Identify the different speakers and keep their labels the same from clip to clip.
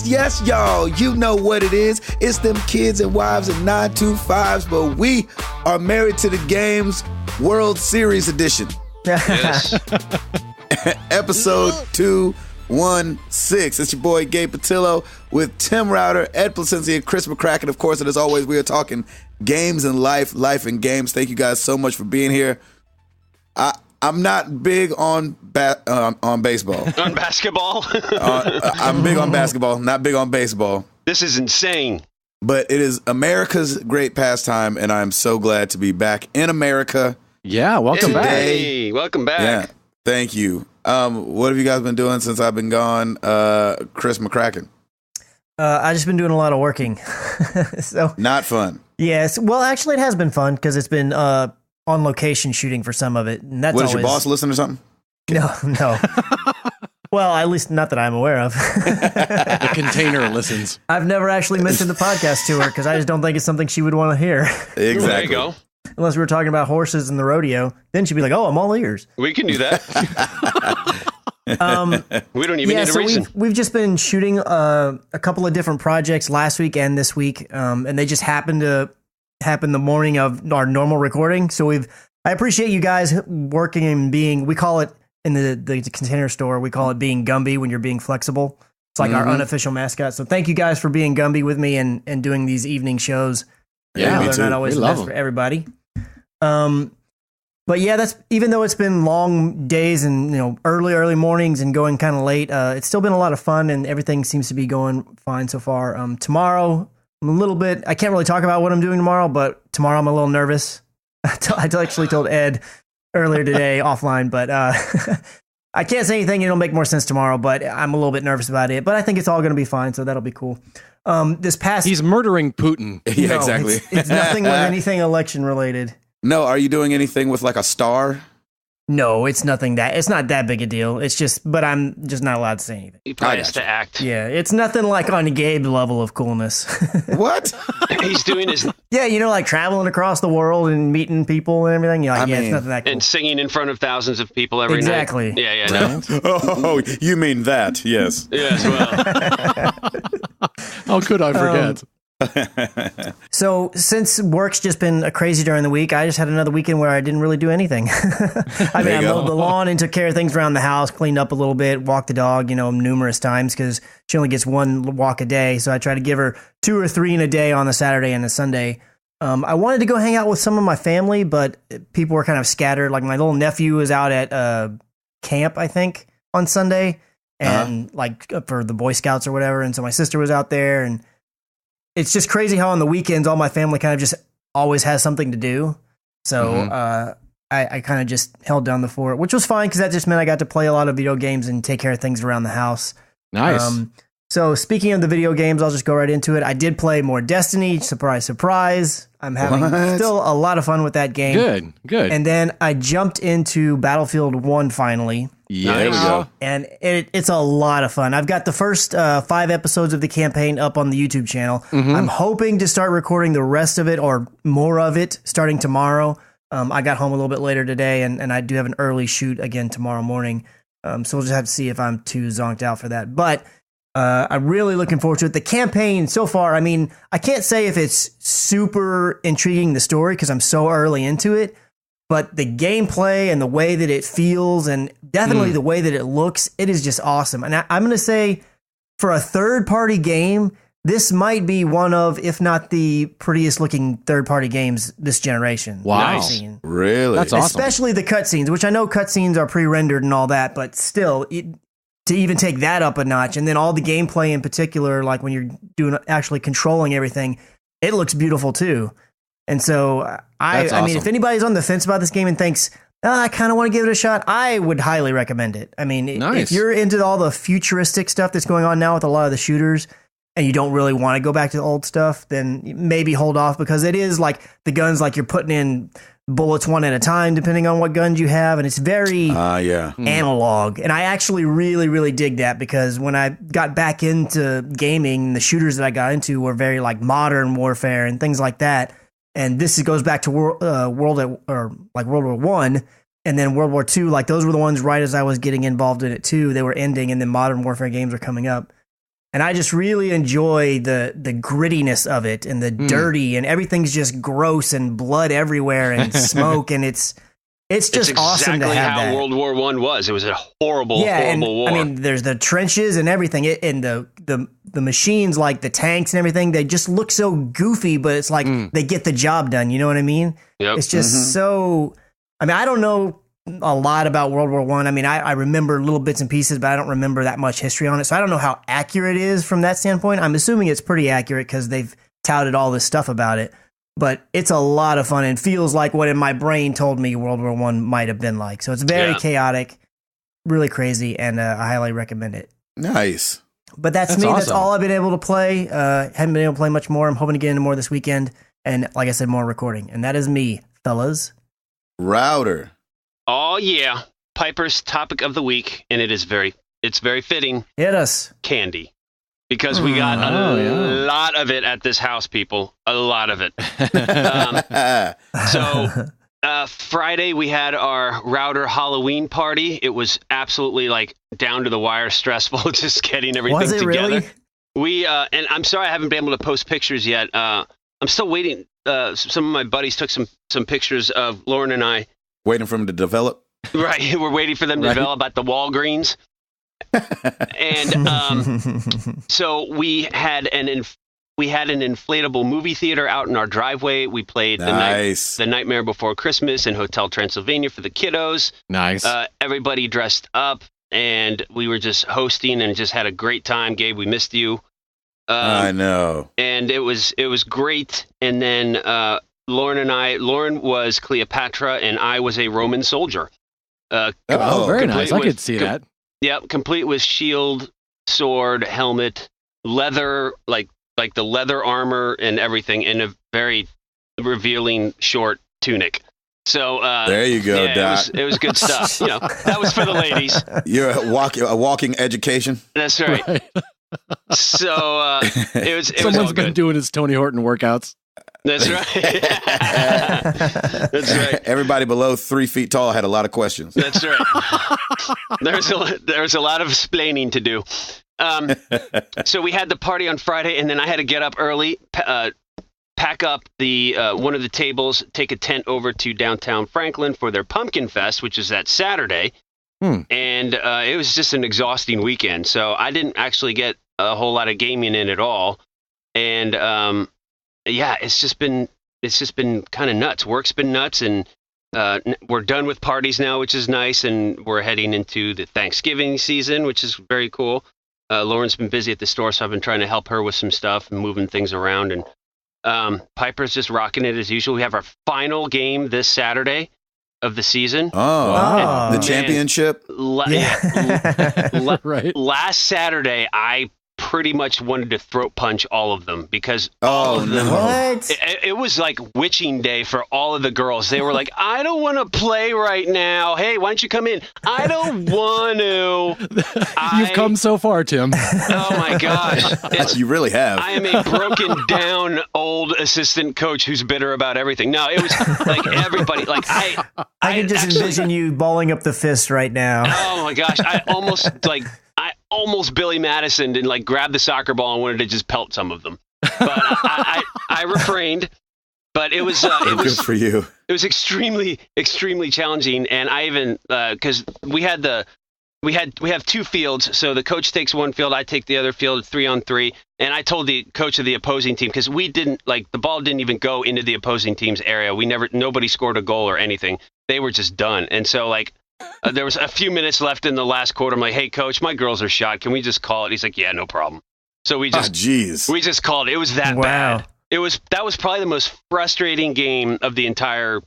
Speaker 1: Yes, y'all. You know what it is. It's them kids and wives and 925s, but we are married to the games World Series edition.
Speaker 2: Yes.
Speaker 1: Episode 216. It's your boy Gabe Patillo with Tim Router, Ed Placencia, and Chris McCracken. Of course, and as always, we are talking games and life and games. Thank you guys so much for being here. I'm not big on baseball.
Speaker 2: On basketball?
Speaker 1: I'm big on basketball, not big on baseball.
Speaker 2: This is insane.
Speaker 1: But it is America's great pastime, and I'm so glad to be back in America.
Speaker 3: Yeah, welcome back.
Speaker 2: Hey, welcome back.
Speaker 1: Yeah, thank you. What have you guys been doing since I've been gone, Chris McCracken?
Speaker 4: I've just been doing a lot of working. So
Speaker 1: Not fun.
Speaker 4: yes, well, actually, it has been fun because it's been on location shooting for some of it, and that's
Speaker 1: What, is
Speaker 4: always
Speaker 1: your boss listen or something?
Speaker 4: No. Well, at least not that I'm aware of.
Speaker 3: The container listens.
Speaker 4: I've never actually mentioned the podcast to her because I just don't think it's something she would want to hear.
Speaker 1: Exactly.
Speaker 2: There you go.
Speaker 4: Unless we were talking about horses and the rodeo, then she'd be like, "Oh, I'm all ears."
Speaker 2: We can do that. We don't even need a
Speaker 4: So
Speaker 2: reason.
Speaker 4: we've just been shooting a couple of different projects last week and this week, and they just happened to happen the morning of our normal recording. So I appreciate you guys working and being. We call it in the container store. We call it being Gumby when you're being flexible. It's like our unofficial mascot. So thank you guys for being Gumby with me and doing these evening shows.
Speaker 1: Yeah, me
Speaker 4: they're
Speaker 1: too.
Speaker 4: not always
Speaker 3: We
Speaker 4: the
Speaker 3: love
Speaker 4: best
Speaker 3: them.
Speaker 4: for everybody. But yeah, that's even though it's been long days and early mornings and going kind of late. It's still been a lot of fun and everything seems to be going fine so far. Tomorrow, I'm a little bit. I can't really talk about what I'm doing tomorrow, but tomorrow I'm a little nervous. I actually told Ed earlier today offline, but I can't say anything. It'll make more sense tomorrow, but I'm a little bit nervous about it. But I think it's all going to be fine, so that'll be cool. This past
Speaker 3: He's murdering Putin.
Speaker 1: Yeah,
Speaker 4: no,
Speaker 1: exactly.
Speaker 4: It's nothing with anything election related.
Speaker 1: No, are you doing anything with like a star?
Speaker 4: No, it's nothing it's not that big a deal. It's just, but I'm just not allowed to say anything.
Speaker 2: He probably
Speaker 1: I
Speaker 2: has
Speaker 1: gotcha.
Speaker 2: to act.
Speaker 4: Yeah, it's nothing like on Gabe's level of coolness.
Speaker 1: What?
Speaker 2: He's doing his
Speaker 4: Yeah, like traveling across the world and meeting people and everything. You're like,
Speaker 1: I
Speaker 4: it's
Speaker 1: mean,
Speaker 4: nothing that cool.
Speaker 2: and singing in front of thousands of people every
Speaker 4: Exactly.
Speaker 2: night. Yeah, no.
Speaker 1: Oh, you mean that? Yes.
Speaker 2: Yes, well.
Speaker 3: How could I forget?
Speaker 4: So since work's just been crazy during the week, I just had another weekend where I didn't really do anything. I
Speaker 1: There you go.
Speaker 4: mowed the lawn and took care of things around the house, cleaned up a little bit, walked the dog, numerous times because she only gets one walk a day. So I try to give her 2 or 3 in a day on a Saturday and a Sunday. I wanted to go hang out with some of my family, but people were kind of scattered. Like my little nephew was out at camp, I think, on Sunday, and like for the Boy Scouts or whatever. And so my sister was out there, and it's just crazy how on the weekends all my family kind of just always has something to do. So I kind of just held down the fort, which was fine because that just meant I got to play a lot of video games and take care of things around the house.
Speaker 3: Nice.
Speaker 4: So speaking of the video games, I'll just go right into it. I did play more Destiny. Surprise, surprise. I'm having
Speaker 1: What?
Speaker 4: still a lot of fun with that game.
Speaker 3: Good.
Speaker 4: And then I jumped into Battlefield 1 finally.
Speaker 3: Yeah,
Speaker 1: There we go.
Speaker 4: And it's a lot of fun. I've got the first 5 episodes of the campaign up on the YouTube channel.
Speaker 3: Mm-hmm.
Speaker 4: I'm hoping to start recording the rest of it or more of it starting tomorrow. I got home a little bit later today, and I do have an early shoot again tomorrow morning. So we'll just have to see if I'm too zonked out for that. But I'm really looking forward to it. The campaign so far, I mean, I can't say if it's super intriguing, the story, because I'm so early into it. But the gameplay and the way that it feels and definitely the way that it looks, it is just awesome. And I'm going to say for a third-party game, this might be one of, if not the prettiest looking third-party games this generation.
Speaker 3: Wow.
Speaker 4: that I've
Speaker 2: Nice.
Speaker 4: seen.
Speaker 1: Really?
Speaker 3: That's awesome.
Speaker 4: Especially the cutscenes, which I know cutscenes are pre-rendered and all that, but still, to even take that up a notch, and then all the gameplay in particular, like when you're doing actually controlling everything, it looks beautiful too. And so I
Speaker 3: That's
Speaker 4: mean,
Speaker 3: awesome.
Speaker 4: if anybody's on the fence about this game and thinks, I kind of want to give it a shot, I would highly recommend it. I mean,
Speaker 3: Nice.
Speaker 4: if you're into all the futuristic stuff that's going on now with a lot of the shooters, and you don't really want to go back to the old stuff, then maybe hold off, because it is like the guns, like you're putting in bullets one at a time, depending on what guns you have. And it's very
Speaker 1: yeah.
Speaker 4: analog. And I actually really, really dig that, because when I got back into gaming, the shooters that I got into were very like modern warfare and things like that. And this goes back to World War One, and then World War II. Like those were the ones right as I was getting involved in it too. They were ending, and then modern warfare games were coming up. And I just really enjoy the grittiness of it and the dirty, and everything's just gross and blood everywhere and smoke, and it's just awesome to have
Speaker 2: exactly how
Speaker 4: that.
Speaker 2: World War I was. It was a horrible war.
Speaker 4: I mean, there's the trenches and everything, and the machines, like the tanks and everything, they just look so goofy, but it's like they get the job done. You know what I mean?
Speaker 2: Yep.
Speaker 4: It's just so. I mean, I don't know a lot about World War I. I mean, I remember little bits and pieces, but I don't remember that much history on it. So I don't know how accurate it is from that standpoint. I'm assuming it's pretty accurate because they've touted all this stuff about it. But it's a lot of fun and feels like what in my brain told me World War I might have been like. So it's very chaotic, really crazy, and I highly recommend it.
Speaker 1: Nice.
Speaker 4: But that's me.
Speaker 3: Awesome.
Speaker 4: That's all I've been able to play. Haven't been able to play much more. I'm hoping to get into more this weekend. And like I said, more recording. And that is me, fellas.
Speaker 1: Router.
Speaker 2: Oh yeah, Piper's topic of the week, and it's very fitting.
Speaker 4: Hit us.
Speaker 2: Candy, because we got a lot of it at this house, people. A lot of it. So Friday we had our Router Halloween party. It was absolutely like down to the wire stressful, just getting everything
Speaker 4: Was it
Speaker 2: together.
Speaker 4: really?
Speaker 2: We and I'm sorry I haven't been able to post pictures yet. I'm still waiting. Some of my buddies took some pictures of Lauren and I.
Speaker 1: Waiting for him to develop.
Speaker 2: Right, we're waiting for them to develop at the Walgreens. And so we had an inflatable movie theater out in our driveway. We played the Nightmare Before Christmas in Hotel Transylvania for the kiddos.
Speaker 3: Nice.
Speaker 2: Everybody dressed up, and we were just hosting and just had a great time. Gabe, we missed you.
Speaker 1: I know.
Speaker 2: And it was great. And then Lauren was Cleopatra, and I was a Roman soldier.
Speaker 3: Very nice. I could see that.
Speaker 2: Yep, complete with shield, sword, helmet, leather, like the leather armor and everything, in a very revealing short tunic. So
Speaker 1: there you go, Doc.
Speaker 2: It was good stuff. You know, that was for the ladies.
Speaker 1: You're a walking education.
Speaker 2: That's right. So it was.
Speaker 3: Someone's been doing his Tony Horton workouts.
Speaker 2: That's right. That's right.
Speaker 1: Everybody below 3 feet tall had a lot of questions.
Speaker 2: That's right. There's a lot of explaining to do. So we had the party on Friday, and then I had to get up early, pack up the one of the tables, take a tent over to downtown Franklin for their Pumpkin Fest, which is that Saturday. And it was just an exhausting weekend. So I didn't actually get a whole lot of gaming in at all. And yeah, it's just been kind of nuts. Work's been nuts, and we're done with parties now, which is nice, and we're heading into the Thanksgiving season, which is very cool. Lauren's been busy at the store, so I've been trying to help her with some stuff and moving things around. And Piper's just rocking it as usual. We have our final game this Saturday of the season.
Speaker 1: Oh, the championship.
Speaker 3: Right.
Speaker 2: Last Saturday, I pretty much wanted to throat punch all of them because all of them.
Speaker 4: What?
Speaker 2: It was like witching day for all of the girls. They were like, I don't want to play right now. Hey, why don't you come in? I don't want to.
Speaker 3: You've come so far, Tim.
Speaker 2: Oh my gosh.
Speaker 1: You really have.
Speaker 2: I am a broken down old assistant coach who's bitter about everything. No, it was like everybody. Like I
Speaker 4: can just envision you balling up the fist right now.
Speaker 2: Oh my gosh. I almost Billy Madison and like grabbed the soccer ball and wanted to just pelt some of them. But I refrained. But it was
Speaker 1: good for you.
Speaker 2: It was extremely challenging, and I even because we have 2 fields, so the coach takes one field, I take the other field, 3-on-3, and I told the coach of the opposing team, because we didn't the ball didn't even go into the opposing team's area. Nobody scored a goal or anything. They were just done, and so there was a few minutes left in the last quarter. I'm like, hey, coach, my girls are shot. Can we just call it? He's like, yeah, no problem. So we just called it. It was that bad. That was probably the most frustrating game of the entire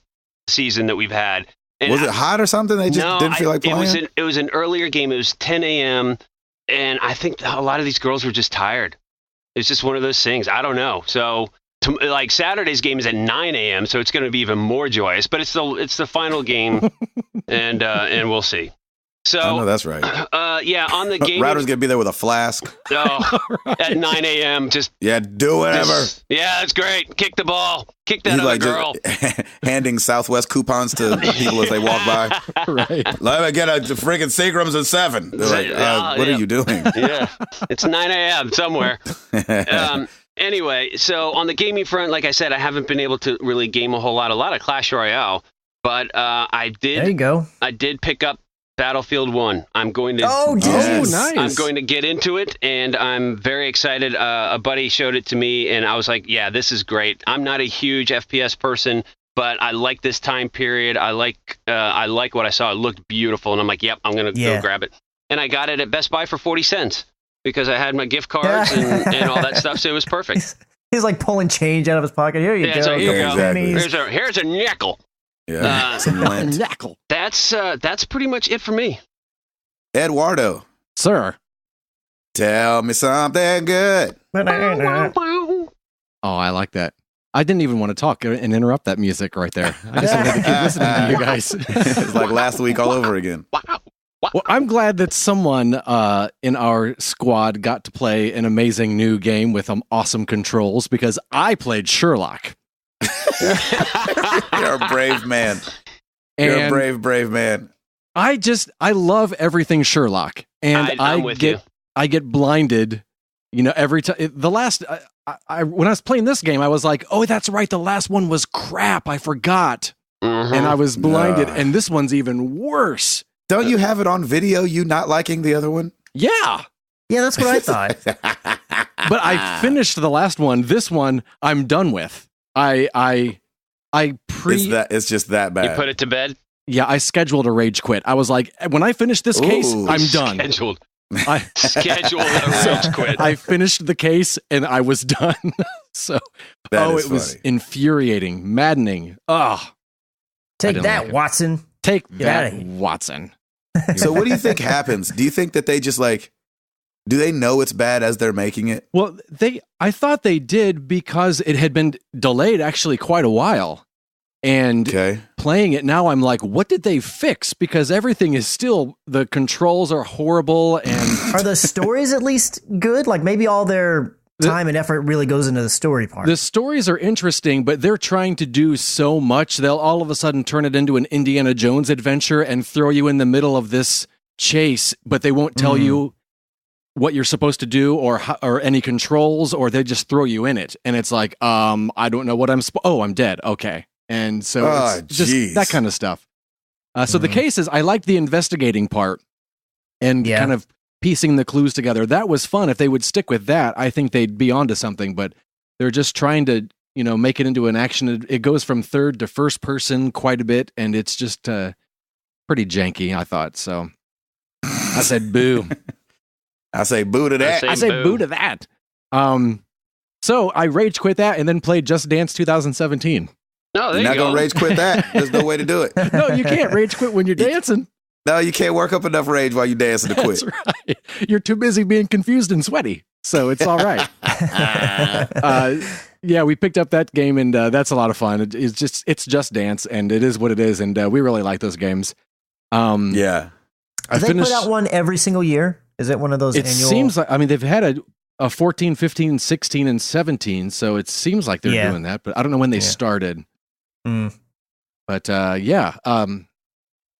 Speaker 2: season that we've had. And
Speaker 1: was it hot or something? They just didn't feel like playing?
Speaker 2: It was an earlier game. It was 10 a.m. And I think a lot of these girls were just tired. It's just one of those things. I don't know. So Saturday's game is at 9 a.m. So it's going to be even more joyous. But it's the final game, and we'll see. So,
Speaker 1: I know that's right.
Speaker 2: Yeah, on the game.
Speaker 1: Router's gonna be there with a flask.
Speaker 2: Oh, at 9 a.m. Just
Speaker 1: do whatever.
Speaker 2: Yeah, it's great. Kick the ball. Kick that
Speaker 1: He's
Speaker 2: other
Speaker 1: like
Speaker 2: girl.
Speaker 1: just handing Southwest coupons to people as they walk by.
Speaker 3: Right.
Speaker 1: Let me get a freaking Seagrams at 7. They're like, what are you doing?
Speaker 2: Yeah, it's 9 a.m. somewhere. Anyway, so on the gaming front, like I said, I haven't been able to really game a lot of Clash Royale, but I did.
Speaker 4: There you go.
Speaker 2: I did pick up Battlefield 1. I'm going to.
Speaker 4: Oh,
Speaker 3: yes. Nice.
Speaker 2: I'm going to get into it, and I'm very excited. A buddy showed it to me, and I was like, "Yeah, this is great." I'm not a huge FPS person, but I like this time period. I like what I saw. It looked beautiful, and I'm like, "Yep, I'm gonna go grab it." And I got it at Best Buy for 40 cents because I had my gift cards and all that stuff, so it was perfect.
Speaker 4: He's like pulling change out of his pocket. Here you go.
Speaker 2: So here you go.
Speaker 1: Exactly.
Speaker 2: Here's a nickel.
Speaker 1: Yeah, some lint.
Speaker 3: Knackle.
Speaker 2: That's pretty much it for me.
Speaker 1: Eduardo,
Speaker 3: Sir.
Speaker 1: tell me something good.
Speaker 3: Oh, I like that. I didn't even want to talk and interrupt that music right there. I just wanted to keep listening to you guys.
Speaker 1: It's like last week all over again.
Speaker 2: Wow.
Speaker 3: Well, I'm glad that someone in our squad got to play an amazing new game with awesome controls because I played Sherlock.
Speaker 1: You're a brave man. You're a brave man.
Speaker 3: I love everything Sherlock, and I get blinded. Every time the last when I was playing this game, I was like, "Oh, that's right, the last one was crap. I forgot," and I was blinded. And this one's even worse.
Speaker 1: Don't you have it on video? You not liking the other one?
Speaker 3: Yeah,
Speaker 4: that's what I thought.
Speaker 3: But I finished the last one. This one, I'm done with. It's
Speaker 1: just that bad.
Speaker 2: You put it to bed?
Speaker 3: Yeah, I scheduled a rage quit. I was like, when I finish this case, I'm done.
Speaker 2: Scheduled a rage quit.
Speaker 3: I finished the case and I was done. So, it was infuriating, maddening.
Speaker 4: Take that, Watson.
Speaker 3: Take that, Watson.
Speaker 1: So what do you think happens? Do you think that they just do they know it's bad as they're making it?
Speaker 3: Well, I thought they did because it had been delayed actually quite a while. And playing it now, I'm like, what did they fix? Because everything is still, the controls are horrible. And
Speaker 4: are the stories at least good? Like maybe all their time and effort really goes into the story part.
Speaker 3: The stories are interesting, but they're trying to do so much. They'll all of a sudden turn it into an Indiana Jones adventure and throw you in the middle of this chase, but they won't tell you what you're supposed to do or any controls, or they just throw you in it. And it's like, I don't know what I'm dead. Okay. And so it's just that kind of stuff. So the cases, I liked the investigating part and kind of piecing the clues together. That was fun. If they would stick with that, I think they'd be onto something, but they're just trying to, make it into an action. It goes from third to first person quite a bit. And it's just pretty janky, I thought. So I said, boo.
Speaker 1: I say boo to that.
Speaker 3: I say boo to that. So I rage quit that and then played Just Dance 2017.
Speaker 2: No,
Speaker 1: you're not gonna rage quit that. There's no way to do it.
Speaker 3: No, you can't rage quit when you're dancing.
Speaker 1: No, you can't work up enough rage while you're dancing to quit.
Speaker 3: That's right. You're too busy being confused and sweaty, so it's all right. Yeah, we picked up that game, and that's a lot of fun. It's just Dance, and it is what it is, and we really like those games.
Speaker 1: Yeah.
Speaker 4: Do they put out one every single year? Is it one of those
Speaker 3: It
Speaker 4: annual?
Speaker 3: seems like, they've had a 14, 15, 16, and 17, so it seems like they're doing that, but I don't know when they started. But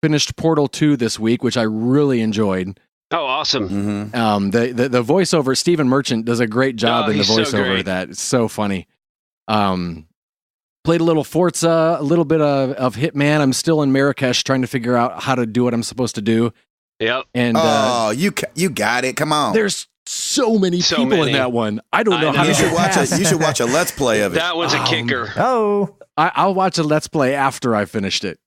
Speaker 3: finished Portal 2 this week, which I really enjoyed.
Speaker 2: Oh, awesome.
Speaker 3: The voiceover, Stephen Merchant does a great job in the voiceover of that. It's so funny. Played a little Forza, a little bit of Hitman. I'm still in Marrakesh trying to figure out how to do what I'm supposed to do.
Speaker 2: Yep.
Speaker 3: And
Speaker 1: you got it. Come on.
Speaker 3: There's so many people in that one. I don't know how to
Speaker 1: you should watch a Let's Play of it.
Speaker 2: That was a kicker.
Speaker 3: I'll watch a Let's Play after I finished it.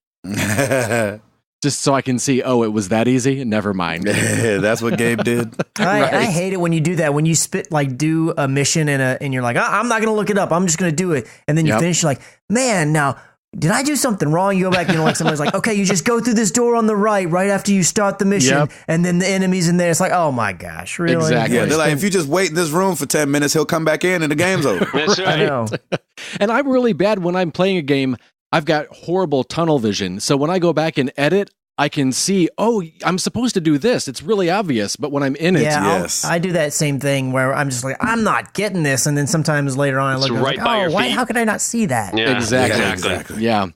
Speaker 3: Just so I can see, it was that easy? Never mind.
Speaker 1: That's what Gabe did.
Speaker 4: I hate it when you do that. When you do a mission and you're like, I'm not going to look it up. I'm just going to do it. And then you finish, you're like, man, now, did I do something wrong? You go back, somebody's like, okay, you just go through this door on the right after you start the mission. And then the enemy's in there. It's like, oh my gosh, really?
Speaker 3: Exactly.
Speaker 1: Yeah, they're like, if you just wait in this room for 10 minutes, he'll come back in and the game's over.
Speaker 2: That's right.
Speaker 4: I know.
Speaker 3: And I'm really bad when I'm playing a game. I've got horrible tunnel vision. So when I go back and edit, I can see, oh, I'm supposed to do this. It's really obvious, but when I'm in it,
Speaker 4: Yeah,
Speaker 1: Yes.
Speaker 4: I do that same thing where I'm just like, I'm not getting this, and then sometimes later on I look and I'm
Speaker 2: right
Speaker 4: like,
Speaker 2: by your
Speaker 4: why?
Speaker 2: feet.
Speaker 4: How could I not see that?
Speaker 2: Yeah,
Speaker 3: Exactly. Yeah.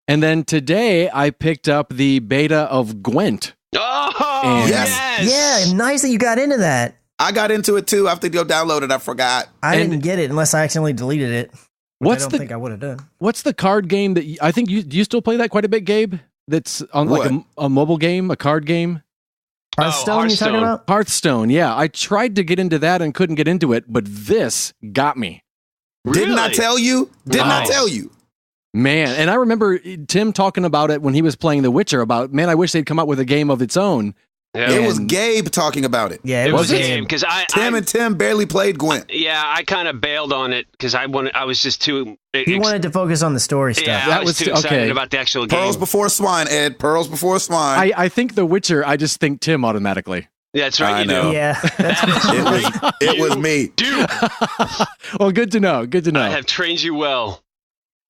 Speaker 3: And then today I picked up the beta of Gwent.
Speaker 2: Oh,
Speaker 3: And-
Speaker 2: yes.
Speaker 4: Yeah, nice that you got into that.
Speaker 1: I got into it too. After you download it, I forgot.
Speaker 4: I
Speaker 3: And-
Speaker 4: didn't get it unless I accidentally deleted it. Which I don't think I would have done.
Speaker 3: What's the card game that I think do you still play that quite a bit, Gabe? That's on like a mobile game, a card game.
Speaker 4: Hearthstone, you talking
Speaker 2: Hearthstone.
Speaker 4: about?
Speaker 3: Hearthstone. Yeah, I tried to get into that and couldn't get into it, but this got me.
Speaker 1: Didn't I
Speaker 2: Really?
Speaker 1: tell you? Didn't I
Speaker 2: Wow.
Speaker 1: tell you?
Speaker 3: Man, and I remember Tim talking about it when he was playing The Witcher about, man, I wish they'd come out with a game of its own.
Speaker 2: Yeah.
Speaker 1: It was Gabe talking about it.
Speaker 4: Yeah,
Speaker 2: It was a
Speaker 3: it?
Speaker 2: game because
Speaker 1: Tim and Tim barely played Gwent.
Speaker 2: I kind of bailed on it because I was just too.
Speaker 4: He wanted to focus on the story stuff.
Speaker 2: Yeah,
Speaker 3: That
Speaker 2: I was
Speaker 3: was
Speaker 2: too
Speaker 3: too-
Speaker 2: excited
Speaker 3: okay.
Speaker 2: about the actual game.
Speaker 1: Pearls before swine, Ed. Pearls before swine.
Speaker 3: I think The Witcher, I just think Tim automatically.
Speaker 2: Yeah, that's right.
Speaker 1: I
Speaker 2: You
Speaker 1: know.
Speaker 2: do.
Speaker 4: Yeah, that's
Speaker 1: it was me.
Speaker 2: Dude,
Speaker 3: Well, good to know. Good to know.
Speaker 2: I have trained you well.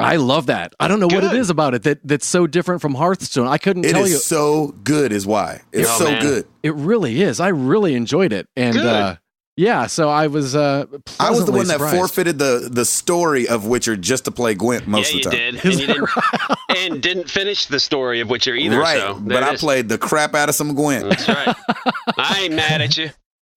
Speaker 3: I love that. I don't know what it
Speaker 2: Good.
Speaker 3: is about it that's so different from Hearthstone. I couldn't
Speaker 1: It
Speaker 3: tell you.
Speaker 1: is so good, is why. It's
Speaker 2: Oh,
Speaker 1: so
Speaker 2: man.
Speaker 1: good.
Speaker 3: It really is. I really enjoyed it. And
Speaker 2: Good.
Speaker 3: yeah, so I was
Speaker 1: I was the
Speaker 3: pleasantly
Speaker 1: one that
Speaker 3: surprised.
Speaker 1: forfeited the story of Witcher just to play Gwent most
Speaker 2: Yeah,
Speaker 1: of the
Speaker 2: you
Speaker 1: time.
Speaker 2: did, and you didn't, and didn't finish the story of Witcher either.
Speaker 1: Right,
Speaker 2: So
Speaker 1: but
Speaker 2: there
Speaker 1: I
Speaker 2: it is.
Speaker 1: played the crap out of some Gwent.
Speaker 2: That's right. I ain't mad at you.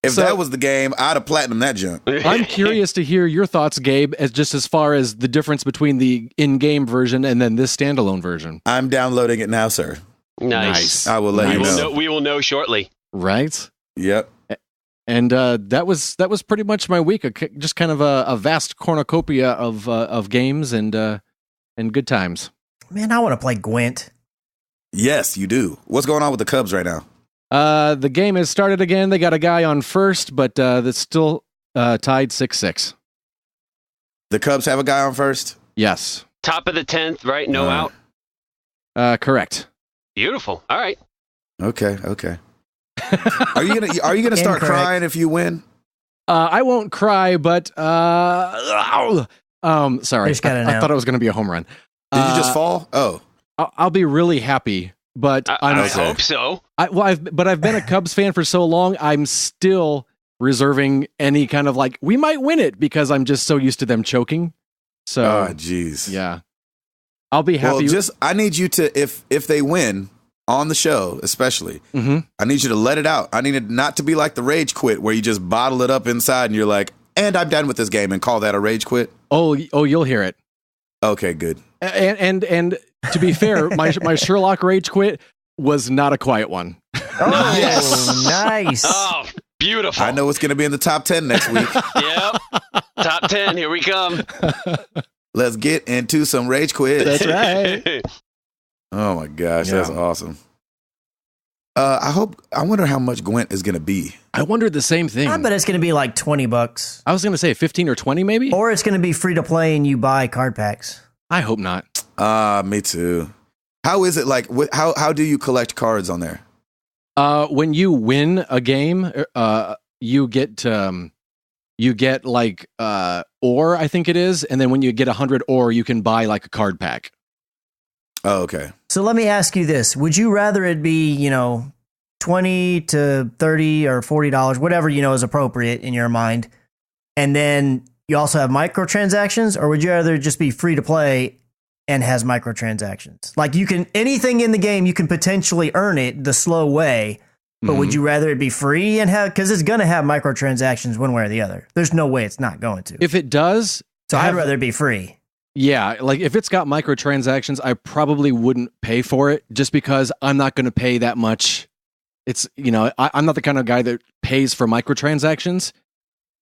Speaker 1: If
Speaker 3: So-
Speaker 1: that was the game, I'd have platinum that junk.
Speaker 3: I'm curious to hear your thoughts, Gabe, as far as the difference between the in-game version and then this standalone version.
Speaker 1: I'm downloading it now, sir.
Speaker 2: Nice.
Speaker 1: I will let
Speaker 2: We
Speaker 1: you
Speaker 2: will
Speaker 1: know.
Speaker 2: know. We will know shortly.
Speaker 3: Right?
Speaker 1: Yep.
Speaker 3: And that was pretty much my week. Just kind of a vast cornucopia of games and good times.
Speaker 4: man, I want to play Gwent.
Speaker 1: Yes, you do. What's going on with the Cubs right now?
Speaker 3: The game has started again. They got a guy on first, but that's still tied 6-6.
Speaker 1: The Cubs have a guy on first.
Speaker 3: Yes,
Speaker 2: Top of the 10th, right? No out.
Speaker 3: correct.
Speaker 2: Beautiful. All right.
Speaker 1: Okay. Are you gonna start
Speaker 4: Incorrect.
Speaker 1: crying if you win?
Speaker 3: I won't cry, but sorry,
Speaker 4: Just got it
Speaker 3: I
Speaker 4: out.
Speaker 3: thought it was going to be a home run.
Speaker 1: Did you just fall? Oh,
Speaker 3: I'll be really happy, but
Speaker 2: I
Speaker 1: Okay.
Speaker 2: hope so.
Speaker 3: I've been a Cubs fan for so long. I'm still reserving any kind of like we might win it because I'm just so used to them choking. So
Speaker 1: oh, jeez.
Speaker 3: yeah, I'll be
Speaker 1: Well,
Speaker 3: happy.
Speaker 1: I need you to if they win on the show, especially,
Speaker 3: Mhm.
Speaker 1: I need you to let it out. I need it not to be like the rage quit where you just bottle it up inside and you're like, and I'm done with this game and call that a rage quit.
Speaker 3: Oh, you'll hear it.
Speaker 1: Okay, good.
Speaker 3: And to be fair, my Sherlock rage quit was not a quiet one.
Speaker 4: Oh,
Speaker 1: Yes.
Speaker 4: nice.
Speaker 2: Oh, beautiful.
Speaker 1: I know it's going to be in the top 10 next week.
Speaker 2: Yep. Top 10. Here we come.
Speaker 1: Let's get into some rage quits.
Speaker 3: That's right.
Speaker 1: Oh my gosh,
Speaker 3: Yeah.
Speaker 1: that's awesome. I wonder how much Gwent is going to be.
Speaker 3: I wondered the same thing.
Speaker 4: I bet it's going to be like $20,
Speaker 3: I was going to say 15 or 20 maybe.
Speaker 4: or it's going to be free to play and you buy card packs.
Speaker 3: I hope not.
Speaker 1: Me too. How is it like? How do you collect cards on there?
Speaker 3: When you win a game, you get like ore, I think it is, and then when you get 100 ore, you can buy like a card pack.
Speaker 1: Oh, okay.
Speaker 4: So let me ask you this. Would you rather it be, $20 to $30 or $40, whatever, is appropriate in your mind, and then you also have microtransactions, or would you rather just be free to play and has microtransactions? Like anything in the game, you can potentially earn it the slow way, but would you rather it be free and because it's going to have microtransactions one way or the other. There's no way it's not going to.
Speaker 3: If it does,
Speaker 4: So I'd rather it be free.
Speaker 3: yeah, like if it's got microtransactions, I probably wouldn't pay for it just because I'm not going to pay that much. It's, I'm not the kind of guy that pays for microtransactions.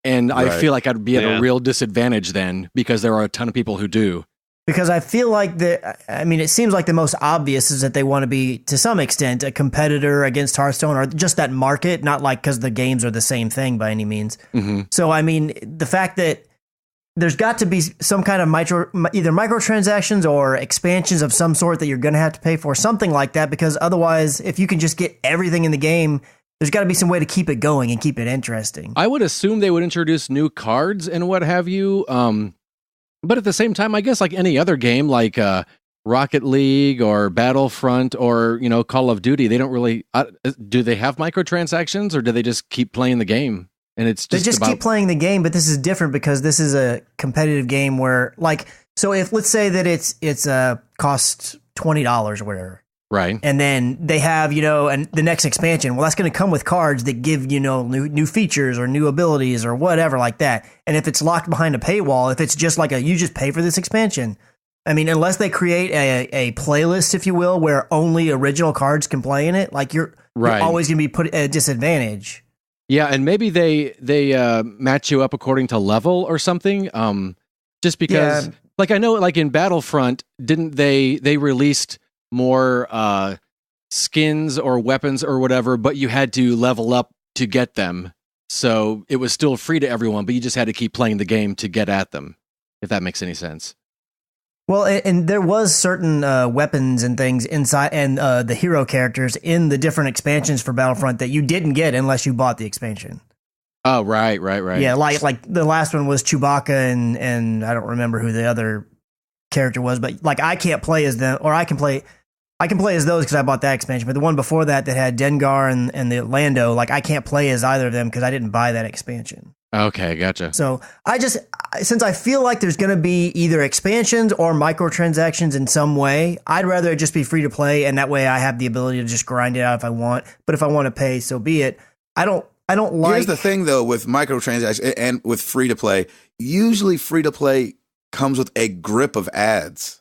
Speaker 3: And I
Speaker 1: Right.
Speaker 3: feel like I'd be at
Speaker 2: Yeah.
Speaker 3: a real disadvantage then because there are a ton of people who do.
Speaker 4: Because I feel like it seems like the most obvious is that they want to be, to some extent, a competitor against Hearthstone or just that market, not like because the games are the same thing by any means.
Speaker 3: Mm-hmm.
Speaker 4: So, I mean, the fact that there's got to be some kind of either microtransactions or expansions of some sort that you're going to have to pay for, something like that, because otherwise, if you can just get everything in the game, there's got to be some way to keep it going and keep it interesting.
Speaker 3: I would assume they would introduce new cards and what have you. But at the same time, I guess like any other game, like Rocket League or Battlefront or, Call of Duty, they don't really, do they have microtransactions or do they just keep playing the game? And it's
Speaker 4: They just keep playing the game, but this is different because this is a competitive game where, so if let's say that it's costs $20 or whatever,
Speaker 3: right?
Speaker 4: And then they have and the next expansion. Well, that's going to come with cards that give new features or new abilities or whatever like that. And if it's locked behind a paywall, if it's just like you just pay for this expansion. I mean, unless they create a playlist, if you will, where only original cards can play in it, you're always going to be put at a disadvantage.
Speaker 3: Yeah, and maybe they match you up according to level or something. Just because, I know, in Battlefront, didn't they released more skins or weapons or whatever, but you had to level up to get them. So it was still free to everyone, but you just had to keep playing the game to get at them, if that makes any sense.
Speaker 4: Well, and there was certain weapons and things inside, and the hero characters in the different expansions for Battlefront that you didn't get unless you bought the expansion.
Speaker 3: Oh, right.
Speaker 4: Yeah, like the last one was Chewbacca, and I don't remember who the other character was, but I can't play as them, or I can play as those because I bought that expansion. But the one before that had Dengar and the Lando, I can't play as either of them because I didn't buy that expansion.
Speaker 3: Okay, gotcha.
Speaker 4: So since I feel like there's going to be either expansions or microtransactions in some way, I'd rather it just be free to play, and that way I have the ability to just grind it out if I want. But if I want to pay, so be it. I don't like.
Speaker 1: Here's the thing, though, with microtransactions and with free to play. Usually, free to play comes with a grip of ads.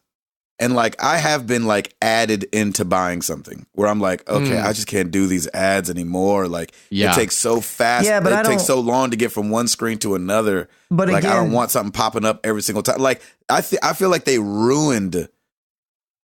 Speaker 1: And I have been added into buying something where I'm okay, I just can't do these ads anymore. It takes so fast.
Speaker 4: Yeah, but
Speaker 1: it takes so long to get from one screen to another.
Speaker 4: But again,
Speaker 1: I don't want something popping up every single time. I feel like they ruined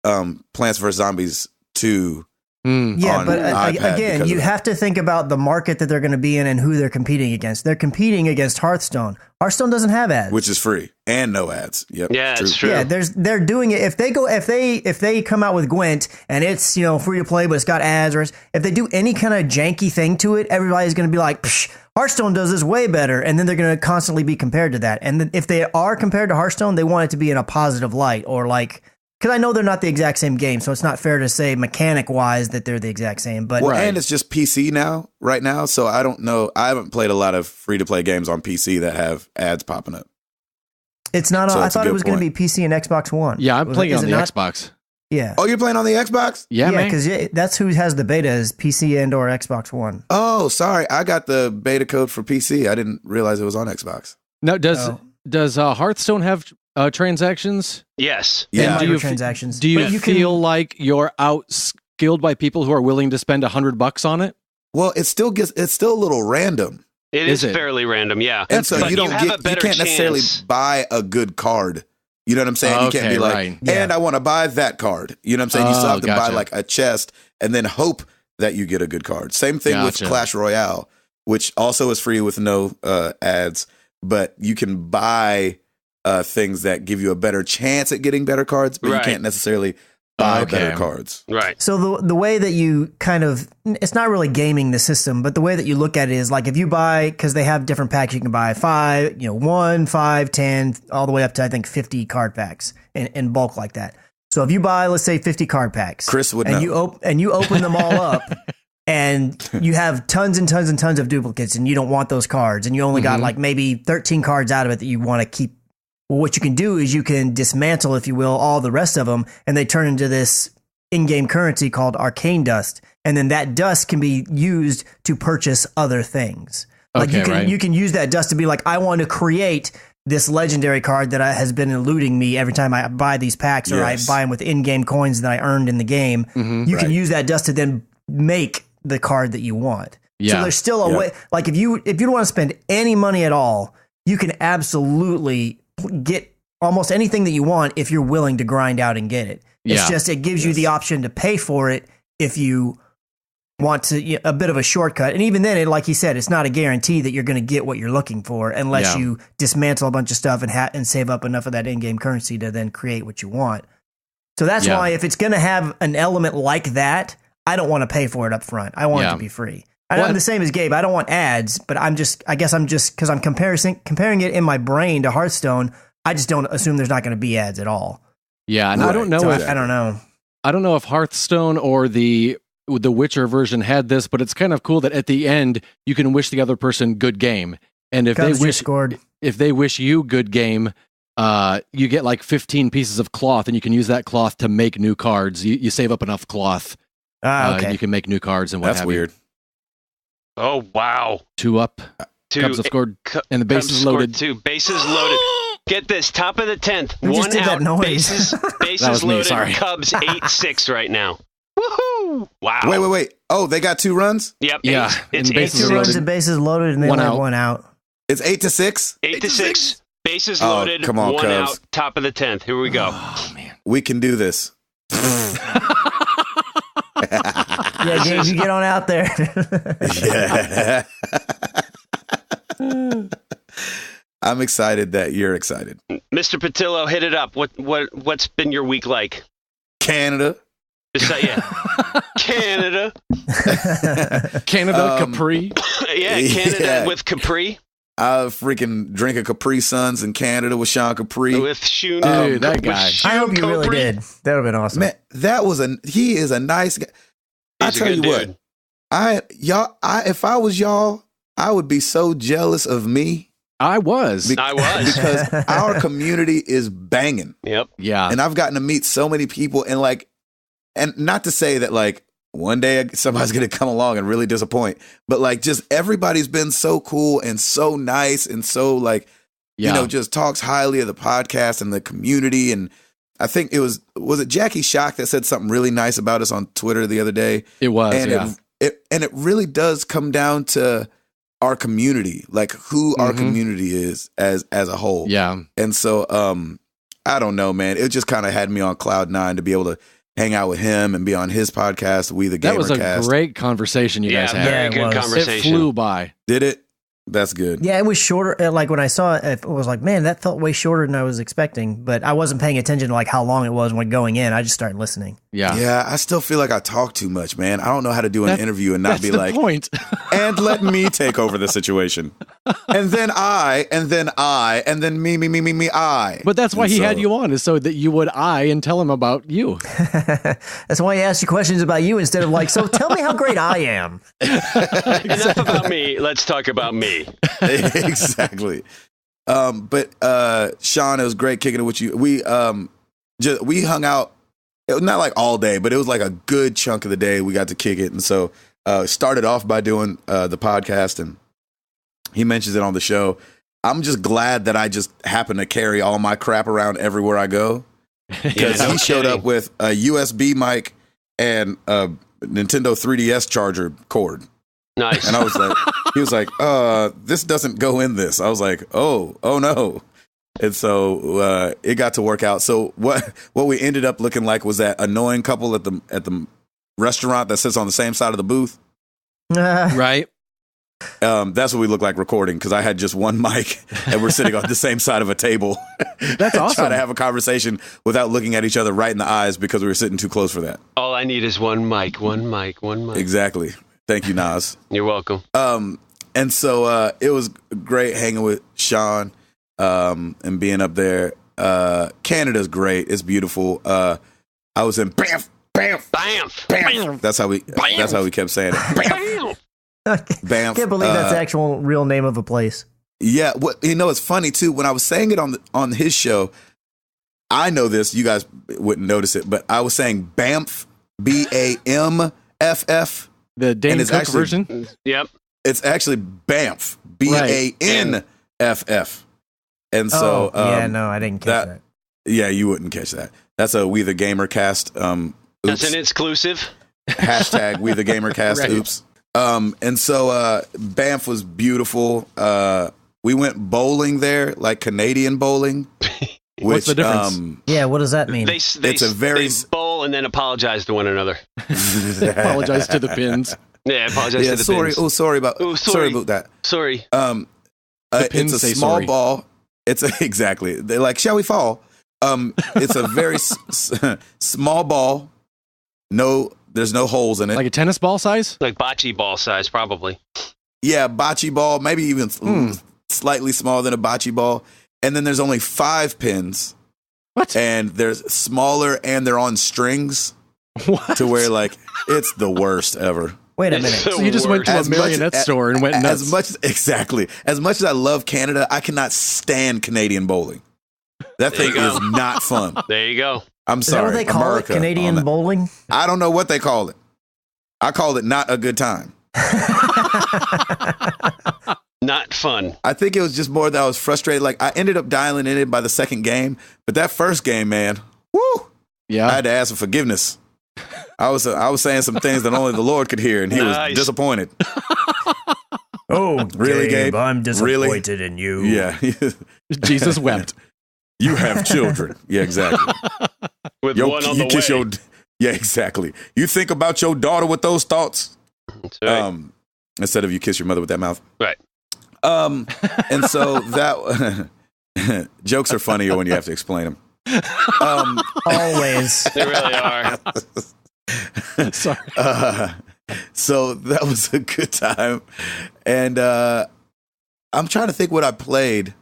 Speaker 1: Plants vs Zombies 2.
Speaker 4: Yeah, but again, you have to think about the market that they're going to be in and who they're competing against. They're competing against Hearthstone. Hearthstone doesn't have ads,
Speaker 1: which is free and no ads. Yep,
Speaker 2: yeah, it's true.
Speaker 4: Yeah, they're doing it. If they come out with Gwent and it's free to play, but it's got ads, or if they do any kind of janky thing to it, everybody's going to be like, Psh, Hearthstone does this way better, and then they're going to constantly be compared to that. And then if they are compared to Hearthstone, they want it to be in a positive light, or because I know they're not the exact same game, so it's not fair to say mechanic-wise that they're the exact same. But
Speaker 1: and it's just PC right now, so I don't know. I haven't played a lot of free-to-play games on PC that have ads popping up.
Speaker 4: It's not. I thought it was going to be PC and Xbox One.
Speaker 3: Yeah, I'm playing on the Xbox.
Speaker 4: Yeah.
Speaker 1: Oh, you're playing on the Xbox?
Speaker 3: Yeah, man.
Speaker 4: Because that's who has the beta is PC and or Xbox One.
Speaker 1: Oh, sorry. I got the beta code for PC. I didn't realize it was on Xbox.
Speaker 3: No, does Hearthstone have transactions?
Speaker 2: Yes.
Speaker 1: Yeah.
Speaker 4: Microtransactions.
Speaker 3: Do you feel like you're outskilled by people who are willing to spend $100 on it?
Speaker 1: Well, it's still a little random.
Speaker 2: It is fairly random, yeah.
Speaker 1: And so you can't necessarily buy a good card. You know what I'm saying? You can't be like, I want to buy that card. You know what I'm saying? You still have to buy a chest and then hope that you get a good card. Same thing with Clash Royale, which also is free with no ads, but you can buy things that give you a better chance at getting better cards, but you can't necessarily buy better cards.
Speaker 2: Right.
Speaker 4: So the way that you it's not really gaming the system, but the way that you look at it is if you buy, because they have different packs, you can buy 5, 1, 5, 10, all the way up to I think 50 card packs in bulk like that. So if you buy, let's say 50 card packs,
Speaker 1: Chris would know.
Speaker 4: You open them all up. And you have tons and tons and tons of duplicates, and you don't want those cards, and you only got maybe 13 cards out of it that you want to keep. Well, what you can do is you can dismantle, if you will, all the rest of them, and they turn into this in-game currency called arcane dust, and then that dust can be used to purchase other things. You can use that dust to be I want to create this legendary card that has been eluding me every time I buy these packs, or I buy them with in-game coins that I earned in the game. You can use that dust to then make the card that you want. So there's still a way. If you don't want to spend any money at all, you can absolutely get almost anything that you want if you're willing to grind out and get it. It's just it gives you the option to pay for it if you want to, a bit of a shortcut. And even then, like he said, it's not a guarantee that you're going to get what you're looking for unless you dismantle a bunch of stuff and save up enough of that in-game currency to then create what you want. So that's why if it's going to have an element like that, I don't want to pay for it up front. I want it to be free. I'm the same as Gabe. I don't want ads, but I guess I'm just because I'm comparing it in my brain to Hearthstone. I just don't assume there's not going to be ads at all.
Speaker 3: Yeah, and
Speaker 1: Right,
Speaker 3: I don't know
Speaker 4: So
Speaker 3: if
Speaker 4: I don't know.
Speaker 3: I don't know if Hearthstone or the Witcher version had this, but it's kind of cool that at the end you can wish the other person good game, and if
Speaker 4: Cubs
Speaker 3: they
Speaker 4: just scored.
Speaker 3: wish you good game, you get like 15 pieces of cloth, and you can use that cloth to make new cards. You save up enough cloth,
Speaker 4: Okay.
Speaker 3: you can make new cards and what
Speaker 1: That's
Speaker 3: have
Speaker 1: weird.
Speaker 2: Oh wow.
Speaker 3: you. 2 up.
Speaker 2: Two.
Speaker 3: Cubs have scored, and the
Speaker 2: Cubs
Speaker 3: bases
Speaker 2: scored
Speaker 3: loaded.
Speaker 2: 2. Bases loaded. Get this, top of the 10th.
Speaker 4: Who just
Speaker 2: 1
Speaker 4: did
Speaker 2: out.
Speaker 4: that noise?
Speaker 2: Bases
Speaker 3: That was me,
Speaker 2: loaded.
Speaker 3: sorry.
Speaker 2: Cubs 8-6 right now. Woohoo! Wow.
Speaker 1: Wait. Oh, they got 2 runs?
Speaker 2: Yep.
Speaker 3: Yeah,
Speaker 2: It's
Speaker 3: and bases
Speaker 2: 8
Speaker 4: 2 runs
Speaker 3: loaded.
Speaker 4: and bases loaded, and they
Speaker 3: One
Speaker 4: only have
Speaker 3: out.
Speaker 4: 1 out.
Speaker 1: It's 8-6?
Speaker 2: 8-6. Bases
Speaker 1: Oh,
Speaker 2: loaded.
Speaker 1: come on,
Speaker 2: 1
Speaker 1: Cubs.
Speaker 2: out. Top of the 10th. Here we go.
Speaker 3: Oh man.
Speaker 1: We can do this.
Speaker 4: Yeah, James, you get on out there.
Speaker 1: Yeah. I'm excited that you're excited.
Speaker 2: Mr. Patillo, hit it up. What's been your week like?
Speaker 1: Canada.
Speaker 2: Canada.
Speaker 3: Canada, Capri.
Speaker 2: Canada
Speaker 1: Yeah.
Speaker 2: with Capri.
Speaker 1: I freaking drink a Capri Suns in Canada with Sean Capri.
Speaker 2: With Shun.
Speaker 3: Dude, that
Speaker 2: with
Speaker 3: guy.
Speaker 2: Shun
Speaker 4: I hope you really
Speaker 2: Capri.
Speaker 4: did. That would have been awesome.
Speaker 1: Man, he is a nice guy. I
Speaker 2: He's a
Speaker 1: tell you
Speaker 2: good
Speaker 1: what,
Speaker 2: dude.
Speaker 1: if I was y'all, I would be so jealous of me
Speaker 3: I was.
Speaker 2: I was.
Speaker 1: because our community is banging.
Speaker 2: Yep.
Speaker 3: Yeah.
Speaker 1: And I've gotten to meet so many people and not to say that like one day somebody's going to come along and really disappoint, but like just everybody's been so cool and so nice and so like, just talks highly of the podcast and the community. And I think was it Jackie Shock that said something really nice about us on Twitter the other day?
Speaker 3: It was,
Speaker 1: And
Speaker 3: yeah.
Speaker 1: it really does come down to our community, like who our community is as a whole.
Speaker 3: Yeah.
Speaker 1: And so, I don't know, man. It just kind of had me on cloud 9 to be able to hang out with him and be on his podcast, We the
Speaker 3: That was a
Speaker 1: Gamercast.
Speaker 3: great conversation you guys had.
Speaker 2: very
Speaker 4: Yeah, it
Speaker 2: good
Speaker 4: was.
Speaker 3: It
Speaker 2: conversation.
Speaker 3: flew by.
Speaker 1: Did it? That's good.
Speaker 4: Yeah, it was shorter. Like when I saw it, it was like, man, that felt way shorter than I was expecting. But I wasn't paying attention to like how long it was when going in. I just started listening.
Speaker 3: Yeah.
Speaker 1: Yeah, I still feel like I talk too much, man. I don't know how to do an interview and not
Speaker 3: That's
Speaker 1: be
Speaker 3: the
Speaker 1: like,
Speaker 3: point.
Speaker 1: and let me take over the situation. And then I, and then me, I.
Speaker 3: But that's why
Speaker 1: And
Speaker 3: he had
Speaker 1: so-
Speaker 3: you on, is so that you would and tell him about you.
Speaker 4: That's why he asked you questions about you instead of like, so tell me how great I am.
Speaker 2: Enough about me. Let's talk about me.
Speaker 1: Exactly. But Sean, it was great kicking it with you. We hung out. It was not like all day, but it was like a good chunk of the day. We got to kick it, and so started off by doing the podcast, and he mentions it on the show. I'm just glad that I just happen to carry all my crap around everywhere I go, because
Speaker 2: Yeah, no
Speaker 1: he showed
Speaker 2: kidding.
Speaker 1: up with a USB mic and a Nintendo 3DS charger cord.
Speaker 2: Nice.
Speaker 1: And I was like, he was like, this doesn't go in this. I was like, oh no. And so it got to work out. So what we ended up looking like was that annoying couple at the restaurant that sits on the same side of the booth.
Speaker 3: Right?
Speaker 1: That's what we look like recording, because I had just one mic and we're sitting on the same side of a table.
Speaker 3: That's awesome.
Speaker 1: Trying to have a conversation without looking at each other right in the eyes because we were sitting too close for that.
Speaker 2: All I need is one mic.
Speaker 1: Exactly. Thank you, Nas.
Speaker 2: You're welcome.
Speaker 1: And so it was great hanging with Sean and being up there. Canada's great. It's beautiful. I was in Banff.
Speaker 2: Bam.
Speaker 1: That's how we kept saying it.
Speaker 2: Bam.
Speaker 1: Banff.
Speaker 4: Can't believe that's the actual real name of a place.
Speaker 1: Yeah. It's funny too. When I was saying it on his show, I know this. You guys wouldn't notice it, but I was saying Banff, BAMFF.
Speaker 3: The Dane
Speaker 1: it's
Speaker 3: Cook
Speaker 1: actually-
Speaker 3: version?
Speaker 2: Yep.
Speaker 1: It's actually Banff, BANFF. And so,
Speaker 4: no, I didn't catch that.
Speaker 1: Yeah, you wouldn't catch that. That's a We the Gamercast.
Speaker 2: That's
Speaker 1: Oops.
Speaker 2: an exclusive.
Speaker 1: Hashtag We the Gamercast.
Speaker 3: Right.
Speaker 1: Oops. And so Banff was beautiful. We went bowling there, like Canadian bowling.
Speaker 3: What's the difference?
Speaker 4: Yeah, what does that mean?
Speaker 2: They bowl and then apologize to one another.
Speaker 3: Apologize to the pins.
Speaker 2: Yeah, apologize
Speaker 1: Yeah,
Speaker 2: to the
Speaker 1: sorry.
Speaker 2: pins.
Speaker 1: Oh, sorry about.
Speaker 2: Oh,
Speaker 1: sorry about that.
Speaker 2: Sorry.
Speaker 1: It's
Speaker 3: pins
Speaker 1: a
Speaker 3: say
Speaker 1: small
Speaker 3: sorry.
Speaker 1: ball. Exactly. They're like, shall we fall? It's a very small ball. There's no holes in it.
Speaker 3: Like a tennis ball size?
Speaker 2: Like bocce ball size, probably.
Speaker 1: Yeah, bocce ball, maybe even slightly smaller than a bocce ball. And then there's only 5 pins.
Speaker 3: What?
Speaker 1: And they're smaller and they're on strings
Speaker 3: What?
Speaker 1: to where like it's the worst ever.
Speaker 4: Wait a
Speaker 2: It's
Speaker 4: minute.
Speaker 2: so
Speaker 3: So you just went to a
Speaker 1: As much-
Speaker 3: marionette store and went nuts.
Speaker 1: As much as I love Canada, I cannot stand Canadian bowling. That
Speaker 2: There
Speaker 1: thing
Speaker 2: you go.
Speaker 1: is not fun.
Speaker 2: There you go.
Speaker 1: I'm
Speaker 4: Is that
Speaker 1: sorry,
Speaker 4: what they call
Speaker 1: America.
Speaker 4: it? Canadian
Speaker 1: on that.
Speaker 4: bowling?
Speaker 1: I don't know what they call it. I called it not a good time.
Speaker 2: Not fun.
Speaker 1: I think it was just more that I was frustrated. Like I ended up dialing in it by the second game, but that first game, man, woo! I
Speaker 3: Yeah.
Speaker 1: had to ask for forgiveness. I was saying some things that only the Lord could hear, and he
Speaker 2: Nice.
Speaker 1: was disappointed.
Speaker 4: Oh,
Speaker 1: Really, Gabe?
Speaker 4: I'm
Speaker 1: Really?
Speaker 4: disappointed in you.
Speaker 1: Yeah,
Speaker 3: Jesus wept.
Speaker 1: you have children. Yeah, exactly.
Speaker 2: With
Speaker 1: Yo,
Speaker 2: one on
Speaker 1: you
Speaker 2: the
Speaker 1: kiss
Speaker 2: way.
Speaker 1: your. Yeah, exactly. You think about your daughter with those thoughts,
Speaker 2: That's right.
Speaker 1: instead of you kiss your mother with that mouth.
Speaker 2: Right.
Speaker 1: And so that jokes are funnier when you have to explain them.
Speaker 4: Always.
Speaker 2: They really are.
Speaker 3: Sorry.
Speaker 1: So that was a good time, and I'm trying to think what I played.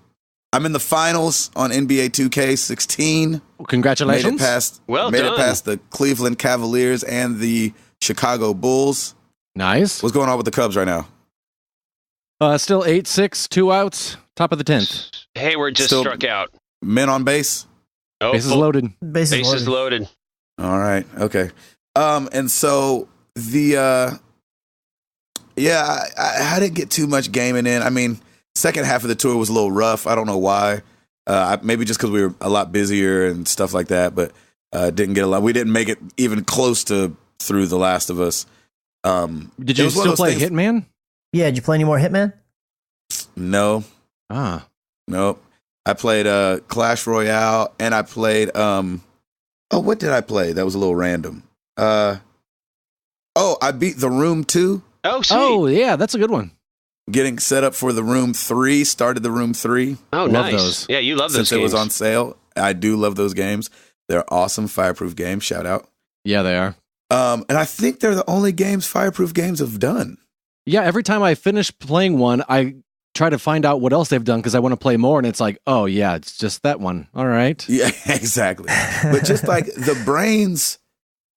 Speaker 1: I'm in the finals on NBA 2K16.
Speaker 3: Congratulations.
Speaker 1: Made it past.
Speaker 2: Well
Speaker 1: made
Speaker 2: done.
Speaker 1: it past the Cleveland Cavaliers and the Chicago Bulls.
Speaker 3: Nice.
Speaker 1: What's going on with the Cubs right now?
Speaker 3: Still 8-6, 2 outs, top of the 10th.
Speaker 2: Hayward just
Speaker 1: Still-
Speaker 2: struck out.
Speaker 1: Men on base.
Speaker 2: Oh,
Speaker 3: Bases
Speaker 2: full-
Speaker 3: loaded.
Speaker 2: Bases loaded.
Speaker 1: All right. Okay. And so the I didn't get too much gaming in. I mean, second half of the tour was a little rough. I don't know why. Maybe just because we were a lot busier and stuff like that, but didn't get a lot. We didn't make it even close to through The Last of Us.
Speaker 3: Did
Speaker 1: it
Speaker 3: you
Speaker 1: was one
Speaker 3: still
Speaker 1: of those
Speaker 3: play
Speaker 1: things-
Speaker 3: Hitman?
Speaker 4: Yeah, did you play any more Hitman?
Speaker 1: No,
Speaker 3: Ah.
Speaker 1: nope. I played Clash Royale, and I played what did I play? That was a little random. I beat The Room 2.
Speaker 2: Oh, sweet.
Speaker 3: Oh, yeah, that's a good one.
Speaker 1: Getting set up for The Room 3. Started The Room 3
Speaker 2: Oh,
Speaker 3: Love
Speaker 2: nice.
Speaker 3: those.
Speaker 2: Yeah, you love those
Speaker 1: since it was
Speaker 2: games.
Speaker 1: on sale. I do love those games. They're awesome Fireproof games. Shout out.
Speaker 3: Yeah, they are.
Speaker 1: And I think they're the only games Fireproof games have done.
Speaker 3: Yeah, every time I finish playing one, I try to find out what else they've done because I want to play more, and it's like, oh, yeah, it's just that one. All right.
Speaker 1: Yeah, exactly. But just like the brains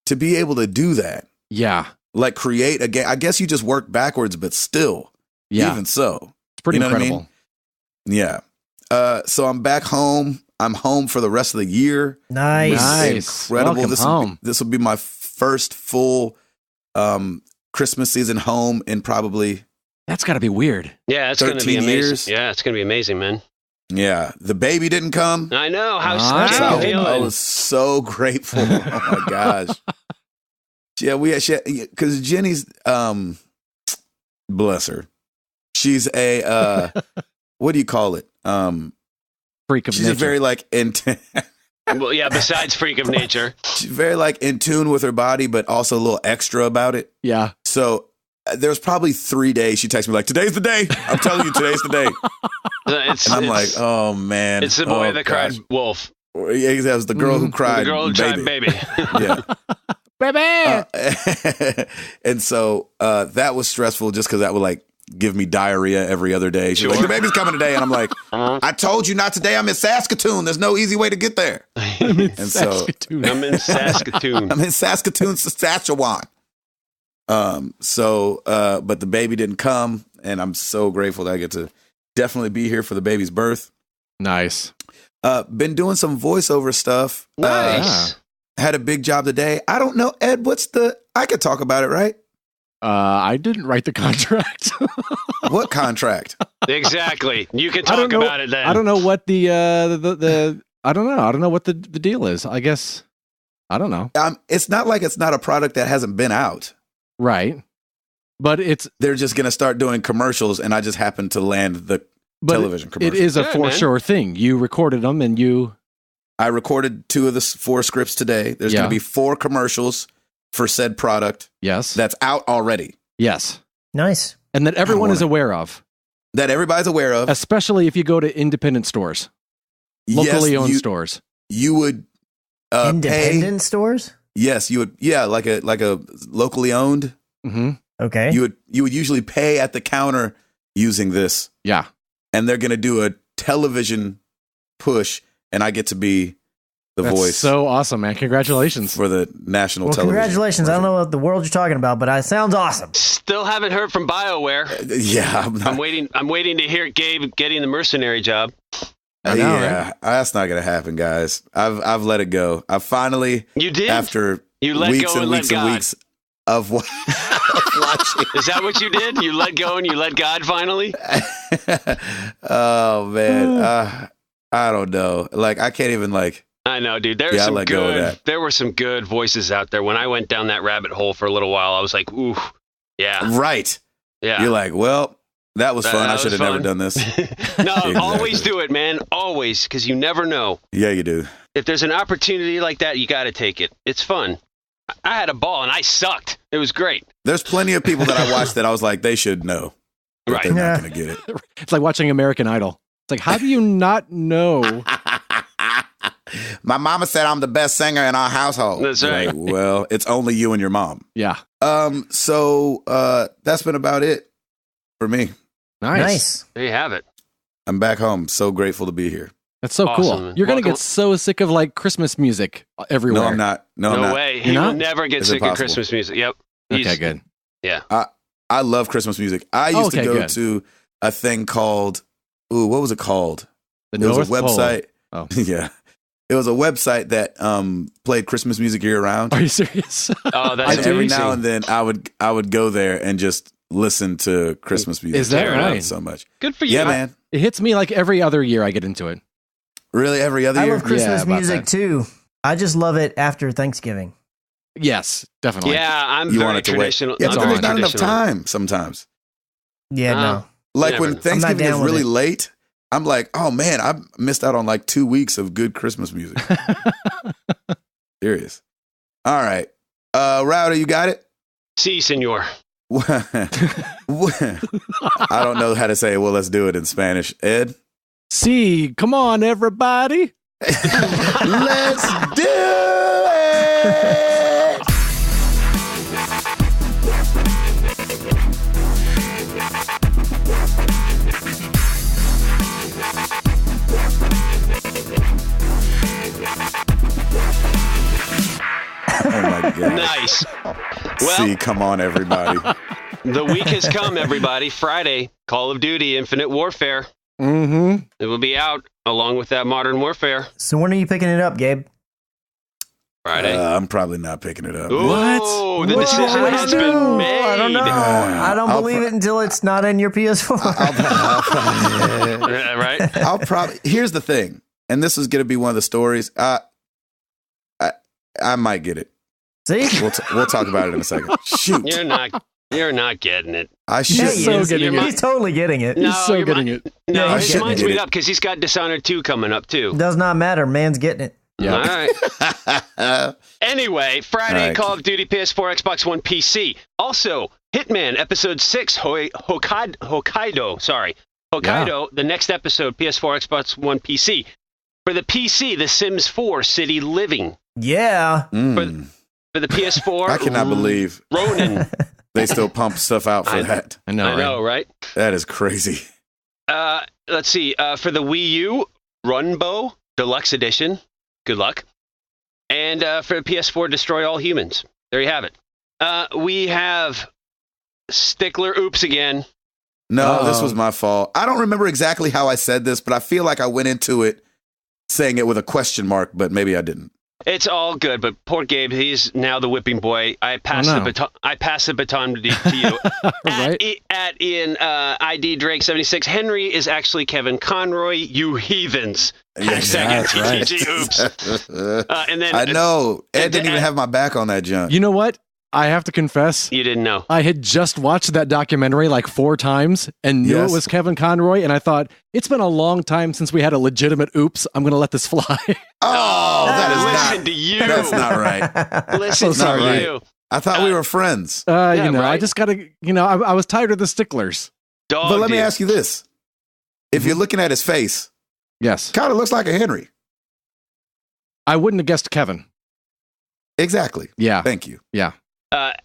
Speaker 1: to be able to do that,
Speaker 3: Yeah.
Speaker 1: like create a game. I guess you just work backwards, but still,
Speaker 3: Yeah.
Speaker 1: even so.
Speaker 3: It's pretty
Speaker 1: You know what I
Speaker 3: incredible.
Speaker 1: mean? Yeah. So I'm back home. I'm home for the rest of the year.
Speaker 4: Nice.
Speaker 3: Nice.
Speaker 1: Incredible.
Speaker 3: Welcome home.
Speaker 1: This will be my first full Christmas season home in probably,
Speaker 3: That's got to be weird.
Speaker 2: Yeah, it's going to be
Speaker 1: 13
Speaker 2: amazing.
Speaker 1: years.
Speaker 2: Yeah, it's going to be amazing, man.
Speaker 1: yeah. The baby didn't come.
Speaker 2: I know. How's
Speaker 3: Ah,
Speaker 2: Jenny
Speaker 3: that's
Speaker 2: feeling?
Speaker 1: I was so grateful. Oh my gosh. Yeah, because Jenny's, bless her. She's a, what do you call it?
Speaker 3: Freak of
Speaker 1: She's
Speaker 3: nature.
Speaker 1: a very like
Speaker 2: Well, yeah, besides freak of nature.
Speaker 1: she's very like in tune with her body, but also a little extra about it.
Speaker 3: Yeah.
Speaker 1: So there's probably 3 days she texts me like, "Today's the day. I'm telling you, today's the day."
Speaker 2: It's,
Speaker 1: And I'm like,
Speaker 2: it's-
Speaker 1: "Oh man,
Speaker 2: it's the boy
Speaker 1: oh,
Speaker 2: that cried
Speaker 1: gosh."
Speaker 2: wolf.
Speaker 1: Yeah, that was the girl who cried.
Speaker 2: The girl who cried baby.
Speaker 1: Yeah.
Speaker 3: Baby!
Speaker 1: And so that was stressful just because that would like give me diarrhea every other day. She's like,
Speaker 2: Sure.
Speaker 1: "The baby's coming today," and I'm like,
Speaker 2: Uh-huh.
Speaker 1: "I told you not today. I'm in Saskatoon. There's no easy way to get there." And so
Speaker 3: Saskatoon.
Speaker 2: I'm in Saskatoon.
Speaker 1: I'm in Saskatoon, Saskatchewan. But the baby didn't come, and I'm so grateful that I get to definitely be here for the baby's birth.
Speaker 3: Nice.
Speaker 1: Been doing some voiceover stuff.
Speaker 2: Nice.
Speaker 1: Had a big job today. I don't know, Ed, I could talk about it, right?
Speaker 3: I didn't write the contract.
Speaker 1: What contract?
Speaker 2: Exactly. You can
Speaker 3: I don't
Speaker 2: talk
Speaker 3: know-
Speaker 2: about it then.
Speaker 3: I don't know what the I don't know. I don't know what the deal is. I guess I don't know.
Speaker 1: It's not like it's not a product that hasn't been out.
Speaker 3: Right. But it's
Speaker 1: They're just going to start doing commercials, and I just happened to land the television
Speaker 3: it
Speaker 1: commercial.
Speaker 3: is a
Speaker 2: Good,
Speaker 3: for
Speaker 2: man.
Speaker 3: sure thing. You recorded them and you
Speaker 1: I recorded 2 of the 4 scripts today. There's
Speaker 3: Yeah.
Speaker 1: going to be 4 commercials for said product
Speaker 3: yes.
Speaker 1: that's out already
Speaker 3: Yes.
Speaker 4: Nice.
Speaker 3: And that everyone is
Speaker 1: wanna-
Speaker 3: aware of,
Speaker 1: that everybody's aware of.
Speaker 3: especially if you go to independent stores, locally
Speaker 1: Yes,
Speaker 3: owned stores.
Speaker 1: You would pay.
Speaker 4: Independent stores?
Speaker 1: Yes, you would. Yeah, like a locally owned.
Speaker 3: Mm-hmm.
Speaker 4: Okay.
Speaker 1: You would usually pay at the counter using this,
Speaker 3: Yeah.
Speaker 1: and they're going to do a television push, and I get to be the
Speaker 3: That's
Speaker 1: voice
Speaker 3: so awesome, man. Congratulations.
Speaker 1: for the national
Speaker 4: Well,
Speaker 1: television.
Speaker 4: congratulations. I don't know what the world you're talking about, but it sounds awesome.
Speaker 2: Still haven't heard from BioWare.
Speaker 1: Yeah,
Speaker 2: I'm waiting to hear Gabe getting the mercenary job.
Speaker 3: I know,
Speaker 1: yeah, that's not gonna happen, guys. I've let it go. I finally,
Speaker 2: You did?
Speaker 1: after
Speaker 2: You let
Speaker 1: weeks
Speaker 2: go
Speaker 1: and
Speaker 2: and let
Speaker 1: weeks and
Speaker 2: God.
Speaker 1: weeks of watching.
Speaker 2: Is that what you did? You let go and you let God finally?
Speaker 1: Oh man, I don't know. Like I can't even like.
Speaker 2: I know, dude.
Speaker 1: I let go of that.
Speaker 2: There were some good voices out there. When I went down that rabbit hole for a little while, I was like, ooh, yeah.
Speaker 1: Right.
Speaker 2: Yeah.
Speaker 1: You're like, well, that was fun.
Speaker 2: That
Speaker 1: I should have
Speaker 2: was
Speaker 1: never
Speaker 2: fun.
Speaker 1: done this.
Speaker 2: No,
Speaker 1: Exactly.
Speaker 2: always do it, man. Always, because you never know.
Speaker 1: Yeah, you do.
Speaker 2: If there's an opportunity like that, you got to take it. It's fun. I had a ball and I sucked. It was great.
Speaker 1: There's plenty of people that I watched that I was like, they should know. But
Speaker 2: Right.
Speaker 1: They're
Speaker 4: Yeah.
Speaker 1: not going to get it.
Speaker 3: It's like watching American Idol. It's like, how do you not know?
Speaker 1: My mama said I'm the best singer in our household.
Speaker 2: That's
Speaker 1: You're
Speaker 2: right.
Speaker 1: like, well, it's only you and your mom.
Speaker 3: Yeah.
Speaker 1: So that's been about it for me.
Speaker 3: Nice.
Speaker 2: There you have it.
Speaker 1: I'm back home. So grateful to be here.
Speaker 3: That's so
Speaker 2: Awesome,
Speaker 3: cool.
Speaker 2: man.
Speaker 3: You're going to
Speaker 2: Welcome.
Speaker 3: get so sick of like Christmas music everywhere.
Speaker 1: No, I'm not. No, I'm
Speaker 2: No
Speaker 1: not.
Speaker 2: way.
Speaker 3: You're
Speaker 2: He will
Speaker 3: not?
Speaker 2: never get
Speaker 1: It's
Speaker 2: sick of
Speaker 1: impossible.
Speaker 2: Christmas music. Yep.
Speaker 3: Okay, good.
Speaker 1: I love Christmas music. I used to
Speaker 3: Okay,
Speaker 1: go
Speaker 3: good.
Speaker 1: to a thing called, what was it called?
Speaker 3: The
Speaker 1: It was
Speaker 3: North
Speaker 1: a website.
Speaker 3: Pole. Oh.
Speaker 1: Yeah. It was a website that played Christmas music year round.
Speaker 3: Are you serious?
Speaker 2: Oh, that's
Speaker 1: And every
Speaker 2: amazing.
Speaker 1: now and then I would go there and just listen to Christmas music.
Speaker 3: Is that
Speaker 1: I love it
Speaker 3: right?
Speaker 1: so much.
Speaker 2: Good for you.
Speaker 1: Yeah, man.
Speaker 3: It hits me like every other year I get into it.
Speaker 1: Really, every other
Speaker 4: I
Speaker 1: year?
Speaker 4: love Christmas
Speaker 3: about
Speaker 4: music
Speaker 3: that.
Speaker 4: too. I just love it after Thanksgiving.
Speaker 3: Yes, definitely.
Speaker 2: Yeah, I'm
Speaker 1: You
Speaker 2: very
Speaker 1: want it to wait.
Speaker 2: traditional.
Speaker 1: Yeah,
Speaker 2: I'm
Speaker 1: but
Speaker 2: very
Speaker 1: there's not enough
Speaker 2: traditional.
Speaker 1: time sometimes.
Speaker 4: Yeah,
Speaker 2: Oh.
Speaker 4: no.
Speaker 1: Like
Speaker 2: Never
Speaker 1: when
Speaker 2: know.
Speaker 1: Thanksgiving
Speaker 4: down
Speaker 1: is
Speaker 4: with
Speaker 1: really
Speaker 4: it.
Speaker 1: late, I'm like, oh man, I missed out on like 2 weeks of good Christmas music. Serious. All right. Router, you got it?
Speaker 2: Si, senor.
Speaker 1: I don't know how to say it. Well, let's do it in Spanish. Ed?
Speaker 3: See, come on, everybody.
Speaker 1: Let's do it! Oh my God.
Speaker 2: Nice. Well,
Speaker 1: See, come on, everybody.
Speaker 2: the week has come, everybody. Friday, Call of Duty Infinite Warfare.
Speaker 3: Mm-hmm.
Speaker 2: It will be out along with that Modern Warfare.
Speaker 4: So when are you picking it up, Gabe?
Speaker 2: Friday.
Speaker 1: I'm probably not picking it up.
Speaker 2: Oh, the
Speaker 4: What?
Speaker 2: decision
Speaker 4: I
Speaker 2: has
Speaker 4: do.
Speaker 2: been made.
Speaker 4: I don't know. I don't
Speaker 1: I'll
Speaker 4: believe it until it's not in your PS4.
Speaker 2: Right?
Speaker 1: I'll probably. Here's the thing, and this is going to be one of the stories. I might get it.
Speaker 4: See?
Speaker 1: We'll talk about it in a second. Shoot,
Speaker 2: You're not getting it.
Speaker 1: I
Speaker 4: Yeah,
Speaker 1: should.
Speaker 4: he
Speaker 3: so
Speaker 4: is.
Speaker 3: getting
Speaker 2: it.
Speaker 4: He's totally getting it.
Speaker 2: No,
Speaker 3: He's so
Speaker 2: you're
Speaker 3: getting
Speaker 2: right.
Speaker 3: it.
Speaker 2: No,
Speaker 1: I
Speaker 2: his
Speaker 1: shouldn't
Speaker 2: mind's
Speaker 1: get
Speaker 2: made
Speaker 1: it.
Speaker 2: up because he's got Dishonored 2 coming up too.
Speaker 4: Does not matter. Man's getting it.
Speaker 3: Yeah.
Speaker 2: All right. Anyway, Friday,
Speaker 1: All right.
Speaker 2: Call of Duty PS4, Xbox One, PC. Also, Hitman Episode 6, Hokkaido. Sorry. Hokkaido, the next episode, PS4, Xbox One, PC. For the PC, The Sims 4, City Living.
Speaker 4: Yeah.
Speaker 1: Mm.
Speaker 2: For the PS4,
Speaker 1: I cannot believe
Speaker 2: Ronin.
Speaker 1: they still pump stuff out for
Speaker 2: I-
Speaker 1: that.
Speaker 3: I know.
Speaker 2: I know, right?
Speaker 1: That is crazy.
Speaker 2: Let's see. For the Wii U, Runbow Deluxe Edition. Good luck. And for the PS4, Destroy All Humans. There you have it. We have Stickler Oops again.
Speaker 1: No, this was my fault. I don't remember exactly how I said this, but I feel like I went into it saying it with a question mark, but maybe I didn't.
Speaker 2: It's all good, but poor Gabe, he's now the whipping boy. I pass
Speaker 3: no.
Speaker 2: the baton. I pass the baton to you.
Speaker 3: Right?
Speaker 2: At Ian ID Drake 76. Henry is actually Kevin Conroy. You heathens. Hashtag
Speaker 3: that's right.
Speaker 2: TTG Oops. And then
Speaker 1: I know. Ed
Speaker 2: and-
Speaker 1: didn't even have my back on that junk.
Speaker 3: You know what? I have to confess,
Speaker 2: You didn't know.
Speaker 3: I had just watched that documentary like 4 times and knew
Speaker 1: Yes.
Speaker 3: it was Kevin Conroy, and I thought, it's been a long time since we had a legitimate oops. I'm going to let this fly.
Speaker 1: Oh, that
Speaker 2: listen
Speaker 1: is
Speaker 2: to you.
Speaker 1: not. That's not right.
Speaker 2: Listen
Speaker 3: So sorry.
Speaker 2: to you.
Speaker 1: I thought we were friends.
Speaker 2: Yeah,
Speaker 3: You know, I
Speaker 2: right.
Speaker 3: just got to, I was tired of the sticklers.
Speaker 2: Dog
Speaker 1: But let me
Speaker 2: dear.
Speaker 1: ask you this: if you're looking at his face,
Speaker 3: Yes.
Speaker 1: kind of looks like a Henry.
Speaker 3: I wouldn't have guessed Kevin.
Speaker 1: Exactly.
Speaker 3: Yeah.
Speaker 1: Thank you.
Speaker 3: Yeah.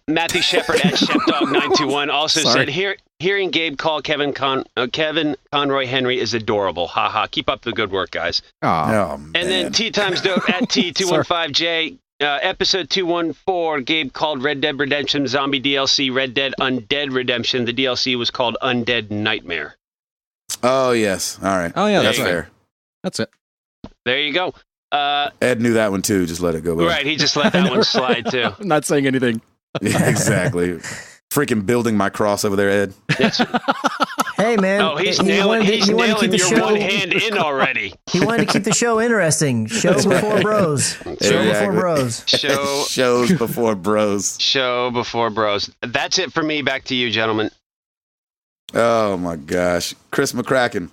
Speaker 2: Matthew Shepard at Shepdog921 also
Speaker 3: Sorry.
Speaker 2: said, hearing Gabe call Kevin Conroy Henry is adorable. Haha. Keep up the good work, guys.
Speaker 3: Aw.
Speaker 1: Oh, man.
Speaker 2: And then T Times Dope at T215J. Episode 214, Gabe called Red Dead Redemption Zombie DLC Red Dead Undead Redemption. The DLC was called Undead Nightmare.
Speaker 1: Oh, yes. All right.
Speaker 3: Oh, yeah,
Speaker 1: That's
Speaker 2: there you
Speaker 1: fair.
Speaker 3: That's it.
Speaker 2: There you go.
Speaker 1: Ed knew that one too. Just let it go by.
Speaker 2: Right, he just let that one slide too.
Speaker 3: I'm not saying anything.
Speaker 1: Yeah, exactly. Freaking building my cross over there, Ed.
Speaker 4: Hey, man.
Speaker 2: Oh, he's
Speaker 4: he
Speaker 2: nailing,
Speaker 4: wanted to-
Speaker 2: he's
Speaker 4: he wanted to
Speaker 2: nailing
Speaker 4: keep the
Speaker 2: your
Speaker 4: show-
Speaker 2: one hand in already.
Speaker 4: He wanted to keep the show interesting. Show before bros. Show before
Speaker 1: Exactly.
Speaker 4: bros.
Speaker 1: Shows before bros.
Speaker 2: Show before bros. That's it for me. Back to you, gentlemen.
Speaker 1: Oh my gosh, Chris McCracken.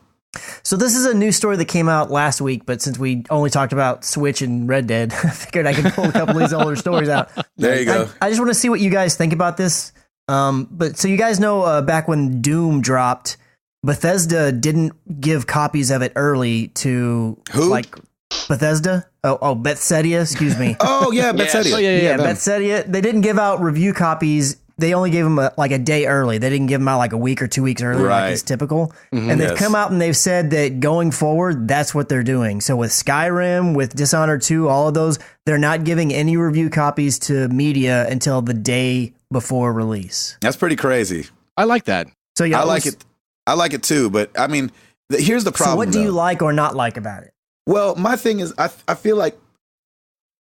Speaker 4: So this is a news story that came out last week, but since we only talked about Switch and Red Dead, I figured I could pull a couple of these older stories out.
Speaker 1: There you go.
Speaker 4: I just want to see what you guys think about this. But so you guys know back when Doom dropped, Bethesda didn't give copies of it early to
Speaker 1: Who?
Speaker 4: like Bethesda. Oh, Bethesda. Excuse me.
Speaker 1: Oh yeah, Bethesda.
Speaker 3: Oh,
Speaker 4: yeah,
Speaker 3: them.
Speaker 4: Bethesda. They didn't give out review copies. They only gave them like a day early. They didn't give them out like a week or 2 weeks early,
Speaker 1: Right.
Speaker 4: like is typical. And they've
Speaker 1: Yes.
Speaker 4: come out and they've said that going forward, that's what they're doing. So with Skyrim, with Dishonored 2, all of those, they're not giving any review copies to media until the day before release.
Speaker 1: That's pretty crazy.
Speaker 3: I like that.
Speaker 4: So yeah,
Speaker 1: I like it. I like it too. But I mean, here's the problem.
Speaker 4: So what do you
Speaker 1: though.
Speaker 4: like or not like about it?
Speaker 1: Well, my thing is, I feel like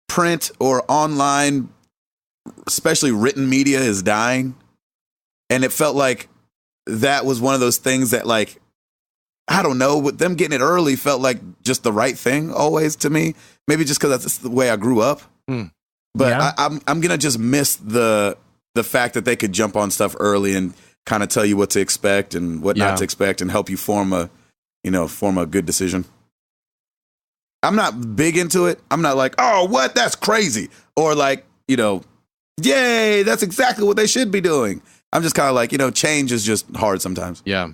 Speaker 1: print or online, especially written media, is dying. And it felt like that was one of those things that, like, I don't know, with them getting it early felt like just the right thing always to me. Maybe just because that's the way I grew up.
Speaker 3: Mm.
Speaker 1: But
Speaker 4: Yeah.
Speaker 1: I'm gonna just miss the fact that they could jump on stuff early and kind of tell you what to expect and what
Speaker 3: Yeah.
Speaker 1: not to expect and help you form a good decision. I'm not big into it. I'm not like, oh, what? That's crazy. Or like, yay, that's exactly what they should be doing. I'm just kind of like, change is just hard sometimes.
Speaker 3: Yeah.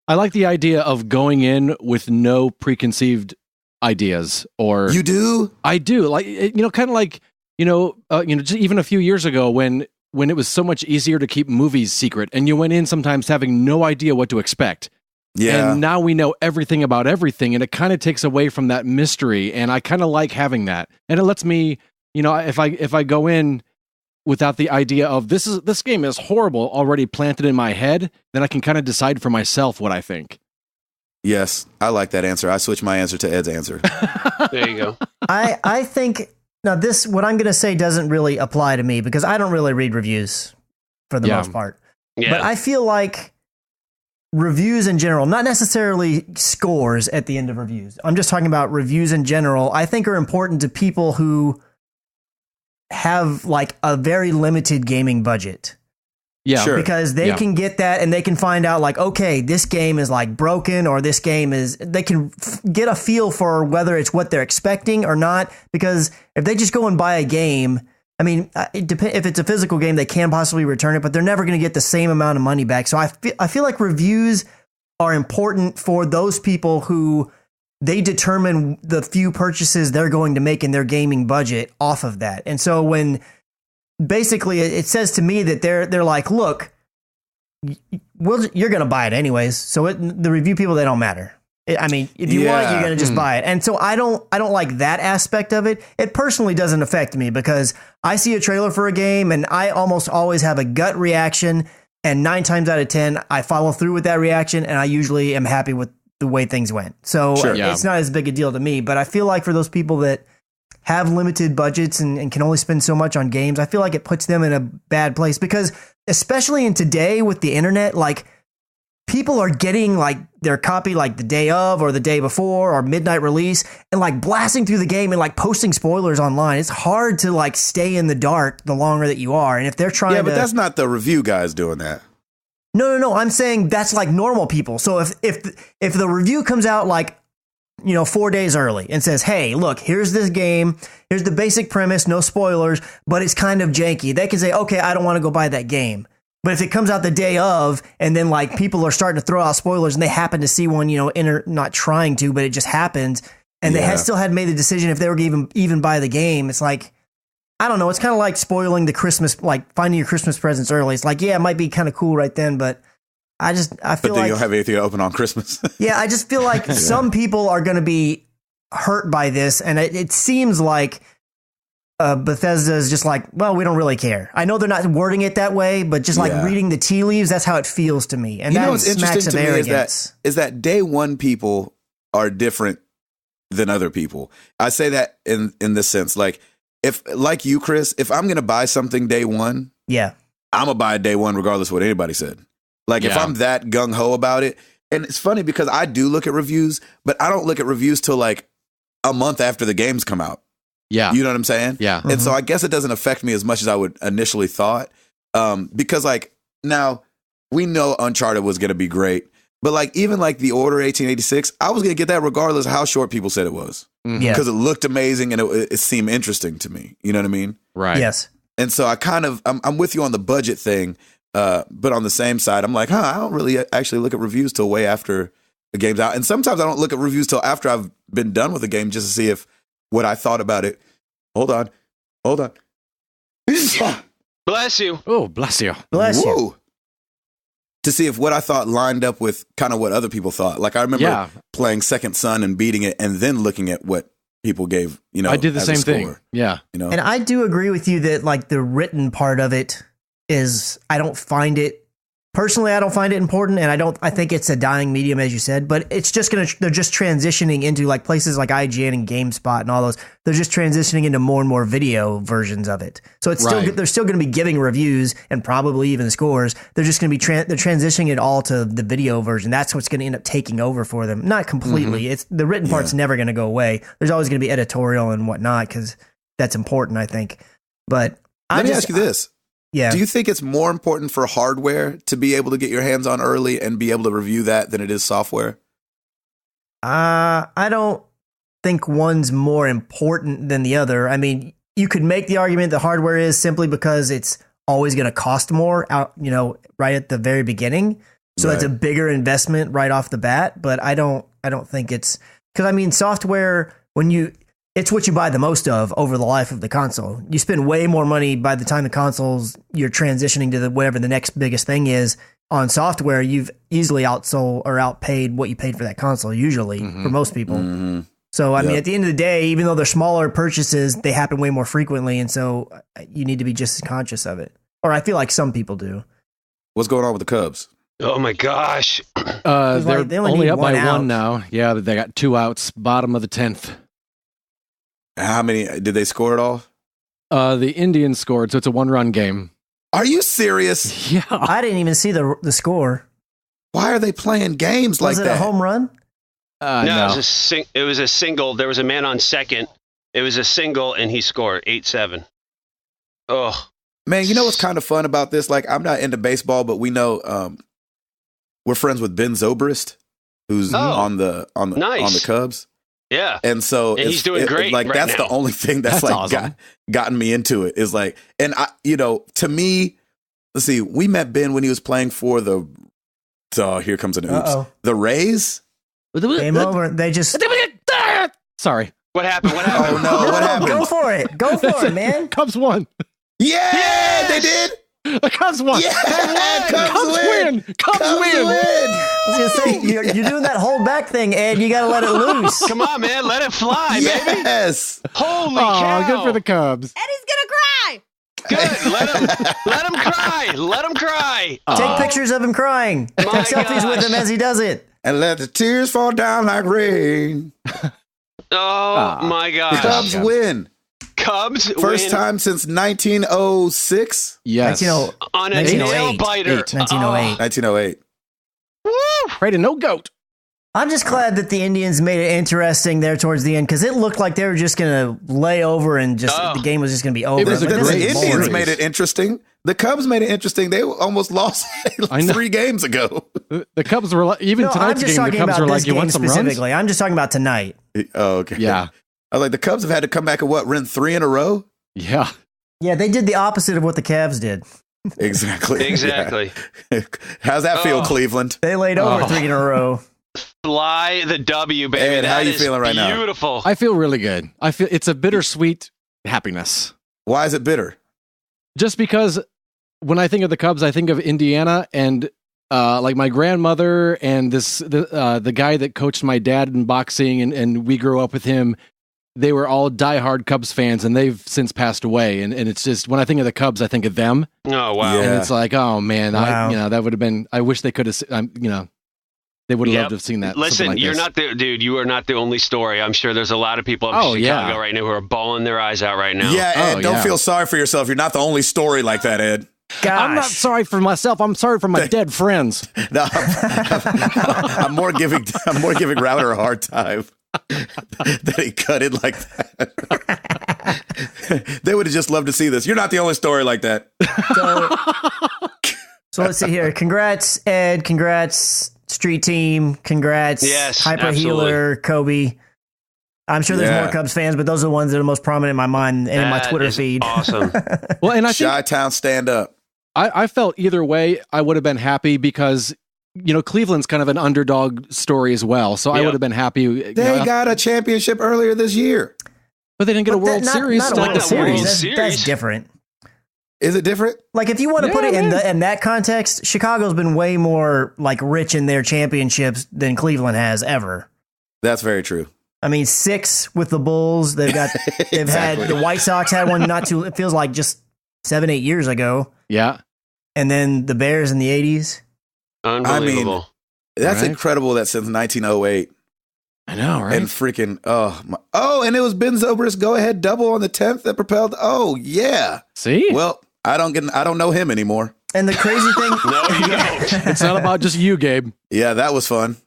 Speaker 3: I like the idea of going in with no preconceived ideas or
Speaker 1: You do?
Speaker 3: I do like kind of like just even a few years ago when it was so much easier to keep movies secret and you went in sometimes having no idea what to expect.
Speaker 1: Yeah.
Speaker 3: And now we know everything about everything and it kind of takes away from that mystery and I kind of like having that. And it lets me, if I go in without the idea of this game is horrible already planted in my head, then I can kind of decide for myself what I think.
Speaker 1: Yes, I like that answer. I switched my answer to Ed's answer.
Speaker 2: There you go.
Speaker 4: I think now this what I'm going to say doesn't really apply to me because I don't really read reviews for the
Speaker 3: Yeah.
Speaker 4: most part.
Speaker 2: Yeah.
Speaker 4: But I feel like reviews in general, not necessarily scores at the end of reviews. I'm just talking about reviews in general. I think are important to people who have like a very limited gaming budget.
Speaker 3: Yeah.
Speaker 1: Sure.
Speaker 4: Because they
Speaker 3: Yeah.
Speaker 4: can get that and they can find out like, okay, this game is like broken or this game is, they can get a feel for whether it's what they're expecting or not. Because if they just go and buy a game, I mean, if it's a physical game, they can possibly return it, but they're never going to get the same amount of money back. So I feel like reviews are important for those people who they determine the few purchases they're going to make in their gaming budget off of that. And so when basically it says to me that they're like, look, you're going to buy it anyways. So the review people, they don't matter. I mean, if you want, you're going to just buy it. And so I don't like that aspect of it. It personally doesn't affect me because I see a trailer for a game and I almost always have a gut reaction. And 9 times out of 10, I follow through with that reaction. And I usually am happy with the way things went. So
Speaker 1: Sure.
Speaker 3: Yeah.
Speaker 4: it's not as big a deal to me, but I feel like for those people that have limited budgets and can only spend so much on games, I feel like it puts them in a bad place because especially in today with the internet, like people are getting like their copy like the day of or the day before or midnight release and like blasting through the game and like posting spoilers online. It's hard to like stay in the dark the longer that you are. And if they're trying
Speaker 1: Yeah, but
Speaker 4: to,
Speaker 1: that's not the review guys doing that.
Speaker 4: no, I'm saying that's like normal people. So if the review comes out like 4 days early and says, hey, look, here's this game. Here's the basic premise, no spoilers, but it's kind of janky. They can say, okay, I don't want to go buy that game. But if it comes out the day of and then like people are starting to throw out spoilers and they happen to see one, not trying to, but it just happened and they
Speaker 1: Yeah.
Speaker 4: still had made the decision if they were even buy the game, it's like, I don't know. It's kind of like spoiling the Christmas, like finding your Christmas presents early. It's like, yeah, it might be kind of cool right then, but I feel
Speaker 1: But then
Speaker 4: like
Speaker 1: you don't have anything to open on Christmas.
Speaker 4: yeah, I just feel like some people are going to be hurt by this, and it seems like Bethesda is just like, well, we don't really care. I know they're not wording it that way, but just like reading the tea leaves, that's how it feels to me. And
Speaker 1: you
Speaker 4: that
Speaker 1: know what's
Speaker 4: smacks
Speaker 1: interesting
Speaker 4: of
Speaker 1: to me
Speaker 4: arrogance.
Speaker 1: is that day one people are different than other people. I say that in this sense, like if like you, Chris, if I'm gonna buy something day one,
Speaker 4: Yeah.
Speaker 1: I'm gonna buy it day one regardless of what anybody said. Like if I'm that gung ho about it, and it's funny because I do look at reviews, but I don't look at reviews till like a month after the games come out.
Speaker 3: Yeah.
Speaker 1: You know what I'm saying?
Speaker 3: Yeah.
Speaker 1: And so I guess it doesn't affect me as much as I would initially thought. Because like now we know Uncharted was going to be great, but like even like The Order 1886, I was going to get that regardless of how short people said it was.
Speaker 4: Yeah.
Speaker 1: Because it looked amazing and it seemed interesting to me. You know what I mean?
Speaker 3: Right.
Speaker 4: Yes.
Speaker 1: And so I'm with you on the budget thing. But on the same side, I'm like, I don't really actually look at reviews till way after the game's out. And sometimes I don't look at reviews till after I've been done with the game just to see if what I thought about it. Hold on.
Speaker 2: Bless you.
Speaker 3: Oh, bless you.
Speaker 4: Bless you.
Speaker 1: Whoa. To see if what I thought lined up with kind of what other people thought. Like I remember playing Second Son and beating it and then looking at what people gave,
Speaker 3: I did the
Speaker 1: as a
Speaker 3: same thing.
Speaker 1: score,
Speaker 3: Yeah.
Speaker 4: And I do agree with you that like the written part of it is, I don't find it important, and I think it's a dying medium, as you said, but it's just they're just transitioning into like places like IGN and GameSpot and all those. They're just transitioning into more and more video versions of it. So it's they're still going to be giving reviews and probably even scores. They're just going to be they're transitioning it all to the video version. That's what's going to end up taking over for them. Not completely. It's the written part's never going to go away. There's always going to be editorial and whatnot because that's important, I think. But
Speaker 1: let me ask you this.
Speaker 4: Yeah.
Speaker 1: Do you think it's more important for hardware to be able to get your hands on early and be able to review that than it is software?
Speaker 4: I don't think one's more important than the other. I mean, you could make the argument that hardware is simply because it's always going to cost more out, right at the very beginning. So that's a bigger investment right off the bat. But I don't think it's because, I mean, software, it's what you buy the most of over the life of the console. You spend way more money by the time you're transitioning to whatever the next biggest thing is on software. You've easily outsold or outpaid what you paid for that console, usually for most people. Mm-hmm. So, I mean, at the end of the day, even though they're smaller purchases, they happen way more frequently. And so you need to be just as conscious of it. Or I feel like some people do.
Speaker 1: What's going on with the Cubs?
Speaker 2: Oh my gosh.
Speaker 3: They're
Speaker 4: they
Speaker 3: only up by
Speaker 4: out.
Speaker 3: one now. Yeah, they got 2 outs, bottom of the 10th.
Speaker 1: How many did they score at all?
Speaker 3: The Indians scored, so it's a 1-run game.
Speaker 1: Are you serious?
Speaker 3: Yeah.
Speaker 4: I didn't even see the score.
Speaker 1: Why are they playing games like that?
Speaker 4: Was it a home run?
Speaker 2: No. It was a single. There was a man on second. It was a single, and he scored 8-7. Oh,
Speaker 1: man, you know what's kind of fun about this? Like, I'm not into baseball, but we know we're friends with Ben Zobrist, who's on the Cubs.
Speaker 2: Yeah,
Speaker 1: and so
Speaker 2: he's doing great.
Speaker 1: Like
Speaker 2: right
Speaker 1: that's
Speaker 2: now.
Speaker 1: the only thing that's like
Speaker 3: awesome.
Speaker 1: gotten me into it is like, and I, to me, let's see, we met Ben when he was playing for the. Oh, here comes an oops. The Rays.
Speaker 4: Game over. They just.
Speaker 3: Sorry.
Speaker 2: What happened?
Speaker 1: Oh no! What happened?
Speaker 4: Go for it! Go for it, man!
Speaker 3: Cubs won.
Speaker 1: Yeah, they did.
Speaker 3: The Cubs won.
Speaker 1: Yeah,
Speaker 3: Cubs win. Cubs win.
Speaker 4: I was gonna say you're doing that hold back thing, Ed. You gotta let it loose.
Speaker 2: Come on, man, let it fly, baby.
Speaker 1: Yes.
Speaker 2: Holy cow!
Speaker 3: Good for the Cubs.
Speaker 5: Eddie's gonna cry.
Speaker 2: Good. Let him cry. Let him cry.
Speaker 4: Take pictures of him crying. Take selfies with him as he does it.
Speaker 1: And let the tears fall down like rain.
Speaker 2: Oh my God!
Speaker 1: Cubs win.
Speaker 2: Cubs
Speaker 1: First
Speaker 2: win.
Speaker 1: time since 1906.
Speaker 3: Yes.
Speaker 2: On a nail biter.
Speaker 4: 1908.
Speaker 1: 1908.
Speaker 2: Woo!
Speaker 3: Right, no goat.
Speaker 4: I'm just glad that the Indians made it interesting there towards the end because it looked like they were just going to lay over and just the game was just going to be over.
Speaker 3: It was a
Speaker 1: The
Speaker 3: great
Speaker 1: Indians
Speaker 3: series.
Speaker 1: made it interesting. The Cubs made it interesting. They almost lost like 3 games ago.
Speaker 3: The Cubs were even
Speaker 4: I'm
Speaker 3: tonight's
Speaker 4: just
Speaker 3: game. The
Speaker 4: talking
Speaker 3: Cubs
Speaker 4: about
Speaker 3: were
Speaker 4: this
Speaker 3: like, "You
Speaker 4: game
Speaker 3: want some runs?"
Speaker 4: specifically. I'm just talking about tonight.
Speaker 1: Oh, okay.
Speaker 3: Yeah.
Speaker 1: I was like, the Cubs have had to come back and win 3 in a row?
Speaker 3: Yeah.
Speaker 4: Yeah, they did the opposite of what the Cavs did.
Speaker 1: Exactly.
Speaker 2: Exactly.
Speaker 1: Yeah. How's that feel, Cleveland?
Speaker 4: They laid over 3 in a row.
Speaker 2: Fly the W, baby.
Speaker 1: Ed, how
Speaker 2: That
Speaker 1: you
Speaker 2: is
Speaker 1: feeling right now?
Speaker 2: Beautiful.
Speaker 3: I feel really good. I feel it's a bittersweet happiness.
Speaker 1: Why is it bitter?
Speaker 3: Just because when I think of the Cubs, I think of Indiana and like my grandmother and the guy that coached my dad in boxing, and we grew up with him. They were all diehard Cubs fans, and they've since passed away. And it's just, when I think of the Cubs, I think of them.
Speaker 2: Oh, wow.
Speaker 1: Yeah.
Speaker 3: And it's like, oh man,
Speaker 4: Wow.
Speaker 3: that would have been. I wish they could have. They would have loved to have seen that.
Speaker 2: Listen,
Speaker 3: like
Speaker 2: you're
Speaker 3: this.
Speaker 2: not the dude. You are not the only story. I'm sure there's a lot of people up
Speaker 3: Oh,
Speaker 2: in Chicago
Speaker 3: yeah.
Speaker 2: right now who are bawling their eyes out right now.
Speaker 1: Yeah, Ed,
Speaker 3: Oh,
Speaker 1: don't
Speaker 3: yeah.
Speaker 1: feel sorry for yourself. You're not the only story like that, Ed.
Speaker 4: Gosh.
Speaker 3: I'm not sorry for myself. I'm sorry for my dead friends.
Speaker 1: No, I'm more giving Router a hard time that he cut it like that. They would have just loved to see this. You're not the only story like that.
Speaker 4: So let's see here. Congrats, Ed. Congrats, Street Team. Congrats,
Speaker 2: Yes,
Speaker 4: Hyper
Speaker 2: absolutely.
Speaker 4: Healer, Kobe. I'm sure there's
Speaker 1: Yeah.
Speaker 4: more Cubs fans, but those are the ones that are most prominent in my mind and in my
Speaker 2: That
Speaker 4: Twitter
Speaker 2: is
Speaker 4: feed.
Speaker 2: Awesome.
Speaker 3: Well, and I think
Speaker 1: Chi-Town, stand up.
Speaker 3: I felt either way, I would have been happy because, Cleveland's kind of an underdog story as well. So I
Speaker 2: Yep.
Speaker 3: would have been happy.
Speaker 1: They got a championship earlier this year.
Speaker 3: but they didn't get a
Speaker 4: But
Speaker 3: World
Speaker 4: not
Speaker 3: Series.
Speaker 4: Not a
Speaker 2: Like
Speaker 4: World
Speaker 2: that
Speaker 4: Series.
Speaker 2: World
Speaker 4: That's,
Speaker 2: Series.
Speaker 4: that's different.
Speaker 1: Is it different?
Speaker 4: Like if you want to put it in that context, Chicago's been way more like rich in their championships than Cleveland has ever.
Speaker 1: That's very true.
Speaker 4: I mean, 6 with the Bulls. They've
Speaker 1: Exactly.
Speaker 4: had the White Sox had one it feels like just 7-8 years ago.
Speaker 3: Yeah.
Speaker 4: And then the Bears in the 80s.
Speaker 2: Unbelievable.
Speaker 1: That's
Speaker 3: Right.
Speaker 1: incredible that since 1908
Speaker 3: I know, right?
Speaker 1: and freaking, and it was Ben Zobrist's go-ahead double on the 10th that propelled. Oh, yeah.
Speaker 3: See?
Speaker 1: Well, I don't know him anymore.
Speaker 4: And the crazy thing,
Speaker 2: No, you don't.
Speaker 3: It's not about just you, Gabe.
Speaker 1: Yeah, that was fun.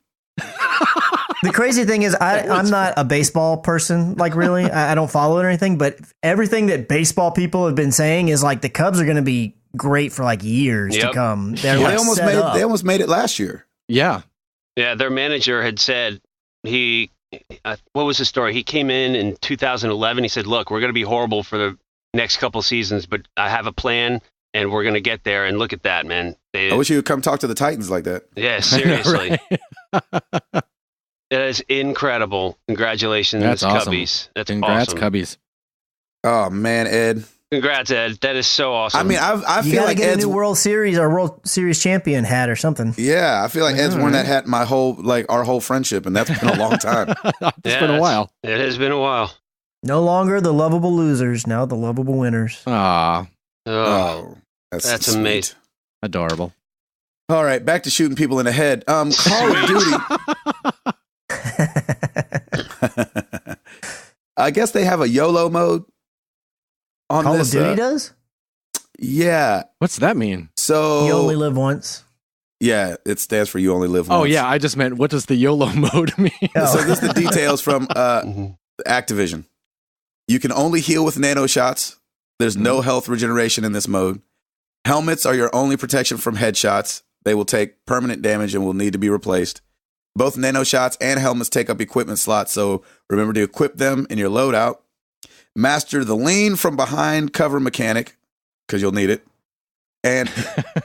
Speaker 4: the crazy thing is, I'm not a baseball person. Like, really, I don't follow it or anything. But everything that baseball people have been saying is like the Cubs are going to be great for like years to
Speaker 2: Yep.
Speaker 4: come. They're
Speaker 1: Well,
Speaker 4: like
Speaker 1: they almost
Speaker 4: set
Speaker 1: made
Speaker 4: up.
Speaker 1: they almost made it last year.
Speaker 3: Yeah.
Speaker 2: Yeah, their manager had said what was the story? He came in 2011. He said, "Look, we're going to be horrible for the next couple seasons, but I have a plan, and we're going to get there." And look at that, man.
Speaker 1: I wish you would come talk to the Titans like that.
Speaker 2: Yeah, seriously.
Speaker 3: Right?
Speaker 2: It is incredible. Congratulations,
Speaker 3: That's awesome.
Speaker 2: Cubbies. That's
Speaker 3: Congrats,
Speaker 2: awesome.
Speaker 3: Cubbies.
Speaker 1: Oh man, Ed.
Speaker 2: Congrats, Ed. That is so awesome.
Speaker 1: I mean, I
Speaker 4: You
Speaker 1: feel
Speaker 4: gotta
Speaker 1: like
Speaker 4: get
Speaker 1: Ed's.
Speaker 4: a new World Series or World Series champion hat or something.
Speaker 1: Yeah, I feel like Ed's worn that hat our whole friendship, and that's been a long time.
Speaker 3: It's been a while.
Speaker 2: It has been a while.
Speaker 4: No longer the lovable losers, now the lovable winners.
Speaker 3: Aw,
Speaker 2: Oh,
Speaker 1: Oh,
Speaker 2: that's
Speaker 1: sweet.
Speaker 2: amazing.
Speaker 3: adorable.
Speaker 1: All right, back to shooting people in the head. Call of Duty. I guess they have a YOLO mode on
Speaker 4: Call
Speaker 1: this.
Speaker 4: of Duty does?
Speaker 1: Yeah.
Speaker 3: What's that mean?
Speaker 1: So
Speaker 4: You only live once.
Speaker 1: yeah, it stands for you only live once.
Speaker 3: Oh, yeah. I just meant, what does the YOLO mode mean?
Speaker 4: Oh.
Speaker 1: So this is the details from Activision. You can only heal with nano shots. There's no health regeneration in this mode. Helmets are your only protection from headshots. They will take permanent damage and will need to be replaced. Both nano shots and helmets take up equipment slots, so remember to equip them in your loadout. Master the lean from behind cover mechanic, because you'll need it. And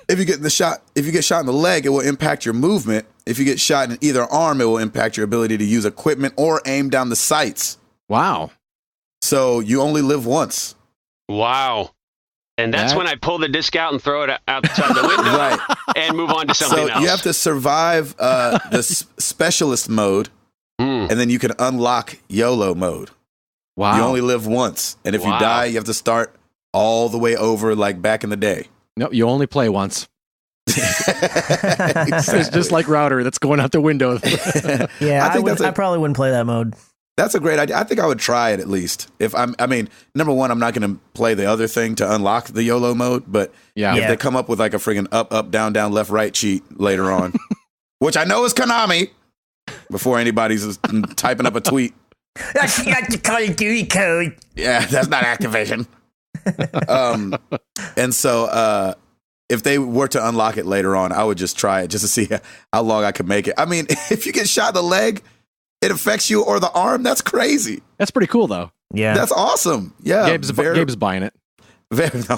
Speaker 1: if you get shot in the leg, it will impact your movement. If you get shot in either arm, it will impact your ability to use equipment or aim down the sights.
Speaker 3: Wow.
Speaker 1: So you only live once.
Speaker 2: Wow. And that's
Speaker 3: That-
Speaker 2: when I pull the disc out and throw it outside the window
Speaker 1: Right.
Speaker 2: and move on to something
Speaker 1: So
Speaker 2: else.
Speaker 1: you have to survive the specialist mode,
Speaker 2: Hmm.
Speaker 1: and then you can unlock YOLO mode.
Speaker 3: Wow.
Speaker 1: You only live once. And if you
Speaker 2: Wow.
Speaker 1: die, you have to start all the way over like back in the day.
Speaker 3: No, you only play once. It's
Speaker 1: Exactly.
Speaker 3: just like Router that's going out the window.
Speaker 4: Yeah,
Speaker 1: I think
Speaker 4: I probably wouldn't play that mode.
Speaker 1: That's a great idea. I think I would try it at least. Number one, I'm not going to play the other thing to unlock the YOLO mode, but
Speaker 3: Yeah.
Speaker 1: if they come up with like a friggin' up, down, down, left, right cheat later on, which I know is Konami, before anybody's typing up a tweet.
Speaker 4: That's not the Call of Duty code.
Speaker 1: Yeah, that's not Activision. And so if they were to unlock it later on, I would just try it just to see how long I could make it. I mean, if you get shot in the leg, it affects you, or the arm. That's crazy.
Speaker 3: That's pretty cool, though.
Speaker 4: Yeah.
Speaker 1: That's awesome. Yeah.
Speaker 3: Gabe's buying it.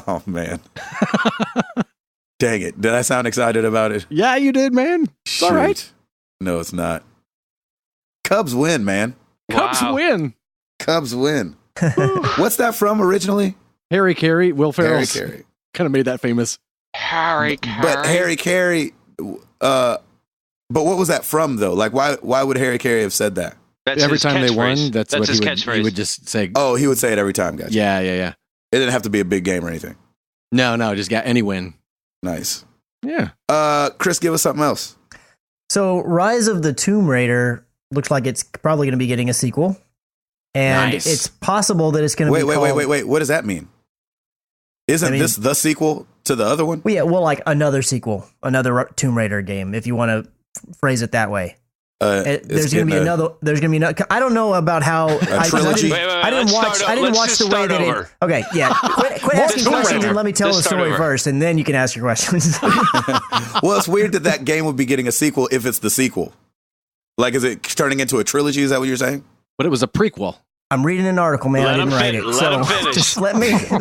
Speaker 1: Oh, man. Dang it. Did I sound excited about it?
Speaker 3: Yeah, you did, man. It's all right.
Speaker 1: Shoot. No, it's not. Cubs win, man.
Speaker 3: Cubs
Speaker 2: Wow.
Speaker 3: win.
Speaker 1: Cubs win. What's that from originally?
Speaker 3: Harry Carey, Will
Speaker 1: Harry
Speaker 3: Ferrell's
Speaker 1: Carey.
Speaker 3: kind of made that famous.
Speaker 2: Harry Carey.
Speaker 1: But Harry Carey, but what was that from though? Like, why would Harry Carey have said that?
Speaker 3: Every
Speaker 2: his
Speaker 3: time they won,
Speaker 2: catchphrase.
Speaker 3: that's what
Speaker 2: his
Speaker 3: he
Speaker 2: catchphrase.
Speaker 3: would just say.
Speaker 1: Oh, he would say it every time, guys.
Speaker 3: Yeah.
Speaker 1: It didn't have to be a big game or anything.
Speaker 3: No, just got any win.
Speaker 1: Nice.
Speaker 3: Yeah.
Speaker 1: Chris, give us something else.
Speaker 4: So, Rise of the Tomb Raider looks like it's probably going to be getting a sequel, and
Speaker 3: Nice.
Speaker 4: it's possible that it's going to be.
Speaker 1: Wait. What does that mean? Isn't this the sequel to the other one?
Speaker 4: Well, yeah, well, like another sequel, another Tomb Raider game, if you want to phrase it that way. There's going to be another. There's going to be another. I don't know about how.
Speaker 1: Trilogy?
Speaker 4: I didn't watch the way that it. Okay, yeah. Quit asking questions and let me tell the story first, and then you can ask your questions.
Speaker 1: Well, it's weird that game would be getting a sequel if it's the sequel. Like, is it turning into a trilogy? Is that what you're saying?
Speaker 3: But it was a prequel.
Speaker 4: I'm reading an article, man. I didn't write it.
Speaker 2: Let him finish.
Speaker 4: Just let me say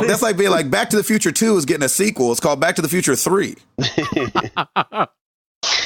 Speaker 1: That's like being like Back to the Future 2 is getting a sequel. It's called Back to the Future 3.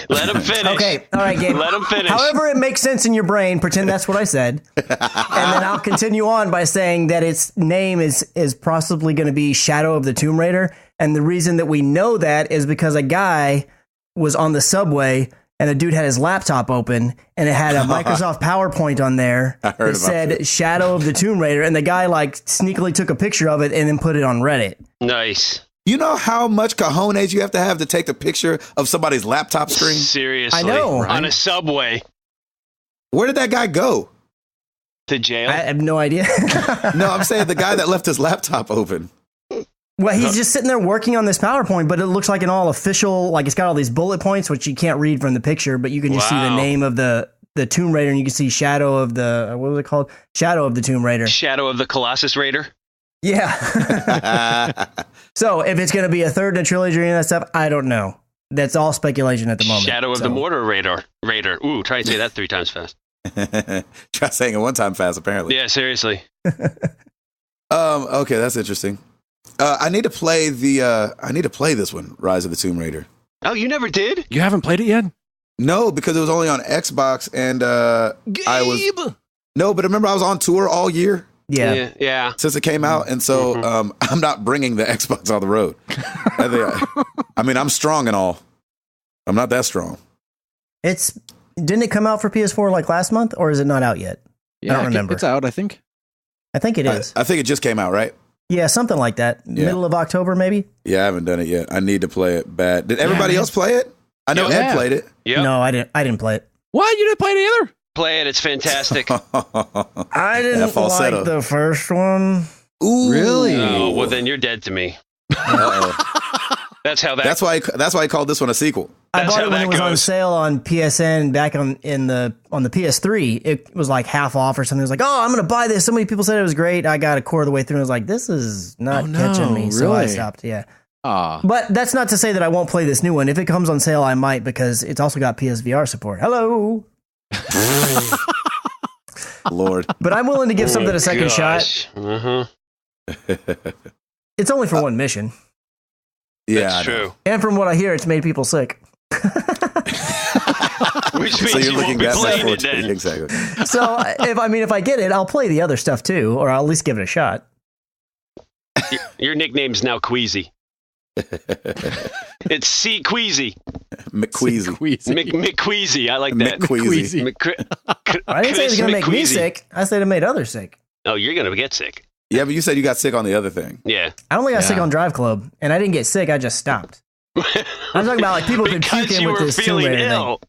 Speaker 2: Let him finish.
Speaker 4: Okay, all right, Gabe.
Speaker 2: Let him finish.
Speaker 4: However it makes sense in your brain, pretend that's what I said. And then I'll continue on by saying that its name is possibly going to be Shadow of the Tomb Raider. And the reason that we know that is because a guy was on the subway and a dude had his laptop open and it had a Microsoft PowerPoint on there that said Shadow of the Tomb Raider. And the guy like sneakily took a picture of it and then put it on Reddit.
Speaker 2: Nice.
Speaker 1: You know how much cojones you have to take the picture of somebody's laptop screen?
Speaker 2: Seriously.
Speaker 4: I know.
Speaker 2: On a subway.
Speaker 1: Where did that guy go?
Speaker 2: To jail?
Speaker 4: I have no idea.
Speaker 1: No, I'm saying the guy that left his laptop open.
Speaker 4: Well, he's just sitting there working on this PowerPoint, but it looks like an all official, like it's got all these bullet points, which you can't read from the picture, but you can just see the name of the Tomb Raider, and you can see Shadow of the, what was it called? Shadow of the Tomb Raider.
Speaker 2: Shadow of the Colossus Raider?
Speaker 4: Yeah. So if it's going to be a third in a trilogy or any of that stuff, I don't know. That's all speculation at the moment.
Speaker 2: Shadow of the Mortar Raider. Ooh, try and say that 3 times fast.
Speaker 1: Try saying it 1 time fast, apparently.
Speaker 2: Yeah, seriously.
Speaker 1: Okay, that's interesting. I need to play this one, Rise of the Tomb Raider.
Speaker 2: Oh, you never did?
Speaker 3: You haven't played it yet?
Speaker 1: No, because it was only on Xbox, and but remember I was on tour all year.
Speaker 2: Yeah.
Speaker 1: Since it came out, and so I'm not bringing the Xbox on the road. I mean, I'm strong and all. I'm not that strong.
Speaker 4: Didn't it come out for PS4 like last month, or is it not out yet?
Speaker 3: Yeah,
Speaker 4: I don't remember.
Speaker 3: It's out, I think.
Speaker 4: I think it is.
Speaker 1: I think it just came out, right?
Speaker 4: Yeah, something like that.
Speaker 1: Yeah.
Speaker 4: Middle of October, maybe?
Speaker 1: Yeah, I haven't done it yet. I need to play it bad. Did everybody else play it? I know Ed played it.
Speaker 2: Yep.
Speaker 4: No, I didn't play it.
Speaker 3: What? You didn't play it either?
Speaker 2: Play it. It's fantastic.
Speaker 4: I didn't like the first one.
Speaker 1: Ooh,
Speaker 3: really?
Speaker 2: Oh, well, then you're dead to me. That's how that.
Speaker 1: That's why he called this one a sequel.
Speaker 4: I bought it when it was on sale on PSN back on the PS3. It was like half off or something. It was like, oh, I'm going to buy this. So many people said it was great. I got a quarter of the way through and I was like, this is not catching me. So I stopped. Yeah. But that's not to say that I won't play this new one. If it comes on sale, I might, because it's also got PSVR support. Hello.
Speaker 1: Lord.
Speaker 4: But I'm willing to give something a second shot. It's only for one mission.
Speaker 1: Yeah,
Speaker 2: that's true.
Speaker 4: And from what I hear, it's made people sick.
Speaker 2: Which means you won't be playing it then.
Speaker 1: Exactly.
Speaker 4: So if I get it, I'll play the other stuff too, or I'll at least give it a shot.
Speaker 2: Your nickname's now Queasy. It's C Queasy.
Speaker 1: McQueasy.
Speaker 2: McQueasy. I like that.
Speaker 1: McQueasy.
Speaker 4: I didn't say it was going to make me sick. I said it made others sick.
Speaker 2: Oh, you're going to get sick.
Speaker 1: Yeah, but you said you got sick on the other thing.
Speaker 2: Yeah.
Speaker 4: I only got sick on Drive Club, and I didn't get sick. I just stopped. I'm talking about like people could puke in with this Tomb Raider thing. No.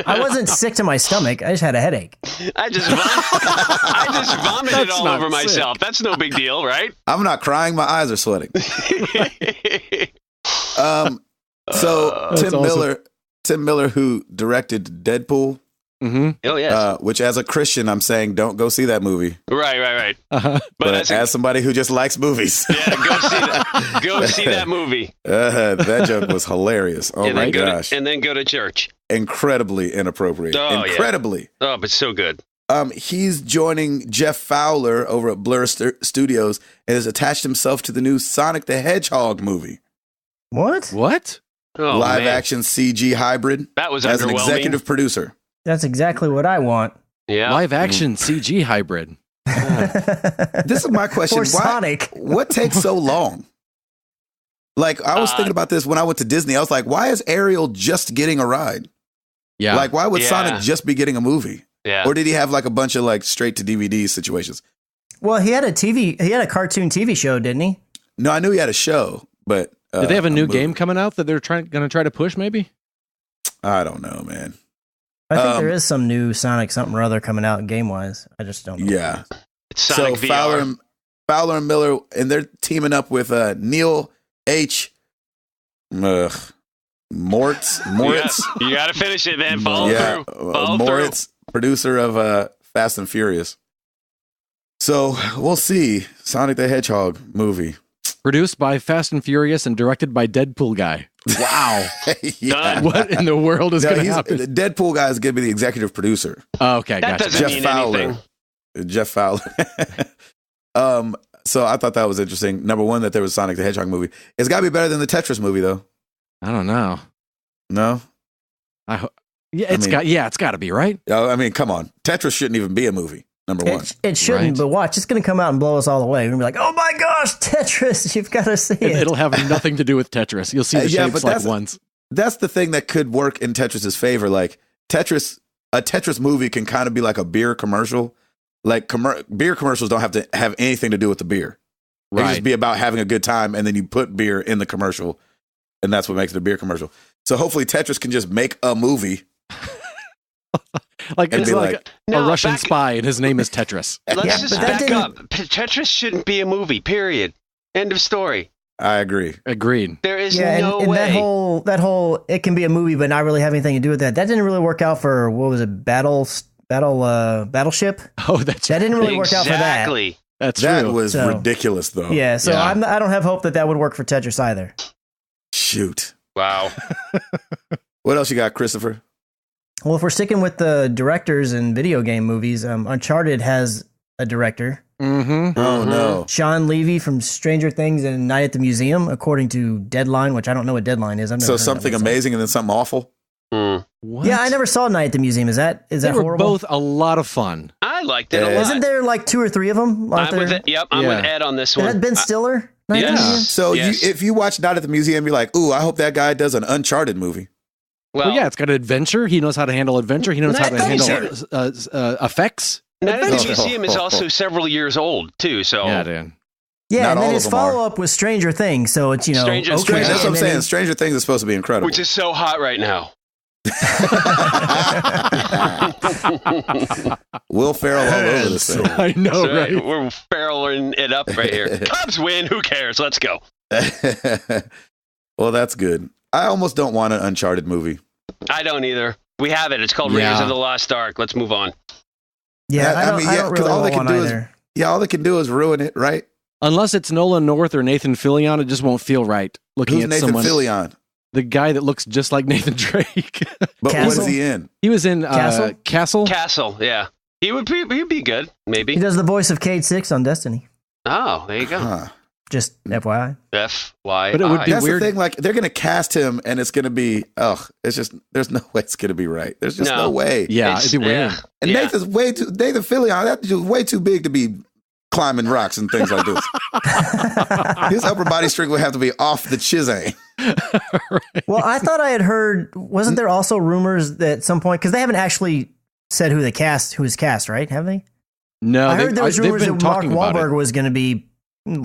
Speaker 4: I wasn't sick to my stomach. I just had a headache.
Speaker 2: I just vomited all over myself. That's no big deal, right?
Speaker 1: I'm not crying. My eyes are sweating. So Tim Miller, who directed Deadpool.
Speaker 3: Mm-hmm.
Speaker 2: Oh yeah.
Speaker 1: Which, as a Christian, I'm saying don't go see that movie.
Speaker 2: Right.
Speaker 1: But as somebody who just likes movies,
Speaker 2: go see that movie.
Speaker 1: That joke was hilarious. Oh my gosh!
Speaker 2: And then go to church.
Speaker 1: Incredibly inappropriate. Incredibly.
Speaker 2: Yeah. Oh, but so good.
Speaker 1: He's joining Jeff Fowler over at Blur Studios and has attached himself to the new Sonic the Hedgehog movie.
Speaker 4: What?
Speaker 2: Oh,
Speaker 1: live action CG hybrid.
Speaker 2: That was
Speaker 1: as
Speaker 2: underwhelming.
Speaker 1: an executive producer.
Speaker 4: That's exactly what I want.
Speaker 2: Yeah.
Speaker 3: Live action CG hybrid.
Speaker 1: This is my question.
Speaker 4: Or
Speaker 1: Why,
Speaker 4: Sonic.
Speaker 1: what takes so long? Like, I was thinking about this when I went to Disney. I was like, why is Ariel just getting a ride?
Speaker 3: Yeah.
Speaker 1: Like, why would
Speaker 2: Yeah.
Speaker 1: Sonic just be getting a movie?
Speaker 2: Yeah.
Speaker 1: Or did he have like a bunch of like straight to DVD situations?
Speaker 4: Well, he had a cartoon TV show, didn't he?
Speaker 1: No, I knew he had a show, but
Speaker 3: Did they have a new
Speaker 1: movie.
Speaker 3: game coming out that they're going to try to push? Maybe.
Speaker 1: I don't know, man.
Speaker 4: I think there is some new Sonic something or other coming out game wise. I just don't know.
Speaker 1: Yeah.
Speaker 2: It's Sonic
Speaker 1: So
Speaker 2: VR.
Speaker 1: Fowler and Miller, and they're teaming up with Neil H. Moritz.
Speaker 2: You got to finish it, man. Follow through. Follow
Speaker 1: Moritz, producer of Fast and Furious. So we'll see. Sonic the Hedgehog movie.
Speaker 3: Produced by Fast and Furious and directed by Deadpool guy. Wow.
Speaker 1: Yeah.
Speaker 3: What in the world is
Speaker 1: No,
Speaker 3: going to
Speaker 1: he's-
Speaker 3: happen?
Speaker 1: the Deadpool guy is going to be the executive producer.
Speaker 3: Oh, okay,
Speaker 2: That
Speaker 3: gotcha.
Speaker 2: doesn't
Speaker 1: Jeff
Speaker 2: mean
Speaker 1: Fowler.
Speaker 2: anything.
Speaker 1: Jeff Fowler. So I thought that was interesting. Number one, that there was a Sonic the Hedgehog movie. It's got to be better than the Tetris movie, though.
Speaker 3: I don't know.
Speaker 1: No?
Speaker 3: It's got to be, right?
Speaker 1: I mean, come on. Tetris shouldn't even be a movie, number one.
Speaker 4: It shouldn't,
Speaker 3: Right.
Speaker 4: but watch, it's going to come out and blow us all away. We're going to be like, oh my gosh, Tetris, you've got to see it.
Speaker 3: It'll have nothing to do with Tetris. You'll see the
Speaker 1: Yeah,
Speaker 3: shapes
Speaker 1: but
Speaker 3: like
Speaker 1: that's-
Speaker 3: once.
Speaker 1: That's the thing that could work in Tetris's favor. Like, a Tetris movie can kind of be like a beer commercial. Like, beer commercials don't have to have anything to do with the beer. It can just
Speaker 3: Right.
Speaker 1: be about having a good time, and then you put beer in the commercial, and that's what makes it a beer commercial. So hopefully Tetris can just make a movie.
Speaker 3: Like
Speaker 1: and
Speaker 3: it's
Speaker 1: be
Speaker 3: like,
Speaker 1: like,
Speaker 3: a
Speaker 2: No,
Speaker 3: Russian
Speaker 2: back-
Speaker 3: spy and his name is Tetris.
Speaker 2: Let's
Speaker 4: Yeah,
Speaker 2: just
Speaker 4: but that
Speaker 2: back
Speaker 4: didn't-
Speaker 2: up. Tetris shouldn't be a movie, period. End of story.
Speaker 1: I agree.
Speaker 3: Agreed.
Speaker 2: There is
Speaker 4: Yeah,
Speaker 2: no
Speaker 4: and
Speaker 2: way.
Speaker 4: that whole it can be a movie but not really have anything to do with that. That didn't really work out for what was it, Battleship?
Speaker 3: Oh, that's
Speaker 4: That didn't really work out for that.
Speaker 2: Exactly.
Speaker 3: that's
Speaker 1: That
Speaker 3: true.
Speaker 1: was
Speaker 4: So-
Speaker 1: ridiculous, though.
Speaker 4: Yeah, so
Speaker 3: Yeah.
Speaker 4: I don't have hope that would work for Tetris either.
Speaker 1: Shoot.
Speaker 2: Wow.
Speaker 1: What else you got, Christopher?
Speaker 4: Well, if we're sticking with the directors and video game movies, Uncharted has a director,
Speaker 3: Mm-hmm.
Speaker 1: Oh, no.
Speaker 4: Sean Levy from Stranger Things and Night at the Museum, according to Deadline, which I don't know what Deadline is. I've never
Speaker 1: So
Speaker 4: heard of
Speaker 1: something
Speaker 4: that website.
Speaker 1: amazing and then something awful?
Speaker 2: Hmm.
Speaker 3: What?
Speaker 4: Yeah, I never saw Night at the Museum. Is that
Speaker 3: They were
Speaker 4: horrible?
Speaker 3: both a lot of fun.
Speaker 2: I liked it a
Speaker 1: Yeah.
Speaker 2: lot.
Speaker 4: Isn't there like 2 or 3 of them? Aren't
Speaker 2: I'm with
Speaker 4: there?
Speaker 2: it. Yep, I'm
Speaker 3: Yeah.
Speaker 2: with Ed on this
Speaker 4: Is
Speaker 2: one.
Speaker 4: that Ben Stiller? Night at the
Speaker 2: Yes.
Speaker 4: Museum?
Speaker 1: So
Speaker 2: Yes.
Speaker 1: if you watch Night at the Museum, you're like, ooh, I hope that guy does an Uncharted movie.
Speaker 3: Well, yeah, it's got adventure. He knows how to handle adventure. He knows how to
Speaker 2: Night at the
Speaker 3: handle effects.
Speaker 2: Night at the
Speaker 1: Adventure.
Speaker 2: Museum is also several years old too. So
Speaker 3: Yeah, dude.
Speaker 4: Yeah,
Speaker 1: Not
Speaker 4: and
Speaker 1: all
Speaker 4: then
Speaker 1: of
Speaker 4: his
Speaker 1: them are.
Speaker 4: follow up was Stranger Things, so it's
Speaker 2: Stranger
Speaker 4: okay.
Speaker 2: Things.
Speaker 1: That's what I'm
Speaker 4: and
Speaker 1: saying.
Speaker 4: then-
Speaker 1: Stranger Things is supposed to be incredible.
Speaker 2: which is so hot right now.
Speaker 1: Will Ferrell all over this thing.
Speaker 3: I know,
Speaker 2: So,
Speaker 3: right?
Speaker 2: We're barreling it up right here. Cubs win. Who cares? Let's go.
Speaker 1: Well, that's good. I almost don't want an Uncharted movie.
Speaker 2: I don't either. We have it. It's called
Speaker 3: Yeah.
Speaker 2: Raiders of the Lost Ark. Let's move on.
Speaker 4: Yeah, I don't,
Speaker 1: mean,
Speaker 4: I
Speaker 1: yeah,
Speaker 4: don't
Speaker 1: 'cause
Speaker 4: really
Speaker 1: all they
Speaker 4: want
Speaker 1: can
Speaker 4: one
Speaker 1: do is-
Speaker 4: either.
Speaker 1: Yeah, all they can do is ruin it, right?
Speaker 3: Unless it's Nolan North or Nathan Fillion, it just won't feel right. Looking
Speaker 1: Who's
Speaker 3: at
Speaker 1: Nathan
Speaker 3: someone,
Speaker 1: Fillion?
Speaker 3: the guy that looks just like Nathan Drake.
Speaker 1: But what
Speaker 4: Castle?
Speaker 1: is he in?
Speaker 3: He was in
Speaker 4: Castle?
Speaker 3: Castle.
Speaker 2: Castle. Yeah. He'd be good.
Speaker 4: He
Speaker 2: Maybe.
Speaker 4: does the voice of Cade 6 on Destiny.
Speaker 2: Oh, there you go.
Speaker 1: Huh.
Speaker 4: Just FYI.
Speaker 2: FYI.
Speaker 3: But it would be
Speaker 1: That's
Speaker 3: weird.
Speaker 1: the thing. Like, they're going to cast him, and it's going to be, it's just, there's no way it's going to be right. There's just no,
Speaker 2: No.
Speaker 1: way.
Speaker 3: Yeah,
Speaker 2: It's-
Speaker 3: it'd be weird.
Speaker 1: And
Speaker 2: yeah.
Speaker 1: Nathan Fillion, that dude's way too big to be climbing rocks and things like this. His upper body strength would have to be off the chisang.
Speaker 4: Well, I thought I had heard, wasn't there also rumors that at some point, because they haven't actually said who is cast, right? Have they?
Speaker 3: No,
Speaker 4: I heard there was
Speaker 3: they've
Speaker 4: rumors
Speaker 3: been
Speaker 4: that Mark
Speaker 3: talking about
Speaker 4: Wahlberg
Speaker 3: it.
Speaker 4: was going to be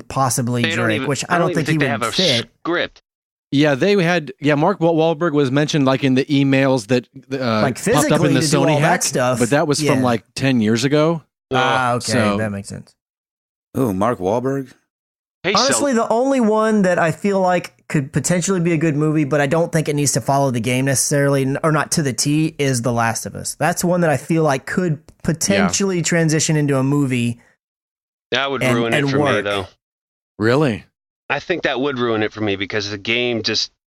Speaker 4: possibly
Speaker 2: They don't
Speaker 4: Drake,
Speaker 2: even-
Speaker 4: which I don't think he
Speaker 2: they
Speaker 4: would
Speaker 2: have a
Speaker 4: fit.
Speaker 2: script.
Speaker 3: Yeah, they had. Yeah, Mark Wahlberg was mentioned like in the emails that
Speaker 4: Like
Speaker 3: popped up
Speaker 4: physically
Speaker 3: in the
Speaker 4: to do
Speaker 3: Sony
Speaker 4: all that
Speaker 3: hack
Speaker 4: stuff.
Speaker 3: but that was from
Speaker 4: Yeah.
Speaker 3: like 10 years ago.
Speaker 4: Ah, okay,
Speaker 3: So-
Speaker 4: that makes sense.
Speaker 1: Oh, Mark Wahlberg?
Speaker 2: Hey,
Speaker 4: Honestly, the only one that I feel like could potentially be a good movie, but I don't think it needs to follow the game necessarily, or not to the T, is The Last of Us. That's one that I feel like could potentially transition into a movie.
Speaker 2: that would
Speaker 4: and-
Speaker 2: ruin it
Speaker 4: and
Speaker 2: for me,
Speaker 4: work.
Speaker 2: though.
Speaker 3: Really?
Speaker 2: I think that would ruin it for me because the game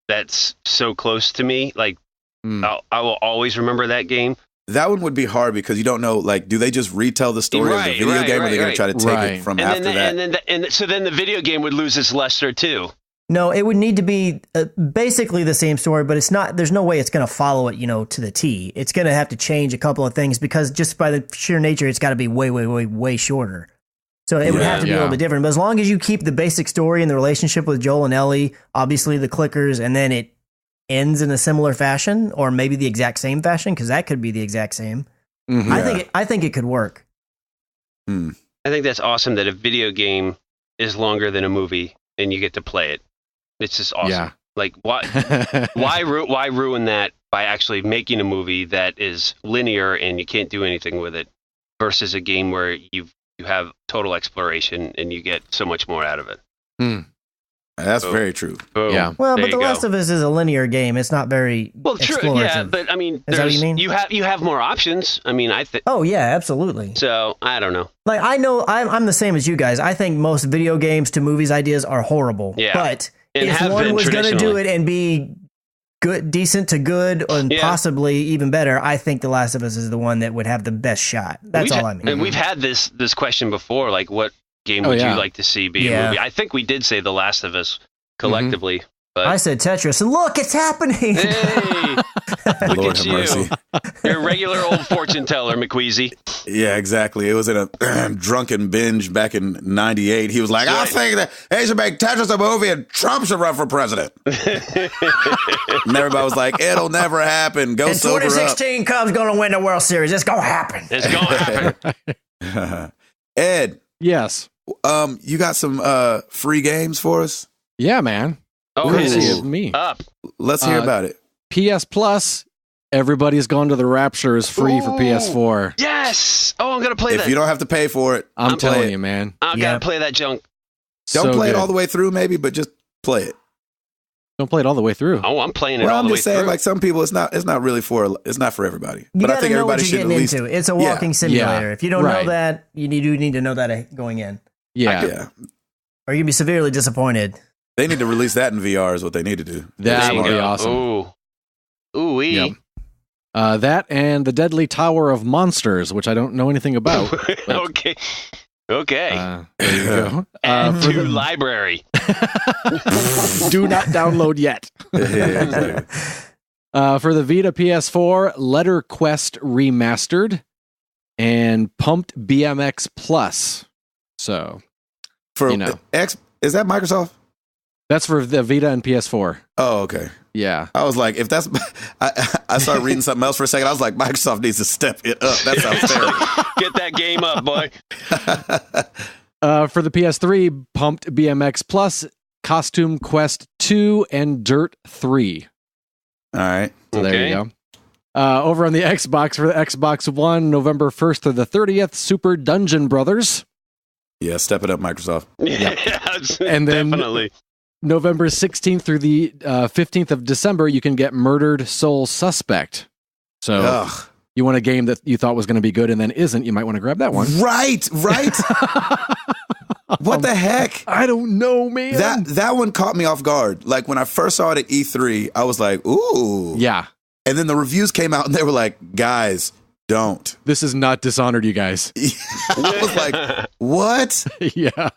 Speaker 2: that's so close to me. Like,
Speaker 3: Hmm.
Speaker 2: I will always remember that game.
Speaker 1: That one would be hard because you don't know, like, do they just retell the story of the
Speaker 2: Right,
Speaker 1: video
Speaker 2: right,
Speaker 1: game or are they
Speaker 2: right,
Speaker 1: going to try to take
Speaker 3: right.
Speaker 1: it from
Speaker 2: And
Speaker 1: after
Speaker 2: then,
Speaker 1: that?
Speaker 2: and so then the video game would lose its luster too.
Speaker 4: No, it would need to be basically the same story, but it's not. There's no way it's going to follow it, to the T. It's going to have to change a couple of things because just by the sheer nature, it's got to be way, way, way, way shorter. So it would have to be a little bit different. But as long as you keep the basic story and the relationship with Joel and Ellie, obviously the clickers, and then it ends in a similar fashion or maybe the exact same fashion, because that could be the exact same. Mm-hmm. I think it could work.
Speaker 2: I think that's awesome that a video game is longer than a movie and you get to play it. It's just awesome. Yeah. Like, why ruin that by actually making a movie that is linear and you can't do anything with it versus a game where you have total exploration and you get so much more out of it.
Speaker 1: That's very true.
Speaker 3: Yeah.
Speaker 4: Well, but The Last of Us is a linear game. It's not very explorative.
Speaker 2: Yeah, but I mean,
Speaker 4: is that what you mean?
Speaker 2: You have more options. I mean, I think.
Speaker 4: Oh yeah, absolutely.
Speaker 2: So I don't know.
Speaker 4: Like I know I'm the same as you guys. I think most video games to movies ideas are horrible.
Speaker 2: Yeah.
Speaker 4: But if one was going to do it and be good, decent to good, and possibly even better, I think The Last of Us is the one that would have the best shot. That's all I mean.
Speaker 2: And we've had this question before, like what game would you like to see be a movie? I think we did say The Last of Us collectively. But
Speaker 4: I said Tetris, and look, it's happening.
Speaker 2: Hey, look
Speaker 1: Lord
Speaker 2: at
Speaker 1: have mercy.
Speaker 2: You're a regular old fortune teller, McQueasy.
Speaker 1: Yeah, exactly. It was in a drunken binge back in '98. He was like, I think that they should make Tetris a movie and Trump should run for president. And everybody was like, it'll never happen. Go
Speaker 4: and
Speaker 1: sober
Speaker 4: 2016 Cubs going to win the World Series. It's going to happen.
Speaker 2: It's going to
Speaker 1: happen. Ed.
Speaker 3: Yes.
Speaker 1: You got some free games for us?
Speaker 3: Yeah, man.
Speaker 2: Oh,
Speaker 3: me.
Speaker 2: Up.
Speaker 1: Let's hear about it.
Speaker 3: PS Plus, Everybody's Gone to the Rapture is free for PS4.
Speaker 2: Yes. Oh, I'm going to play that.
Speaker 1: If you don't have to pay for it,
Speaker 3: I'm telling you, man.
Speaker 2: I got to play that junk.
Speaker 1: Don't play it all the way through, maybe, but just play it.
Speaker 3: Don't play it all the way through.
Speaker 2: Oh, I'm playing it all the way through.
Speaker 1: I'm just saying, like some people, it's not really it's not for everybody.
Speaker 4: But
Speaker 1: I think everybody should at least.
Speaker 4: Into. It's a walking simulator. If you don't know that, you need to know that going in.
Speaker 3: Yeah.
Speaker 4: Or you'll be severely disappointed.
Speaker 1: They need to release that in VR is what they need to do.
Speaker 3: That would be awesome.
Speaker 2: Ooh-wee.
Speaker 3: That and The Deadly Tower of Monsters, which I don't know anything about.
Speaker 2: Okay.
Speaker 3: There you go.
Speaker 2: Add to library.
Speaker 3: Do not download yet. For the Vita PS4, Letter Quest Remastered and Pumped BMX Plus. So,
Speaker 1: for X, is that Microsoft?
Speaker 3: That's for the Vita and PS4.
Speaker 1: Oh, okay.
Speaker 3: Yeah.
Speaker 1: I was like, if that's, I started reading something else for a second. I was like, Microsoft needs to step it up. That sounds terrible.
Speaker 2: Get that game up, boy.
Speaker 3: For the PS3, Pumped BMX Plus, Costume Quest 2, and Dirt 3.
Speaker 1: All right.
Speaker 3: So there you go. Over on the Xbox, for the Xbox One, November 1st through the 30th, Super Dungeon Brothers.
Speaker 1: Yeah, step it up, Microsoft.
Speaker 2: Yeah,
Speaker 3: and then
Speaker 2: definitely.
Speaker 3: November 16th through the 15th of December, you can get Murdered Soul Suspect. So you want a game that you thought was going to be good and then isn't, you might want to grab that one.
Speaker 1: Right. What the heck?
Speaker 3: I don't know, man.
Speaker 1: That one caught me off guard. Like when I first saw it at E3, I was like, ooh.
Speaker 3: Yeah.
Speaker 1: And then the reviews came out and they were like, guys, don't.
Speaker 3: This is not Dishonored, you guys.
Speaker 1: I was like, what?
Speaker 3: Yeah.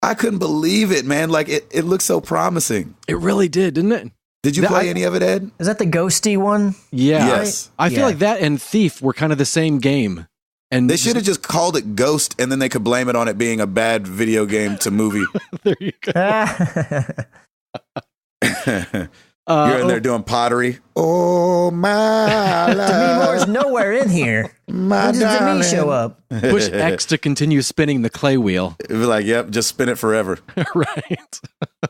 Speaker 1: I couldn't believe it, man. Like it looked so promising.
Speaker 3: It really did, didn't it?
Speaker 1: Did you play any of it, Ed?
Speaker 4: Is that the ghosty one?
Speaker 3: Yeah.
Speaker 1: Yes.
Speaker 3: I feel like that and Thief were kind of the same game. And
Speaker 1: they should have just called it Ghost, and then they could blame it on it being a bad video game to movie.
Speaker 3: There you go.
Speaker 1: You're in there doing pottery. Oh, my love.
Speaker 4: Demi Moore's nowhere in here. When does Demi show up?
Speaker 3: Push X to continue spinning the clay wheel.
Speaker 1: It'd be like, yep, just spin it forever.
Speaker 3: Right.
Speaker 1: Oh,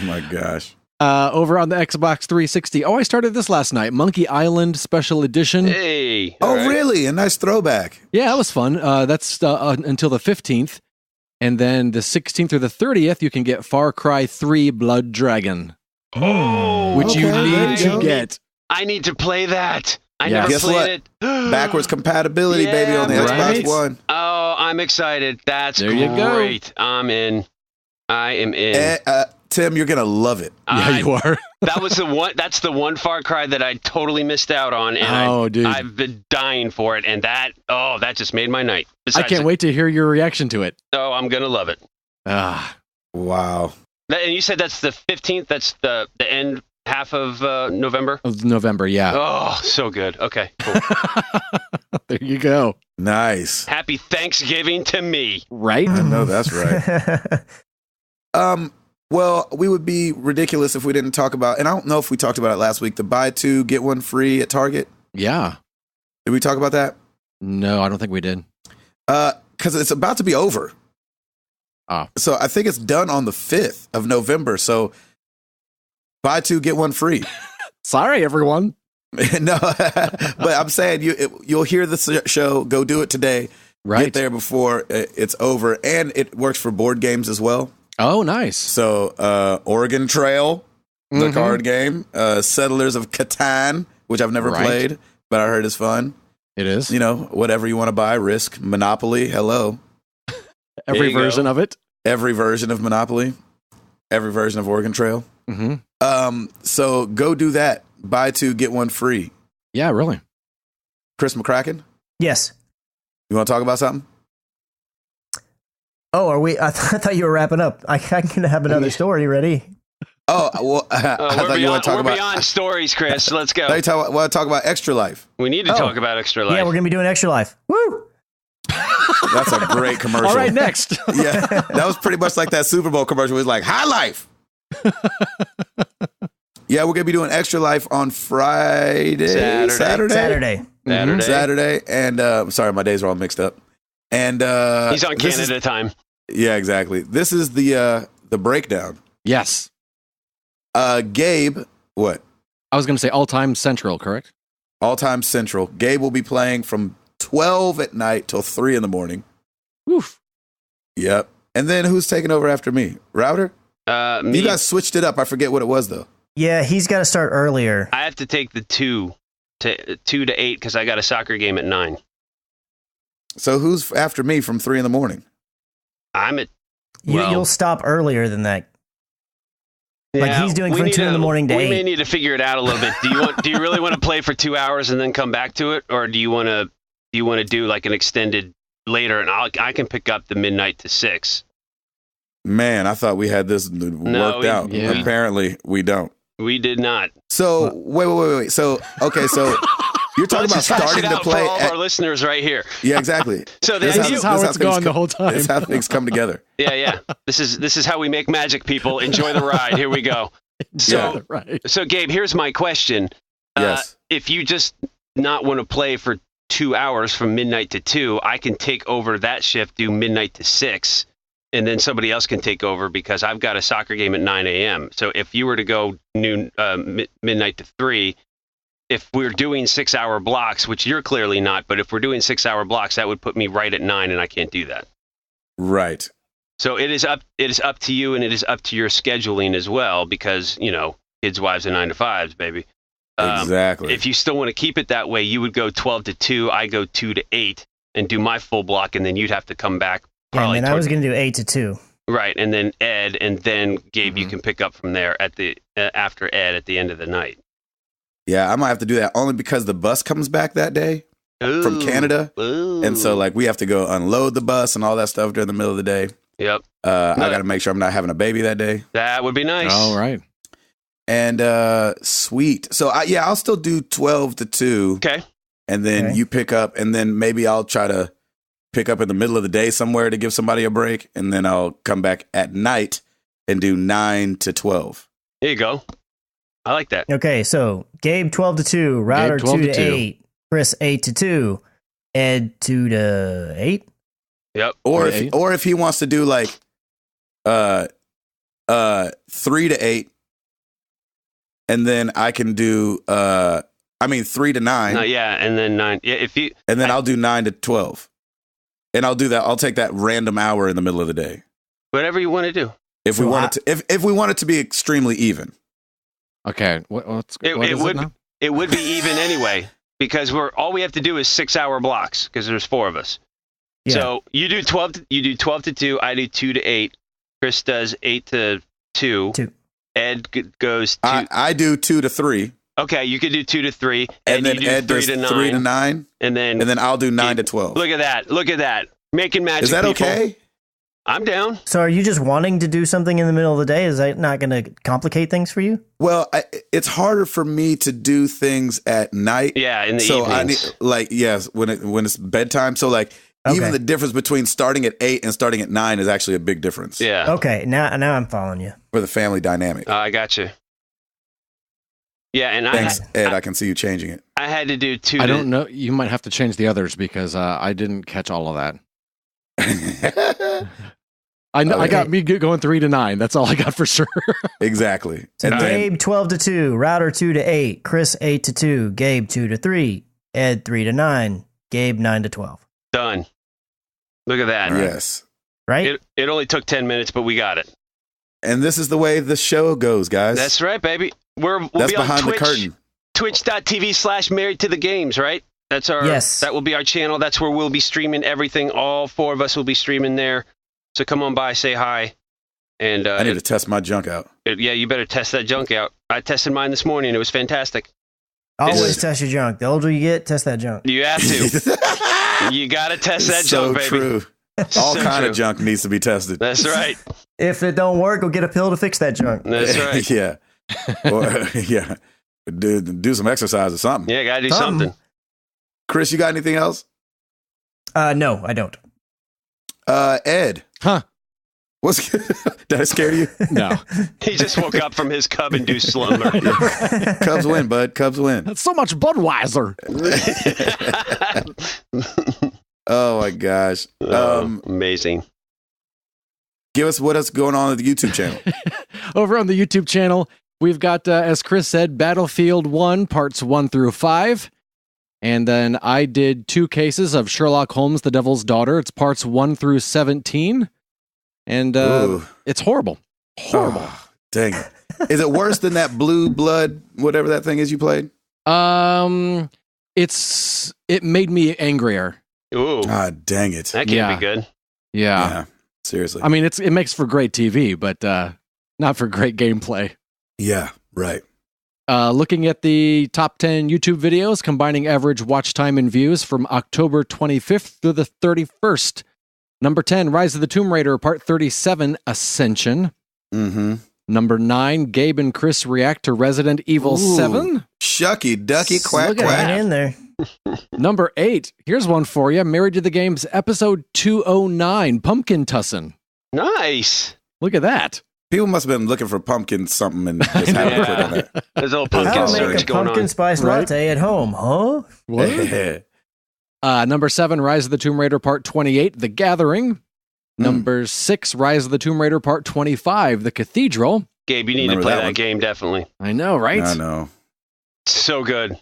Speaker 1: my gosh.
Speaker 3: Over on the Xbox 360. Oh, I started this last night. Monkey Island Special Edition.
Speaker 2: Hey.
Speaker 1: Oh, really? A nice throwback.
Speaker 3: Yeah, that was fun. That's until the 15th. And then the 16th through the 30th, you can get Far Cry 3 Blood Dragon.
Speaker 2: Oh,
Speaker 3: which you need to get.
Speaker 2: I need to play that. I never
Speaker 1: Guess
Speaker 2: played
Speaker 1: what?
Speaker 2: it.
Speaker 1: Backwards compatibility, baby, on the Xbox One.
Speaker 2: Oh, I'm excited. That's
Speaker 3: there you
Speaker 2: great.
Speaker 3: Go.
Speaker 2: I'm in. I am in.
Speaker 1: Tim, you're gonna love it.
Speaker 3: Yeah, you are.
Speaker 2: That was the one. That's the one Far Cry that I totally missed out on, and
Speaker 3: dude,
Speaker 2: I've been dying for it. And that just made my night.
Speaker 3: I can't wait to hear your reaction to it.
Speaker 2: Oh, I'm gonna love it.
Speaker 3: Ah,
Speaker 1: wow.
Speaker 2: And you said that's the 15th. That's the end half of November.
Speaker 3: Of November, yeah.
Speaker 2: Oh, so good. Okay, cool.
Speaker 3: There you go.
Speaker 1: Nice.
Speaker 2: Happy Thanksgiving to me.
Speaker 3: Right?
Speaker 1: I know that's right. Well, we would be ridiculous if we didn't talk about, and I don't know if we talked about it last week, the buy two, get one free at Target.
Speaker 3: Yeah.
Speaker 1: Did we talk about that?
Speaker 3: No, I don't think we did.
Speaker 1: Because it's about to be over.
Speaker 3: Oh.
Speaker 1: So I think it's done on the 5th of November. So buy two, get one free.
Speaker 3: Sorry, everyone.
Speaker 1: No, but I'm saying you'll hear the show, go do it today.
Speaker 3: Right.
Speaker 1: Get there before it's over. And it works for board games as well.
Speaker 3: Oh, nice.
Speaker 1: So Oregon Trail, the card game, Settlers of Catan, which I've never played, but I heard is fun.
Speaker 3: It is.
Speaker 1: You know, whatever you want to buy, Risk, Monopoly, hello.
Speaker 3: Every version of it.
Speaker 1: Every version of Monopoly, every version of Oregon Trail.
Speaker 3: Mm-hmm.
Speaker 1: So go do that. Buy two, get one free.
Speaker 3: Yeah, really.
Speaker 1: Chris McCracken,
Speaker 4: Yes.
Speaker 1: you want to talk about something?
Speaker 4: Oh, are we? I thought you were wrapping up. I can have another story ready.
Speaker 1: Oh, well, I thought you want to talk about.
Speaker 2: We're beyond stories, Chris. Let's go.
Speaker 1: I want to talk about Extra Life.
Speaker 2: We need to talk about Extra Life.
Speaker 4: Yeah, we're gonna be doing Extra Life. Woo!
Speaker 1: That's a great commercial.
Speaker 3: All right, next.
Speaker 1: Yeah, that was pretty much like that Super Bowl commercial. It was like High Life. Yeah, we're gonna be doing Extra Life on Friday, Saturday, and sorry, my days are all mixed up. And
Speaker 2: he's on Canada time.
Speaker 1: Yeah, exactly. This is the breakdown.
Speaker 3: Yes.
Speaker 1: Gabe, what?
Speaker 3: I was going to say all-time Central, correct?
Speaker 1: All-time Central. Gabe will be playing from 12 at night till 3 in the morning.
Speaker 3: Oof.
Speaker 1: Yep. And then who's taking over after me? Router?
Speaker 2: Me.
Speaker 1: You guys switched it up. I forget what it was, though.
Speaker 4: Yeah, he's got to start earlier.
Speaker 2: I have to take the 2 to 8 because I got a soccer game at 9.
Speaker 1: So who's after me from 3 in the morning?
Speaker 2: I'm at.
Speaker 4: You'll stop earlier than that. Like he's doing from 2 in the morning to 8.
Speaker 2: We may need to figure it out a little bit. Do you really want to play for 2 hours and then come back to it, or do you want to do like an extended later? And I can pick up the midnight to 6.
Speaker 1: Man, I thought we had this worked out.
Speaker 3: Yeah.
Speaker 1: Apparently, we don't.
Speaker 2: We did not.
Speaker 1: So wait. So okay, so you're talking about starting to play
Speaker 2: for all of our listeners right here.
Speaker 1: Yeah, exactly.
Speaker 2: So
Speaker 3: this is how it's gone the whole time.
Speaker 1: It's how things come together.
Speaker 2: Yeah. This is how we make magic, people. Enjoy the ride. Here we go. So, So Gabe, here's my question.
Speaker 1: Yes.
Speaker 2: If you just not want to play for 2 hours from midnight to 2, I can take over that shift, do midnight to 6, and then somebody else can take over because I've got a soccer game at 9 a.m. So if you were to go midnight to 3, if we're doing 6-hour blocks, which you're clearly not, but if we're doing 6-hour blocks, that would put me right at 9, and I can't do that.
Speaker 1: Right.
Speaker 2: So it is up to you, and it is up to your scheduling as well, because kids, wives, and 9-to-5s, baby.
Speaker 1: Exactly.
Speaker 2: If you still want to keep it that way, you would go 12 to 2. I go 2 to 8, and do my full block, and then you'd have to come back.
Speaker 4: Yeah, and I was going to do 8 to 2.
Speaker 2: Right, and then Ed, and then Gabe, you can pick up from there at the after Ed at the end of the night.
Speaker 1: Yeah, I might have to do that only because the bus comes back that day from Canada.
Speaker 2: Ooh.
Speaker 1: And so we have to go unload the bus and all that stuff during the middle of the day.
Speaker 2: Yep.
Speaker 1: I got to make sure I'm not having a baby that day.
Speaker 2: That would be nice.
Speaker 3: All right.
Speaker 1: And sweet. So I'll still do 12 to 2.
Speaker 2: Okay.
Speaker 1: And then you pick up, and then maybe I'll try to pick up in the middle of the day somewhere to give somebody a break. And then I'll come back at night and do 9 to 12.
Speaker 2: There you go. I like that.
Speaker 4: Okay, so Gabe 12 to 2, Router 2 to 8, Chris 8 to 2, Ed 2 to 8.
Speaker 2: Yep.
Speaker 1: Or if he wants to do 3 to 8, and then I can do 3 to 9.
Speaker 2: Yeah, and then 9. Yeah,
Speaker 1: and then I'll do 9 to 12. And I'll do that. I'll take that random hour in the middle of the day.
Speaker 2: Whatever you want to do.
Speaker 1: If we want it to, if we want it to be extremely even.
Speaker 3: Okay.
Speaker 2: It would be even anyway, because all we have to do is 6-hour blocks, because there's 4 of us. Yeah. So you do 12 to 2, I do 2 to 8, Chris does 8 to 2. Ed goes
Speaker 1: I do 2 to 3.
Speaker 2: Okay, you could do 2 to 3,
Speaker 1: and then Ed does 3 to 9,
Speaker 2: and then
Speaker 1: I'll do 9 to 12.
Speaker 2: Look at that! Making magic.
Speaker 1: Is that
Speaker 2: people.
Speaker 1: okay?
Speaker 2: I'm down.
Speaker 4: So are you just wanting to do something in the middle of the day? Is that not going to complicate things for you?
Speaker 1: Well, it's harder for me to do things at night.
Speaker 2: Yeah, in the
Speaker 1: so
Speaker 2: evenings.
Speaker 1: I need, yes, when it's bedtime. So even the difference between starting at 8 and starting at 9 is actually a big difference.
Speaker 2: Yeah.
Speaker 4: Okay, now I'm following you.
Speaker 1: For the family dynamic.
Speaker 2: I got you. Yeah, and
Speaker 1: Thanks, Ed. I can see you changing it.
Speaker 2: I had to do 2.
Speaker 3: I don't know. You might have to change the others because I didn't catch all of that. I know. I got me going 3 to 9. That's all I got for sure.
Speaker 1: Exactly.
Speaker 4: So
Speaker 1: And then-
Speaker 4: Gabe 12 to 2, Router 2 to 8, Chris 8 to 2, Gabe 2 to 3, Ed 3 to 9, Gabe 9 to 12.
Speaker 2: Done. Look at that.
Speaker 1: yes.
Speaker 4: Right?
Speaker 2: It only took 10 minutes, but we got it.
Speaker 1: And this is the way the show goes, guys.
Speaker 2: That's right, baby. We'll
Speaker 1: That's
Speaker 2: be on
Speaker 1: behind
Speaker 2: Twitch,
Speaker 1: the curtain.
Speaker 2: Twitch.tv/married to the games, right? That's our
Speaker 4: Yes.
Speaker 2: That will be our channel. That's where we'll be streaming everything. All 4 of us will be streaming there. So come on by, say hi. And
Speaker 1: I need to test my junk out.
Speaker 2: yeah, you better test that junk out. I tested mine this morning. It was fantastic.
Speaker 4: Always test your junk. The older you get, test that junk.
Speaker 2: You have to. You got to test that
Speaker 1: so
Speaker 2: junk, baby.
Speaker 1: true. All
Speaker 2: So
Speaker 1: kind
Speaker 2: true.
Speaker 1: of junk needs to be tested.
Speaker 2: That's right.
Speaker 4: If it don't work, go get a pill to fix that junk.
Speaker 2: That's right.
Speaker 1: yeah. Or, yeah. Do some exercise or something.
Speaker 2: Yeah, got to do something.
Speaker 1: Chris, you got anything else?
Speaker 4: No, I don't.
Speaker 1: Ed.
Speaker 3: Huh?
Speaker 1: What's did I scare you?
Speaker 3: No.
Speaker 2: He just woke up from his Cub-induced slumber.
Speaker 1: Cubs win, bud. Cubs win.
Speaker 3: That's so much Budweiser.
Speaker 1: Oh my gosh.
Speaker 2: Amazing.
Speaker 1: Give us what's going on at the YouTube channel.
Speaker 3: Over on the YouTube channel, we've got, as Chris said, Battlefield 1, parts 1 through 5. And then I did 2 cases of Sherlock Holmes, The Devil's Daughter. It's parts 1 through 17. And
Speaker 1: Ooh.
Speaker 3: it's horrible. Horrible.
Speaker 1: Oh, dang it. Is it worse than that Blue Blood, whatever that thing is you played?
Speaker 3: It made me angrier.
Speaker 2: Ooh,
Speaker 1: Ah, dang it.
Speaker 2: that can't
Speaker 3: Yeah.
Speaker 2: be good.
Speaker 3: Yeah.
Speaker 1: Seriously.
Speaker 3: I mean, it makes for great TV, but not for great gameplay.
Speaker 1: Yeah, right.
Speaker 3: Looking at the top 10 YouTube videos, combining average watch time and views from October 25th through the 31st. Number 10, Rise of the Tomb Raider, Part 37, Ascension.
Speaker 1: Mm-hmm.
Speaker 3: Number 9, Gabe and Chris react to Resident Evil
Speaker 1: Ooh.
Speaker 3: 7.
Speaker 1: Shucky, ducky, quack,
Speaker 4: Look at
Speaker 1: quack.
Speaker 4: that in there.
Speaker 3: Number 8, here's one for you, Married to the Games, Episode 209, Pumpkin Tussin.
Speaker 2: Nice.
Speaker 3: Look at that.
Speaker 1: People must have been looking for pumpkin something and just happened to click on that.
Speaker 2: There's a little
Speaker 4: How
Speaker 2: pumpkin
Speaker 4: to make
Speaker 2: surge
Speaker 4: a
Speaker 2: going
Speaker 4: pumpkin
Speaker 2: on.
Speaker 4: spice
Speaker 3: Right?
Speaker 4: latte at home, huh?
Speaker 3: What? Number 7, Rise of the Tomb Raider Part 28, The Gathering. Number 6, Rise of the Tomb Raider Part 25, The Cathedral.
Speaker 2: Gabe, you need
Speaker 1: Remember
Speaker 2: to play
Speaker 1: that
Speaker 2: that
Speaker 1: one.
Speaker 2: game, definitely.
Speaker 3: I know, right?
Speaker 1: I know.
Speaker 2: So good.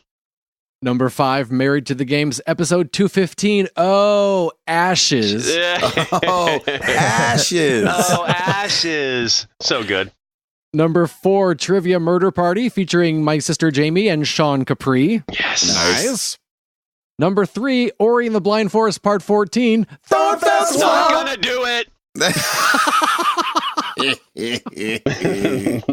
Speaker 3: Number 5, Married to the Games, Episode 215, Oh, Ashes.
Speaker 1: Oh, Ashes.
Speaker 2: Oh, Ashes. So good.
Speaker 3: Number 4, Trivia Murder Party, featuring my sister Jamie and Sean Capri.
Speaker 2: Yes.
Speaker 1: Nice.
Speaker 3: Number 3, Ori and the Blind Forest Part 14, Thorn
Speaker 2: It's not gonna do it.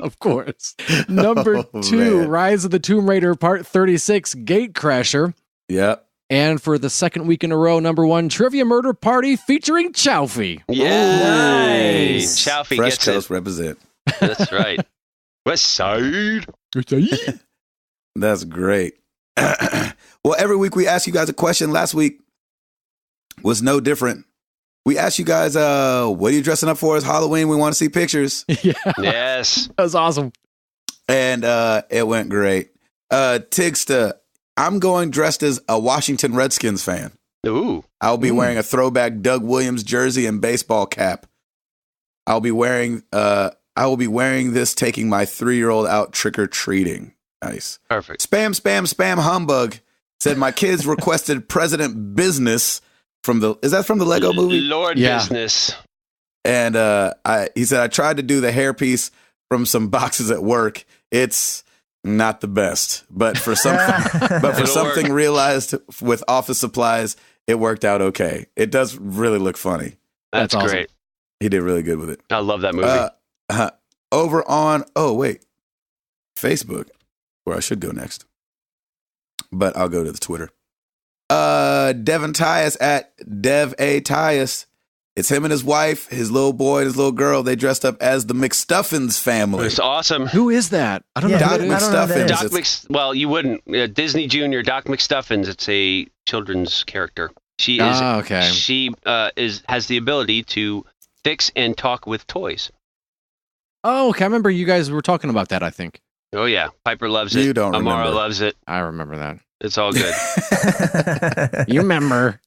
Speaker 3: Of course. Number 2,
Speaker 1: man.
Speaker 3: Rise of the Tomb Raider Part 36, Gatecrasher.
Speaker 1: Yep.
Speaker 3: And for the second week in a row, number 1, Trivia Murder Party featuring Chowfie.
Speaker 2: Yay.
Speaker 4: Nice.
Speaker 2: Chowfie
Speaker 1: Fresh
Speaker 2: gets
Speaker 1: Coast
Speaker 2: it.
Speaker 1: represent.
Speaker 2: That's right. West Side.
Speaker 1: That's great. Well, every week we ask you guys a question. Last week was no different. We asked you guys, what are you dressing up for? It's Halloween. We want to see pictures.
Speaker 3: Yeah,
Speaker 2: Yes.
Speaker 3: that was awesome.
Speaker 1: And it went great. Tigsta, I'm going dressed as a Washington Redskins fan.
Speaker 2: Ooh.
Speaker 1: I'll be wearing a throwback Doug Williams jersey and baseball cap. I will be wearing this taking my 3-year-old out trick-or-treating. Nice.
Speaker 2: Perfect.
Speaker 1: Spam humbug said my kids requested President Business is that from the Lego movie?
Speaker 2: Lord
Speaker 3: Yeah.
Speaker 2: Business.
Speaker 1: And he said I tried to do the hairpiece from some boxes at work. It's not the best, but for
Speaker 2: It'll
Speaker 1: something
Speaker 2: work.
Speaker 1: realized with office supplies, it worked out okay. It does really look funny.
Speaker 2: That's
Speaker 3: awesome.
Speaker 2: great.
Speaker 1: He did really good with it.
Speaker 2: I love that movie.
Speaker 1: Over on Facebook, where I should go next, but I'll go to the Twitter. Devin Tyus at Dev A Tyus It's him and his wife, his little boy, and his little girl. They dressed up as the McStuffins family.
Speaker 2: It's awesome.
Speaker 3: Who is that? I don't know.
Speaker 1: Doc
Speaker 3: Who that is.
Speaker 1: McStuffins.
Speaker 2: Well, you wouldn't. Disney Junior, Doc McStuffins. It's a children's character. She is.
Speaker 3: Okay.
Speaker 2: She has the ability to fix and talk with toys.
Speaker 3: Oh, okay. I remember you guys were talking about that, I think.
Speaker 2: Oh yeah, Piper loves it.
Speaker 1: You don't
Speaker 2: Amara
Speaker 1: remember.
Speaker 2: loves it.
Speaker 3: I remember that.
Speaker 2: It's all good.
Speaker 3: You remember.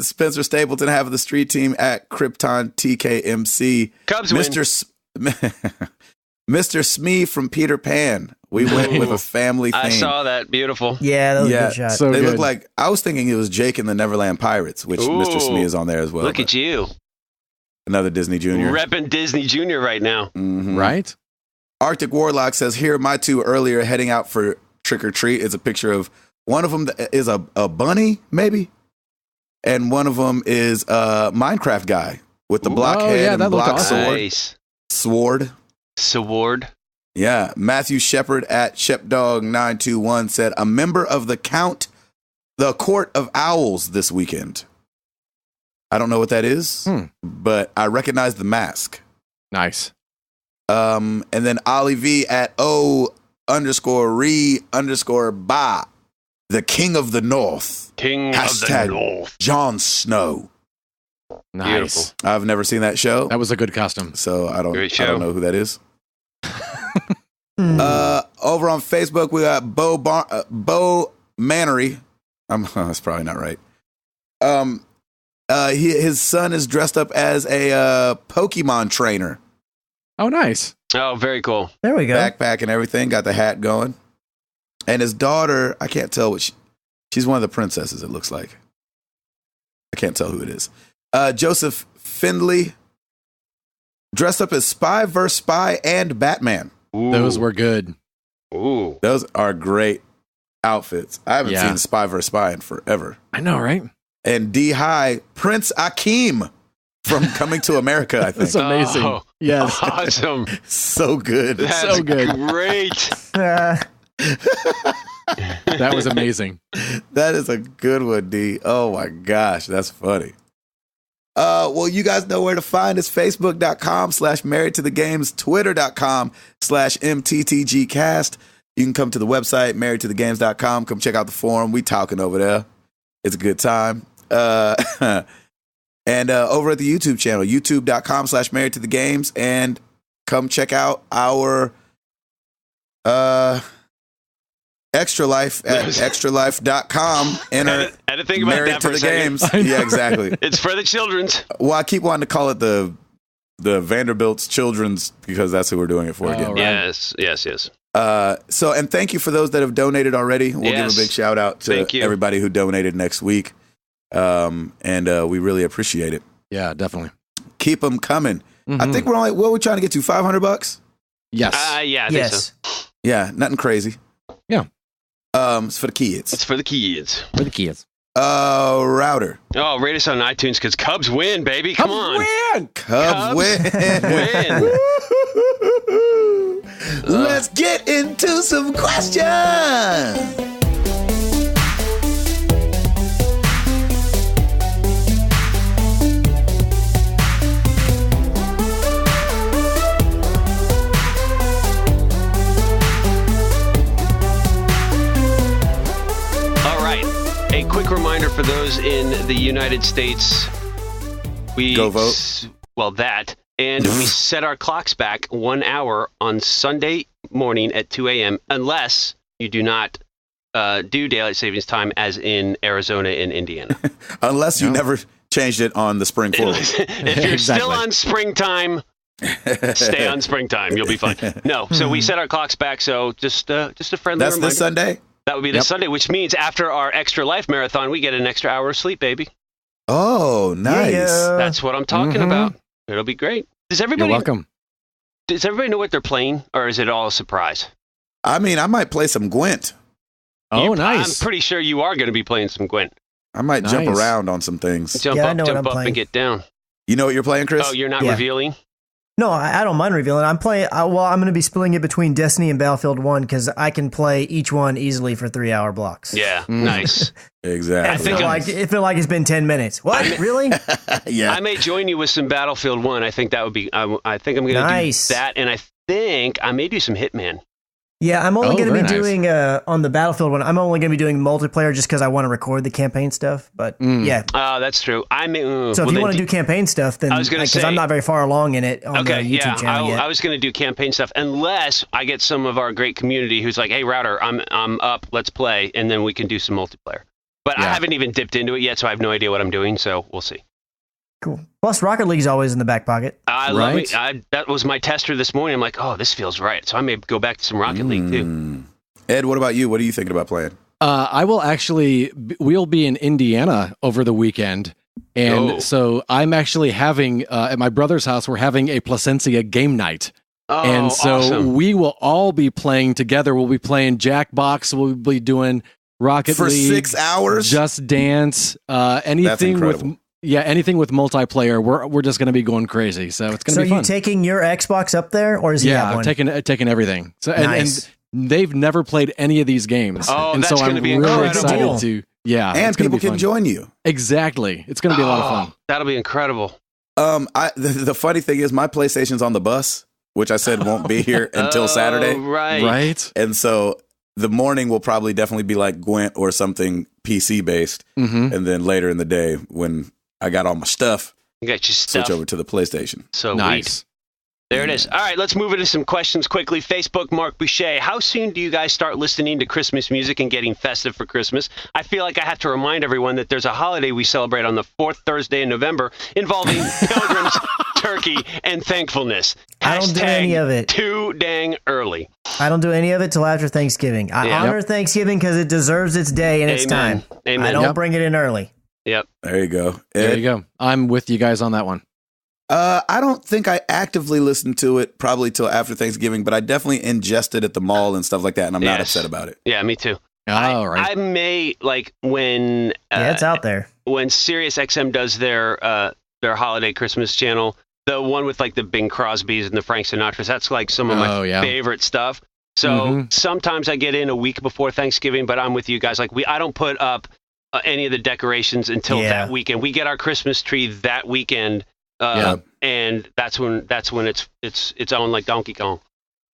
Speaker 1: Spencer Stapleton having the street team at Krypton TKMC.
Speaker 2: Cubs win.
Speaker 1: Mr. Smee from Peter Pan. We went with a family theme.
Speaker 2: I saw that. Beautiful.
Speaker 4: Yeah, that was a good shot.
Speaker 3: So
Speaker 1: they
Speaker 3: good.
Speaker 1: look like, I was thinking it was Jake and the Neverland Pirates, which Mr. Smee is on there as well.
Speaker 2: Look at you.
Speaker 1: Another Disney Junior.
Speaker 2: Repping Disney Junior right now.
Speaker 1: Mhm.
Speaker 3: Right?
Speaker 1: Arctic Warlock says, here, my two earlier heading out for trick or treat. It's a picture of one of them that is a bunny, maybe. And one of them is a Minecraft guy with the block
Speaker 3: Oh,
Speaker 1: head
Speaker 3: yeah,
Speaker 1: and
Speaker 3: that looked
Speaker 1: block
Speaker 3: awesome.
Speaker 1: sword.
Speaker 2: Nice.
Speaker 1: Sword.
Speaker 2: Sword.
Speaker 1: Yeah. Matthew Shepard at ShepDog921 said, a member of the Court of Owls this weekend. I don't know what that is, but I recognize the mask.
Speaker 3: Nice.
Speaker 1: And then Ollie V at O_re_ba, the King of the North.
Speaker 2: King
Speaker 1: Hashtag
Speaker 2: of the North.
Speaker 1: Jon Snow.
Speaker 3: Nice.
Speaker 2: Beautiful.
Speaker 1: I've never seen that show,
Speaker 3: That was a good costume.
Speaker 1: so I don't
Speaker 2: Great show.
Speaker 1: know who that is. Over on Facebook, we got Bo Mannery. That's probably not right. His son is dressed up as a Pokemon trainer.
Speaker 3: Oh, nice.
Speaker 2: Oh, very cool.
Speaker 4: There we go.
Speaker 1: Backpack and everything, got the hat going. And his daughter, I can't tell what she's one of the princesses, it looks like. I can't tell who it is. Joseph Findley, dressed up as Spy vs. Spy and Batman.
Speaker 2: Ooh.
Speaker 3: Those were good.
Speaker 2: Ooh.
Speaker 1: Those are great outfits. I haven't seen Spy vs. Spy in forever.
Speaker 3: I know, right?
Speaker 1: And D High, Prince Akeem from Coming to America, I think.
Speaker 3: That's amazing.
Speaker 2: Oh,
Speaker 3: Yes.
Speaker 2: Awesome.
Speaker 1: So good.
Speaker 2: That's
Speaker 3: So good.
Speaker 2: Great.
Speaker 3: That was amazing.
Speaker 1: That is a good one, D. Oh my gosh, that's funny. Well, you guys know where to find us. Facebook.com/married to the games, Twitter.com/MTTGcast. You can come to the website, marriedtothegames.com. Come check out the forum. We talking over there. It's a good time. And over at the YouTube channel, youtube.com/married to the games. And come check out our Extra Life at extralife.com. Enter
Speaker 2: I had to think about
Speaker 1: Married
Speaker 2: that
Speaker 1: to
Speaker 2: for
Speaker 1: the
Speaker 2: a second.
Speaker 1: games. Yeah, exactly.
Speaker 2: It's for the children's.
Speaker 1: Well, I keep wanting to call it the Vanderbilt's Children's because that's who we're doing it for again.
Speaker 3: right.
Speaker 2: Yes.
Speaker 1: And thank you for those that have donated already. We'll give a big shout out to
Speaker 2: Thank you.
Speaker 1: everybody who donated next week. And we really appreciate it.
Speaker 3: Yeah, definitely.
Speaker 1: Keep them coming. I think we're trying to get to $500.
Speaker 3: Yes.
Speaker 2: Yeah, I think so.
Speaker 4: Yes.
Speaker 1: Yeah, nothing crazy.
Speaker 3: Yeah.
Speaker 1: It's for the kids.
Speaker 2: It's for the kids.
Speaker 3: For the kids.
Speaker 1: Router.
Speaker 2: Oh, rate us on iTunes because Cubs win, baby. Come on.
Speaker 3: Win!
Speaker 1: Cubs win.
Speaker 2: Win.
Speaker 1: Let's get into some questions.
Speaker 2: All right. A quick reminder for those in the United States. We
Speaker 1: Go vote.
Speaker 2: And we set our clocks back 1 hour on Sunday morning at 2 a.m. unless you do not do daylight savings time as in Arizona and Indiana.
Speaker 1: Unless you never changed it on the spring forward.
Speaker 2: If you're still on springtime, stay on springtime. You'll be fine. No, so we set our clocks back. So just a friendly
Speaker 1: That's
Speaker 2: reminder.
Speaker 1: this Sunday?
Speaker 2: That would be this Sunday, which means after our Extra Life marathon, we get an extra hour of sleep, baby.
Speaker 1: Oh, nice.
Speaker 4: Yeah.
Speaker 2: That's what I'm talking about. It'll be great.
Speaker 3: You're welcome.
Speaker 2: Does everybody know what they're playing, or is it all a surprise?
Speaker 1: I mean, I might play some Gwent.
Speaker 3: Oh, nice.
Speaker 2: I'm pretty sure you are going to be playing some Gwent.
Speaker 1: I might jump
Speaker 3: Nice.
Speaker 1: around on some things.
Speaker 2: Jump
Speaker 4: Yeah, I
Speaker 2: up,
Speaker 4: know what
Speaker 2: jump
Speaker 4: I'm
Speaker 2: up,
Speaker 4: playing.
Speaker 2: and get down.
Speaker 1: You know what you're playing, Chris?
Speaker 2: Oh, you're not
Speaker 4: Yeah.
Speaker 2: revealing?
Speaker 4: No, I don't mind revealing. I'm playing. I'm going to be splitting it between Destiny and Battlefield 1 because I can play each one easily for 3-hour blocks.
Speaker 2: Yeah, nice.
Speaker 1: Exactly.
Speaker 4: It feel like it's been 10 minutes. What? Really?
Speaker 1: Yeah.
Speaker 2: I may join you with some Battlefield 1. I think that would be. I think I'm going to do that, and I think I may do some Hitman.
Speaker 4: Yeah, I'm only going to be doing on the Battlefield one. I'm only going to be doing multiplayer just because I want to record the campaign stuff. But yeah,
Speaker 2: oh, that's true. I may.
Speaker 4: So if you want to do campaign stuff, then because I'm not very far along in it on the YouTube channel yet.
Speaker 2: I was going to do campaign stuff unless I get some of our great community who's like, "Hey, Router, I'm up. Let's play," and then we can do some multiplayer. But I haven't even dipped into it yet, so I have no idea what I'm doing. So we'll see.
Speaker 4: Cool. Plus, Rocket League's always in the back pocket.
Speaker 2: I love it. That was my tester this morning. I'm like, oh, this feels right. So I may go back to some Rocket League too.
Speaker 1: Ed, what about you? What are you thinking about playing?
Speaker 3: I will actually. We'll be in Indiana over the weekend, and so I'm actually having at my brother's house. We're having a Placencia game night.
Speaker 2: Oh,
Speaker 3: and so
Speaker 2: awesome.
Speaker 3: we will all be playing together. We'll be playing Jackbox. We'll be doing Rocket League
Speaker 1: for 6 hours.
Speaker 3: Just Dance. Anything with. Yeah, anything with multiplayer, we're just going to be going crazy. So it's going to be fun.
Speaker 4: So are you taking your Xbox up there, or is he have one?
Speaker 3: I'm taking everything. So
Speaker 4: nice.
Speaker 3: and they've never played any of these games.
Speaker 2: Oh,
Speaker 3: and
Speaker 2: that's
Speaker 3: so
Speaker 2: going to be
Speaker 3: really
Speaker 2: incredible.
Speaker 3: excited to. Yeah,
Speaker 1: and people can join you.
Speaker 3: Exactly, it's going to be a lot of fun.
Speaker 2: That'll be incredible.
Speaker 1: The funny thing is, my PlayStation's on the bus, which I said won't be here until Saturday.
Speaker 2: Right.
Speaker 1: And so the morning will probably definitely be like Gwent or something PC based, and then later in the day when I got all my stuff,
Speaker 2: you got your stuff.
Speaker 1: Switch over to the PlayStation.
Speaker 2: So
Speaker 3: nice.
Speaker 2: There it is. All right, let's move into some questions quickly. Facebook, Mark Boucher. How soon do you guys start listening to Christmas music and getting festive for Christmas? I feel like I have to remind everyone that there's a holiday we celebrate on the 4th Thursday in November involving pilgrims, turkey, and thankfulness.
Speaker 4: I don't do any of it.
Speaker 2: Too dang early.
Speaker 4: I don't do any of it till after Thanksgiving. I honor Thanksgiving because it deserves its day and its time.
Speaker 2: Amen.
Speaker 4: I don't bring it in early.
Speaker 2: Yep.
Speaker 1: There you go.
Speaker 3: There you go. I'm with you guys on that one.
Speaker 1: I don't think I actively listened to it probably till after Thanksgiving, but I definitely ingest it at the mall and stuff like that, and I'm not upset about it.
Speaker 2: Yeah, me too.
Speaker 3: All right.
Speaker 2: I may, like, when...
Speaker 4: it's out there.
Speaker 2: When SiriusXM does their holiday Christmas channel, the one with, like, the Bing Crosbys and the Frank Sinatras, that's, like, some of my favorite stuff. So sometimes I get in a week before Thanksgiving, but I'm with you guys. Like, I don't put up any of the decorations until that weekend. We get our Christmas tree that weekend. And that's when it's on like Donkey Kong.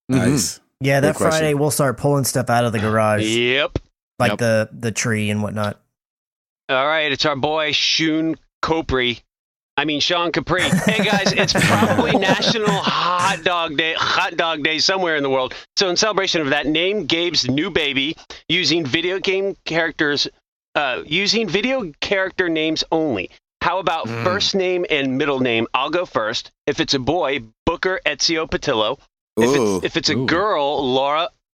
Speaker 1: Nice.
Speaker 4: Yeah, that Friday we'll start pulling stuff out of the garage.
Speaker 2: Yep.
Speaker 4: Like the tree and whatnot.
Speaker 2: All right, it's our boy Sean Capri. Hey guys, it's probably National Hot Dog Day somewhere in the world. So in celebration of that, name Gabe's new baby using video character names only. How about first name and middle name? I'll go first. If it's a boy, Booker Ezio Patillo. If it's a girl,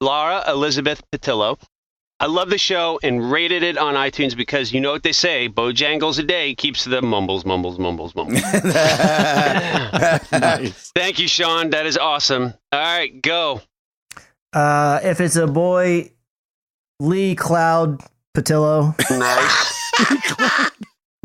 Speaker 2: Laura Elizabeth Patillo. I love the show and rated it on iTunes because you know what they say, Bojangles a day keeps the mumbles. Nice. Thank you, Sean. That is awesome. All right, go.
Speaker 4: If it's a boy, Lee Cloud Patillo.
Speaker 2: Nice.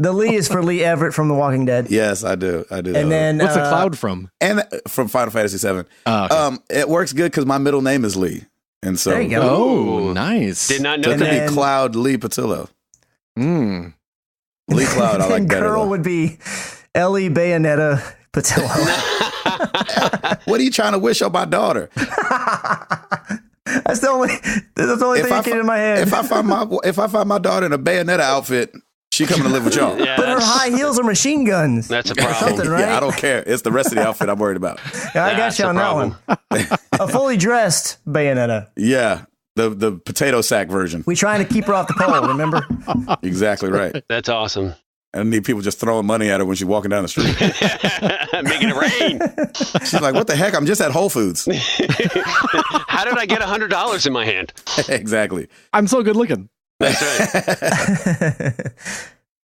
Speaker 4: The Lee is for Lee Everett from The Walking Dead.
Speaker 1: Yes, I do.
Speaker 4: And then
Speaker 3: what's the Cloud from?
Speaker 1: And from Final Fantasy VII.
Speaker 3: Oh, okay.
Speaker 1: It works good because my middle name is Lee, and so
Speaker 4: there you go.
Speaker 3: Oh, nice.
Speaker 2: Did not know
Speaker 1: that. It could be Cloud Lee Patillo. Lee Cloud, I like better.
Speaker 4: Girl would be Ellie Bayonetta Patillo.
Speaker 1: What are you trying to wish on my daughter?
Speaker 4: That's the only thing that came in my head.
Speaker 1: If I find my daughter in a Bayonetta outfit, she coming to live with y'all.
Speaker 2: Yeah,
Speaker 4: but her high heels are machine guns.
Speaker 2: That's a problem.
Speaker 4: Something, right?
Speaker 1: Yeah, I don't care. It's the rest of the outfit I'm worried about.
Speaker 4: I got you on that one. A fully dressed Bayonetta.
Speaker 1: Yeah, the potato sack version.
Speaker 4: We trying to keep her off the pole, remember?
Speaker 1: Exactly right.
Speaker 2: That's awesome.
Speaker 1: I need people just throwing money at her when she's walking down the street.
Speaker 2: Making it rain.
Speaker 1: She's like, what the heck? I'm just at Whole Foods.
Speaker 2: How did I get $100 in my hand?
Speaker 1: Exactly.
Speaker 3: I'm so good looking.
Speaker 2: That's right.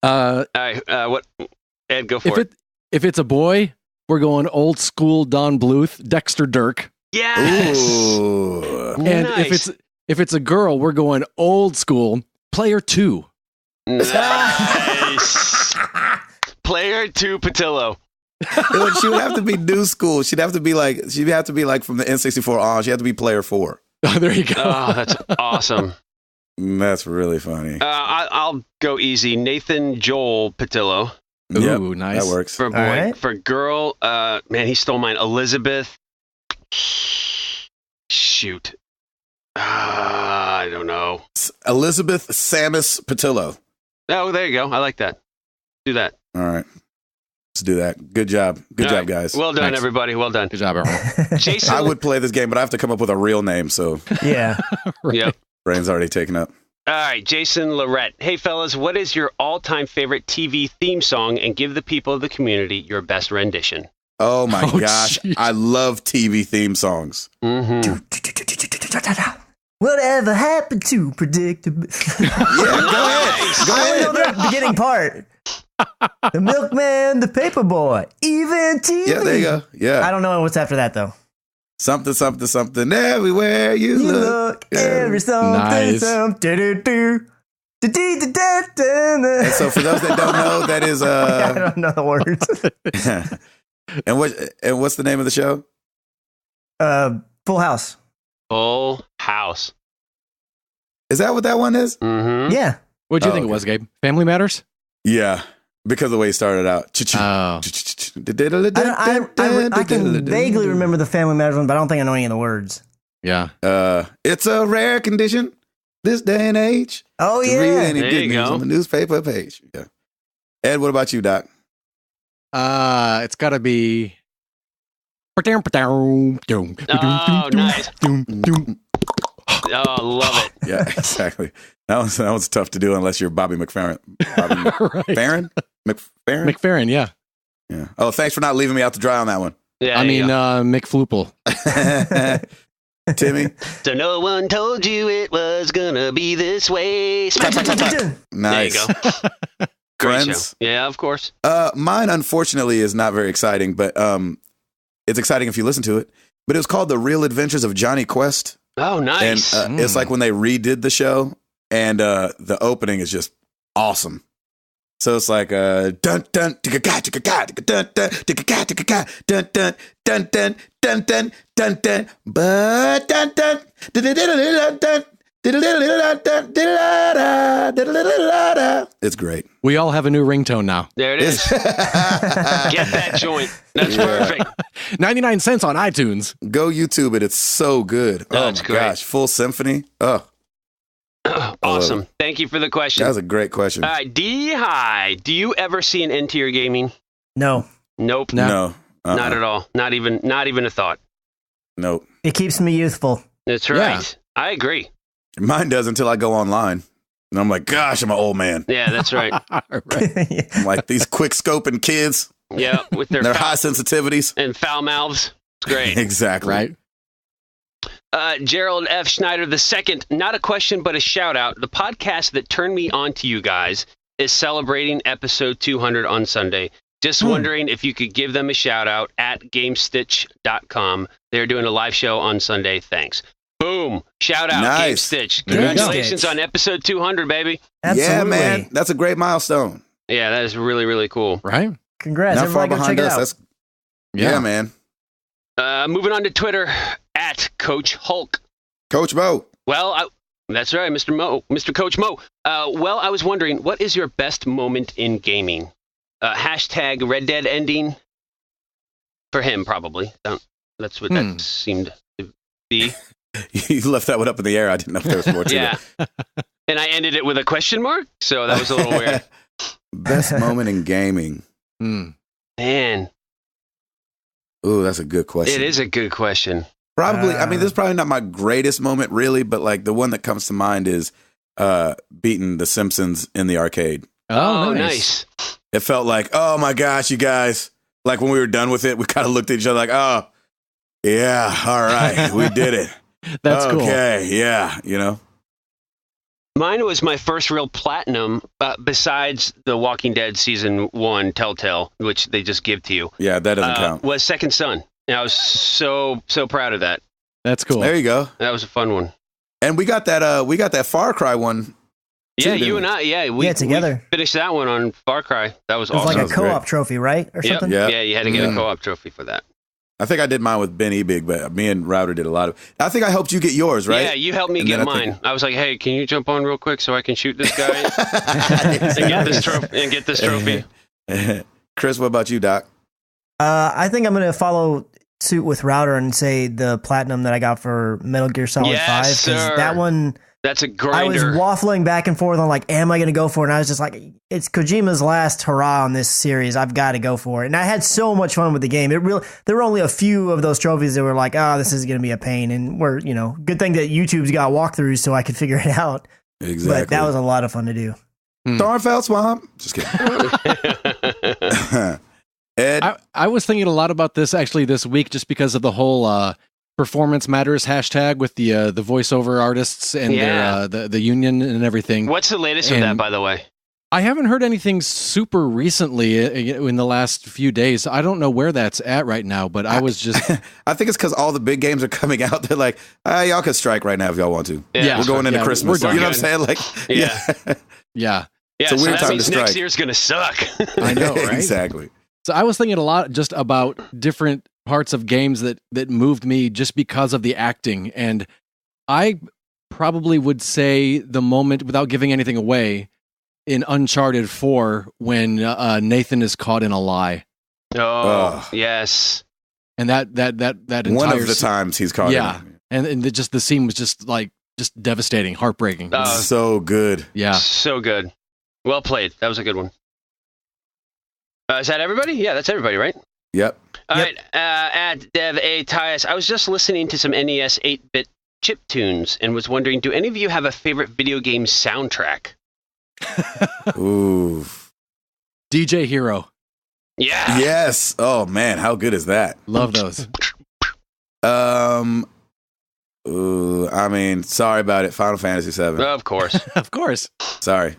Speaker 2: All right, what? Ed, go for it.
Speaker 3: If it's a boy, we're going old school Don Bluth, Dexter Dirk.
Speaker 2: Yes.
Speaker 1: Ooh.
Speaker 3: And
Speaker 2: nice.
Speaker 3: if it's a girl, we're going old school Player 2.
Speaker 2: Nice. Player 2 Patillo.
Speaker 1: She would have to be new school. She'd have to be like from the N64 on. She'd have to be player 4.
Speaker 3: Oh, there you go.
Speaker 2: Oh, that's awesome.
Speaker 1: That's really funny.
Speaker 2: I'll go easy. Nathan Joel Patillo.
Speaker 3: Ooh, nice.
Speaker 1: That works.
Speaker 2: For boy.
Speaker 4: right.
Speaker 2: For girl, man, he stole mine. Elizabeth. Shoot. I don't know.
Speaker 1: Elizabeth Samus Patillo.
Speaker 2: Oh, there you go. I like that. Do that.
Speaker 1: All right. Let's do that. Good job. Good
Speaker 2: All
Speaker 1: job,
Speaker 2: right.
Speaker 1: guys.
Speaker 2: Well done,
Speaker 3: Thanks.
Speaker 2: everybody. Well done.
Speaker 3: Good job, everyone.
Speaker 2: Jason.
Speaker 1: I would play this game, but I have to come up with a real name, so
Speaker 4: Yeah.
Speaker 3: Right.
Speaker 2: Yep.
Speaker 1: brain's already taken up.
Speaker 2: All right, Jason Lorette. Hey, fellas, what is your all-time favorite TV theme song? And give the people of the community your best rendition.
Speaker 1: Oh my
Speaker 3: Oh,
Speaker 1: gosh.
Speaker 3: geez.
Speaker 1: I love TV theme songs.
Speaker 2: Mm-hmm.
Speaker 4: Whatever happened to predictable?
Speaker 1: Yeah, go ahead. Go
Speaker 4: I
Speaker 1: ahead.
Speaker 4: only know the beginning part. The milkman, the paperboy, even TV.
Speaker 1: Yeah, there you go.
Speaker 4: I
Speaker 1: Yeah.
Speaker 4: don't know what's after that though.
Speaker 1: Something, something, something everywhere you
Speaker 4: You
Speaker 1: look.
Speaker 4: look every something,
Speaker 3: Nice.
Speaker 4: something, do-do-do.
Speaker 1: And so for those that don't know, that is
Speaker 4: I don't know the words.
Speaker 1: and what's the name of the show?
Speaker 4: Full House.
Speaker 2: Full House.
Speaker 1: Is that what that one is?
Speaker 2: Mm-hmm.
Speaker 4: Yeah.
Speaker 3: What'd you
Speaker 1: Oh,
Speaker 3: think
Speaker 1: okay.
Speaker 3: it was, Gabe? Family Matters?
Speaker 1: Yeah. Because of the way he started out.
Speaker 3: Oh.
Speaker 4: I can vaguely remember the Family Matters one, but I don't think I know any of the words.
Speaker 3: Yeah.
Speaker 1: It's a rare condition this day and age
Speaker 4: Oh
Speaker 1: to read
Speaker 4: yeah.
Speaker 1: any
Speaker 2: There
Speaker 1: good
Speaker 2: you
Speaker 1: news
Speaker 2: go.
Speaker 1: on the newspaper page. Yeah. Ed, what about you, Doc?
Speaker 3: It's got to be.
Speaker 2: Oh, nice. Oh, love it.
Speaker 1: Yeah, exactly. That was tough to do unless you're Bobby McFerrin. Bobby
Speaker 3: Right.
Speaker 1: McFerrin? McFerrin?
Speaker 3: McFerrin, yeah.
Speaker 1: Yeah. Oh, thanks for not leaving me out to dry on that one.
Speaker 2: Yeah,
Speaker 3: I
Speaker 2: there you
Speaker 3: mean,
Speaker 2: go.
Speaker 3: McFloople.
Speaker 1: Timmy?
Speaker 2: So no one told you it was gonna be this way.
Speaker 1: Nice.
Speaker 2: There you go. Great
Speaker 1: Friends?
Speaker 2: show. Yeah, of course.
Speaker 1: Mine, unfortunately, is not very exciting, but it's exciting if you listen to it. But it was called The Real Adventures of Johnny Quest.
Speaker 2: Oh, nice.
Speaker 1: And it's like when they redid the show, and the opening is just awesome. So it's like dun dun ticka ga ticka ga ticka dun dun ticka ga ticka ga dun dun dun dun dun dun dun dun but dun dun dun dun. It's great.
Speaker 3: We all have a new ringtone now.
Speaker 2: There it is. Get that joint. That's perfect.
Speaker 3: 99 cents on iTunes.
Speaker 1: Go YouTube it. It's so good. Oh
Speaker 2: That's
Speaker 1: my
Speaker 2: great.
Speaker 1: gosh. Full symphony. Oh,
Speaker 2: Awesome. Thank you for the question.
Speaker 1: that was a great question.
Speaker 2: All right, D High. Do you ever see an end to your gaming?
Speaker 4: No.
Speaker 2: Nope.
Speaker 3: No.
Speaker 1: No.
Speaker 2: Not at all. Not even a thought.
Speaker 1: Nope.
Speaker 4: It keeps me youthful.
Speaker 2: That's
Speaker 3: Yeah.
Speaker 2: right. I agree.
Speaker 1: Mine does until I go online. And I'm like, gosh, I'm an old man.
Speaker 2: Yeah, that's right.
Speaker 3: Right.
Speaker 1: I'm like, these quick scoping kids,
Speaker 2: Yeah, with their
Speaker 1: their
Speaker 2: foul,
Speaker 1: high sensitivities.
Speaker 2: and foul mouths. It's great.
Speaker 1: Exactly.
Speaker 3: Right.
Speaker 2: Gerald F. Schneider II, not a question, but a shout out. The podcast that turned me on to you guys is celebrating episode 200 on Sunday. Just wondering if you could give them a shout out at GameStitch.com. They're doing a live show on Sunday. Thanks. Boom. Shout out,
Speaker 1: Nice.
Speaker 2: Game Stitch.
Speaker 3: There you go.
Speaker 2: Congratulations on episode 200, baby.
Speaker 4: Absolutely.
Speaker 1: Yeah, man. That's a great milestone.
Speaker 2: Yeah, that is really, really cool.
Speaker 3: Right.
Speaker 4: Congrats.
Speaker 1: Not far
Speaker 4: Everybody go check
Speaker 1: behind
Speaker 4: it
Speaker 1: us.
Speaker 4: out.
Speaker 1: That's yeah, man.
Speaker 2: Moving on to Twitter at Coach Hulk.
Speaker 1: Coach Bo.
Speaker 2: Well, that's right, Mr. Coach Mo. Well, I was wondering, what is your best moment in gaming? Hashtag Red Dead ending for him, probably. That's what that seemed to be.
Speaker 1: You left that one up in the air. I didn't know if there was more to
Speaker 2: Yeah. And I ended it with a question mark, so that was a little weird.
Speaker 1: it. Best moment in gaming.
Speaker 2: Man,
Speaker 1: Ooh, that's a good question.
Speaker 2: it is a good question.
Speaker 1: Probably, I mean, this is probably not my greatest moment, really, but like the one that comes to mind is beating The Simpsons in the arcade.
Speaker 3: Oh,
Speaker 2: nice.
Speaker 1: It felt like, oh my gosh, you guys. Like when we were done with it, we kind of looked at each other like, oh, yeah, all right, we did it.
Speaker 3: That's cool.
Speaker 1: Okay, yeah, you know?
Speaker 2: Mine was my first real platinum, besides the Walking Dead season 1 Telltale, which they just give to you.
Speaker 1: Yeah, that doesn't count.
Speaker 2: Was Second Son. And I was so proud of that.
Speaker 3: That's cool.
Speaker 1: There you go.
Speaker 2: That was a fun one.
Speaker 1: And we got that Far Cry one
Speaker 2: Yeah,
Speaker 1: didn't
Speaker 2: you
Speaker 1: we?
Speaker 2: and I. Yeah,
Speaker 4: Yeah, together.
Speaker 2: We finished that one on Far Cry. That was
Speaker 4: It was
Speaker 2: awesome.
Speaker 4: like a
Speaker 1: That was
Speaker 4: co-op
Speaker 1: great.
Speaker 4: trophy, right? Or
Speaker 2: Yep.
Speaker 4: something?
Speaker 1: Yeah.
Speaker 2: Yeah, you had to get a co-op trophy for that.
Speaker 1: I think I did mine with Ben Ebig, but me and Router did a lot of. I think I helped you get yours, right?
Speaker 2: Yeah, you helped me
Speaker 1: And
Speaker 2: get
Speaker 1: then I think-
Speaker 2: mine. I was like, "Hey, can you jump on real quick so I can shoot this guy and get this trophy?"
Speaker 1: Chris, what about you, Doc?
Speaker 4: I think I'm going to follow suit with Router and say the platinum that I got for Metal Gear Solid
Speaker 2: Yes,
Speaker 4: 5.
Speaker 2: sir.
Speaker 4: That one,
Speaker 2: That's a
Speaker 4: I was
Speaker 2: grinder.
Speaker 4: waffling back and forth on like, am I going to go for it? And I was just like, it's Kojima's last hurrah on this series. I've got to go for it. And I had so much fun with the game. There were only a few of those trophies that were like, oh, this is going to be a pain. And good thing that YouTube's got walkthroughs so I could figure it out.
Speaker 1: Exactly.
Speaker 4: But that was a lot of fun to do.
Speaker 1: Thornfeld Swamp. Just kidding. Ed,
Speaker 3: I was thinking a lot about this actually this week just because of the whole performance matters hashtag with the voiceover artists and
Speaker 2: Yeah.
Speaker 3: the union and everything.
Speaker 2: What's the latest with that,
Speaker 3: And-
Speaker 2: by the way?
Speaker 3: I haven't heard anything super recently in the last few days. I don't know where that's at right now, but I was just
Speaker 1: I think it's because all the big games are coming out. They're like, y'all can strike right now if y'all want to.
Speaker 3: Yeah.
Speaker 1: We're going into
Speaker 3: Yeah,
Speaker 1: Christmas.
Speaker 3: we're
Speaker 1: You know
Speaker 2: done.
Speaker 1: what I'm saying? Like,
Speaker 2: Yeah.
Speaker 3: yeah.
Speaker 2: Yeah,
Speaker 1: It's a
Speaker 2: so
Speaker 1: weird
Speaker 2: that
Speaker 1: time to
Speaker 2: means next
Speaker 1: strike.
Speaker 2: year's gonna suck.
Speaker 3: I know, right?
Speaker 1: Exactly.
Speaker 3: So I was thinking a lot just about different parts of games that moved me just because of the acting, and I probably would say the moment, without giving anything away, in Uncharted 4 when Nathan is caught in a lie,
Speaker 2: Oh,
Speaker 1: Ugh.
Speaker 2: yes.
Speaker 3: and that entire
Speaker 1: One of the times he's caught.
Speaker 3: Yeah.
Speaker 1: in
Speaker 3: and the scene was just devastating, heartbreaking.
Speaker 2: Oh.
Speaker 1: it. So good.
Speaker 3: Yeah.
Speaker 2: So good. Well played. That was a good one. Is that everybody? Yeah, that's everybody, right?
Speaker 1: Yep.
Speaker 2: All
Speaker 4: Yep.
Speaker 2: right. At Dev A. Tyus, I was just listening to some NES 8-bit chip tunes and was wondering, do any of you have a favorite video game soundtrack?
Speaker 1: Ooh.
Speaker 3: DJ Hero.
Speaker 2: Yeah.
Speaker 1: Yes. Oh man, how good is that?
Speaker 3: Love those.
Speaker 1: I mean, sorry about it. Final Fantasy VII.
Speaker 2: Of course.
Speaker 3: Of course.
Speaker 1: Sorry.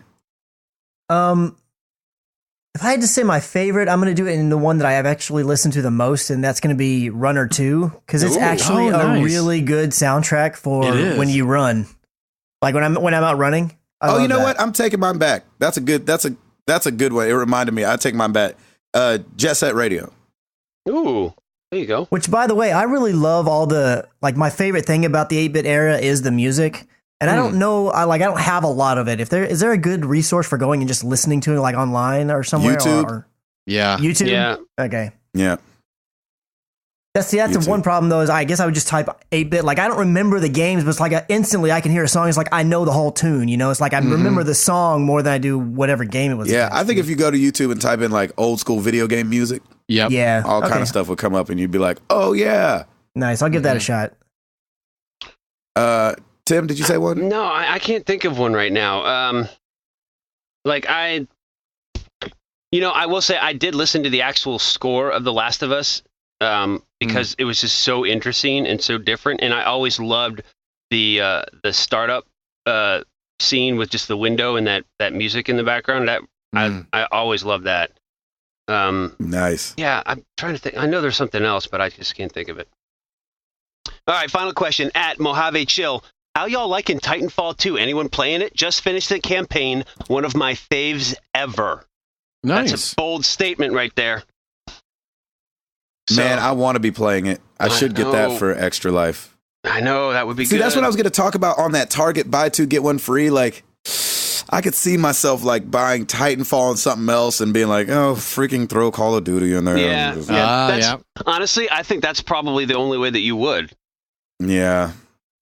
Speaker 4: If I had to say my favorite, I'm going to do it in the one that I have actually listened to the most, and that's going to be Runner 2, because it's
Speaker 2: Ooh.
Speaker 4: actually
Speaker 3: Oh, nice.
Speaker 4: a really good soundtrack for
Speaker 3: It is.
Speaker 4: when you run. Like when I'm out running. I
Speaker 1: Oh,
Speaker 4: love
Speaker 1: you know
Speaker 4: that.
Speaker 1: what? I'm taking mine back. That's a good one. It reminded me. I take mine back. Jet Set Radio.
Speaker 2: Ooh. There you go.
Speaker 4: Which, by the way, I really love all the my favorite thing about the 8-bit era is the music. And I don't know, I don't have a lot of it. Is there a good resource for going and just listening to it like online or somewhere?
Speaker 1: YouTube?
Speaker 4: Or
Speaker 3: Yeah.
Speaker 4: YouTube?
Speaker 2: Yeah.
Speaker 4: Okay.
Speaker 1: Yeah.
Speaker 4: That's the
Speaker 1: YouTube.
Speaker 4: one problem though, is I guess I would just type 8-bit. Like I don't remember the games, but it's like instantly I can hear a song. It's like I know the whole tune, It's like I remember the song more than I do whatever game it was.
Speaker 1: Yeah.
Speaker 4: attached
Speaker 1: I think
Speaker 4: to.
Speaker 1: if you go to YouTube and type in like old school video game music,
Speaker 3: Yep.
Speaker 4: Yeah.
Speaker 1: all
Speaker 4: okay.
Speaker 1: kind of stuff would come up and you'd be like, oh yeah.
Speaker 4: Nice. I'll give that a shot.
Speaker 1: Tim, did you say one?
Speaker 2: No, I can't think of one right now. I will say I did listen to the actual score of The Last of Us because it was just so interesting and so different. And I always loved the startup scene with just the window and that music in the background. I always loved that.
Speaker 1: Nice.
Speaker 2: Yeah, I'm trying to think. I know there's something else, but I just can't think of it. All right, final question at Mojave Chill. How y'all liking Titanfall 2? Anyone playing it? Just finished the campaign. One of my faves ever.
Speaker 3: Nice.
Speaker 2: That's a bold statement right there.
Speaker 1: Man, I want to be playing it. I should get
Speaker 2: know.
Speaker 1: that for Extra Life.
Speaker 2: I know that would be
Speaker 1: See,
Speaker 2: good.
Speaker 1: that's what I was going to talk about on that Target buy two, get one free. Like, I could see myself like buying Titanfall and something else and being like, oh, freaking throw Call of Duty in there.
Speaker 2: Yeah,
Speaker 3: Yeah.
Speaker 2: honestly, I think that's probably the only way that you would,
Speaker 1: Yeah.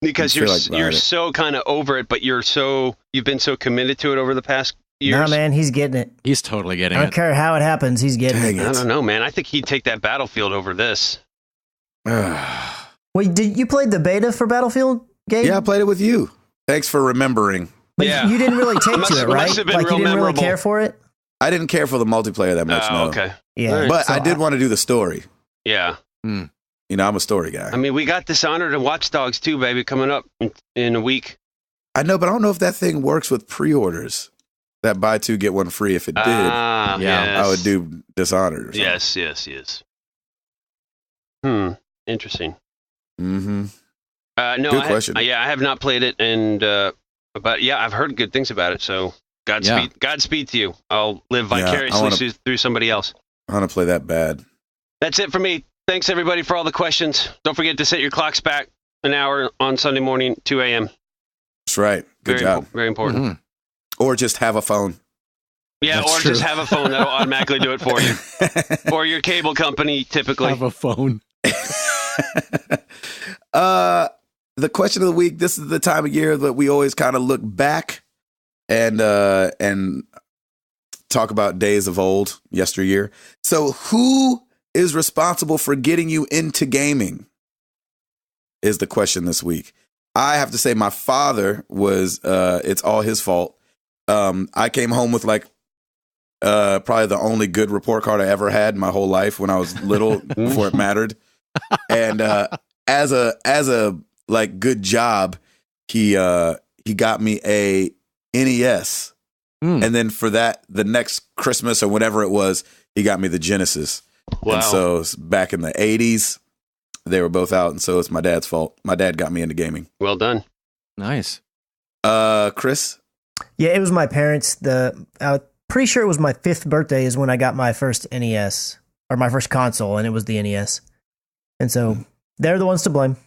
Speaker 2: because
Speaker 1: I
Speaker 2: you're
Speaker 1: feel like about
Speaker 2: you're
Speaker 1: it.
Speaker 2: so kind of over it, but you've been so committed to it over the past
Speaker 4: Nah,
Speaker 2: years.
Speaker 4: man, he's getting it.
Speaker 3: He's totally getting
Speaker 4: I don't
Speaker 3: it.
Speaker 4: care how it happens. He's getting
Speaker 1: Dang
Speaker 4: it.
Speaker 2: I don't know, man. I think he'd take that Battlefield over this.
Speaker 4: Wait, did you play the beta for Battlefield, Gabe?
Speaker 1: Yeah, I played it with you. Thanks for remembering.
Speaker 4: But
Speaker 2: Yeah.
Speaker 4: you didn't really take
Speaker 2: Must-
Speaker 4: to it,
Speaker 2: must
Speaker 4: right?
Speaker 2: have been
Speaker 4: Like you
Speaker 2: real
Speaker 4: didn't
Speaker 2: memorable.
Speaker 4: really care for it.
Speaker 1: I didn't care for the multiplayer that much,
Speaker 2: Oh,
Speaker 1: no.
Speaker 2: okay.
Speaker 4: Yeah,
Speaker 2: All right.
Speaker 1: But
Speaker 4: So
Speaker 1: I did want to do the story.
Speaker 2: Yeah.
Speaker 1: You know, I'm a story guy.
Speaker 2: I mean, we got Dishonored and Watch Dogs too, baby, coming up in a week.
Speaker 1: I know, but I don't know if that thing works with pre-orders. That buy two, get one free. If it did,
Speaker 2: Ah,
Speaker 3: Yeah,
Speaker 2: yes.
Speaker 1: I would do Dishonored. Or something.
Speaker 2: Yes. Interesting.
Speaker 1: Mm-hmm.
Speaker 2: No,
Speaker 1: Good question.
Speaker 2: I have not played it, and But yeah, I've heard good things about it. So Godspeed to you. I'll live vicariously through somebody else.
Speaker 1: I want to play that bad.
Speaker 2: That's it for me. Thanks everybody for all the questions. Don't forget to set your clocks back an hour on Sunday morning, 2 a.m.
Speaker 1: That's right. Good job.
Speaker 2: Very important.
Speaker 1: Mm-hmm. Or just have a phone.
Speaker 2: Yeah,
Speaker 3: That's
Speaker 2: or
Speaker 3: true.
Speaker 2: just have a phone that'll automatically do it for you. Or your cable company, typically.
Speaker 3: Have a phone.
Speaker 1: The question of the week, this is the time of year that we always kind of look back and talk about days of old, yesteryear. So who is responsible for getting you into gaming is the question this week. I have to say my father was, it's all his fault. I came home with like probably the only good report card I ever had in my whole life when I was little before it mattered. And as a like good job, he got me a NES. And then for that, the next Christmas or whatever it was, he got me the Genesis.
Speaker 2: Wow.
Speaker 1: And so it's back in the 80s, they were both out. And so it's my dad's fault. My dad got me into gaming.
Speaker 2: Well done.
Speaker 3: Nice.
Speaker 1: Chris?
Speaker 4: Yeah, it was my parents. I'm pretty sure it was my 5th birthday is when I got my first NES or my first console, and it was the NES. And so they're the ones to blame.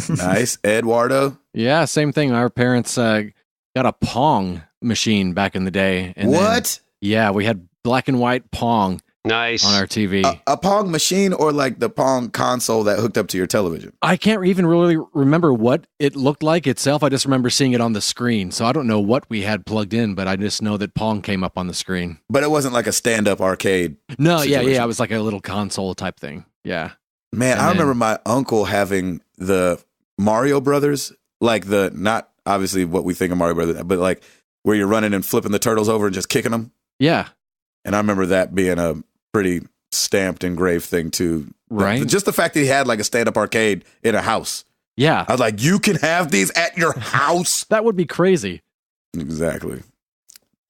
Speaker 1: Nice. Eduardo?
Speaker 3: Yeah, same thing. Our parents got a Pong machine back in the day. And
Speaker 1: What?
Speaker 3: Yeah, we had black and white Pong
Speaker 2: Nice.
Speaker 3: on our TV.
Speaker 1: A Pong machine or like the Pong console that hooked up to your television?
Speaker 3: I can't even really remember what it looked like itself. I just remember seeing it on the screen. So I don't know what we had plugged in, but I just know that Pong came up on the screen.
Speaker 1: But it wasn't like a stand-up arcade.
Speaker 3: No,
Speaker 1: situation.
Speaker 3: yeah. It was like a little console type thing. Yeah.
Speaker 1: Man, I remember my uncle having the Mario Brothers, like the, not obviously what we think of Mario Brothers, but like where you're running and flipping the turtles over and just kicking them.
Speaker 3: Yeah.
Speaker 1: And I remember that being a pretty stamped, engraved thing too.
Speaker 3: Right.
Speaker 1: Just the fact that he had like a stand-up arcade in a house.
Speaker 3: Yeah.
Speaker 1: I was like, you can have these at your house?
Speaker 3: That would be crazy.
Speaker 1: Exactly.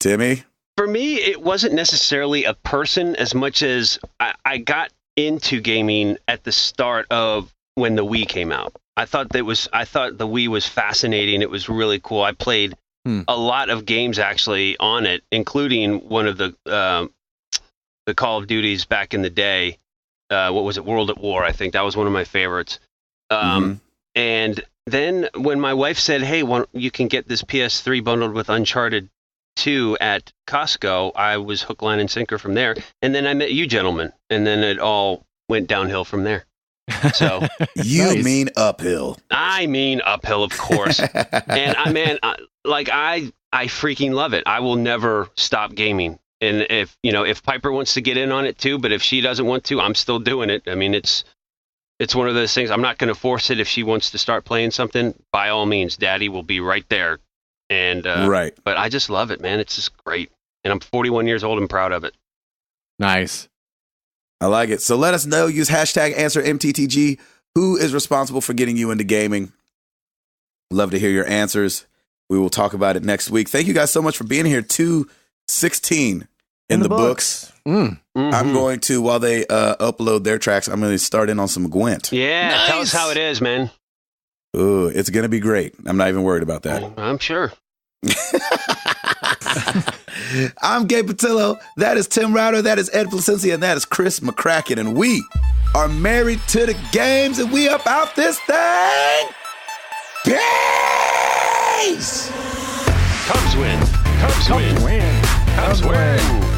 Speaker 1: Timmy?
Speaker 2: For me, it wasn't necessarily a person as much as I got into gaming at the start of when the Wii came out. I thought the Wii was fascinating. It was really cool. I played a lot of games actually on it, including one of the Call of Duties back in the day. What was it? World at War, I think. That was one of my favorites. And then when my wife said, hey, you can get this PS3 bundled with Uncharted 2 at Costco, I was hook, line, and sinker from there. And then I met you gentlemen, and then it all went downhill from there. So
Speaker 1: You mean uphill.
Speaker 2: I mean uphill, of course. And I freaking love it. I will never stop gaming. And if Piper wants to get in on it too, but if she doesn't want to, I'm still doing it. I mean, it's one of those things. I'm not going to force it. If she wants to start playing something, by all means, Daddy will be right there. And
Speaker 1: right.
Speaker 2: But I just love it, man. It's just great. And I'm 41 years old and proud of it.
Speaker 3: Nice.
Speaker 1: I like it. So let us know. Use #AnswerMTTG. Who is responsible for getting you into gaming? Love to hear your answers. We will talk about it next week. Thank you guys so much for being here. 216 in the books.
Speaker 3: Mm.
Speaker 2: Mm-hmm.
Speaker 1: I'm going to, while they upload their tracks, I'm going to start in on some Gwent.
Speaker 2: Yeah,
Speaker 3: Nice.
Speaker 2: Tell us how it is, man.
Speaker 1: Ooh, it's going to be great. I'm not even worried about that.
Speaker 2: I'm sure.
Speaker 1: I'm Gabe Patillo. That is Tim Router. That is Ed Placencia. And that is Chris McCracken. And we are married to the games. And we about this thing. Peace!
Speaker 2: Cubs win. Cubs win. Cubs win.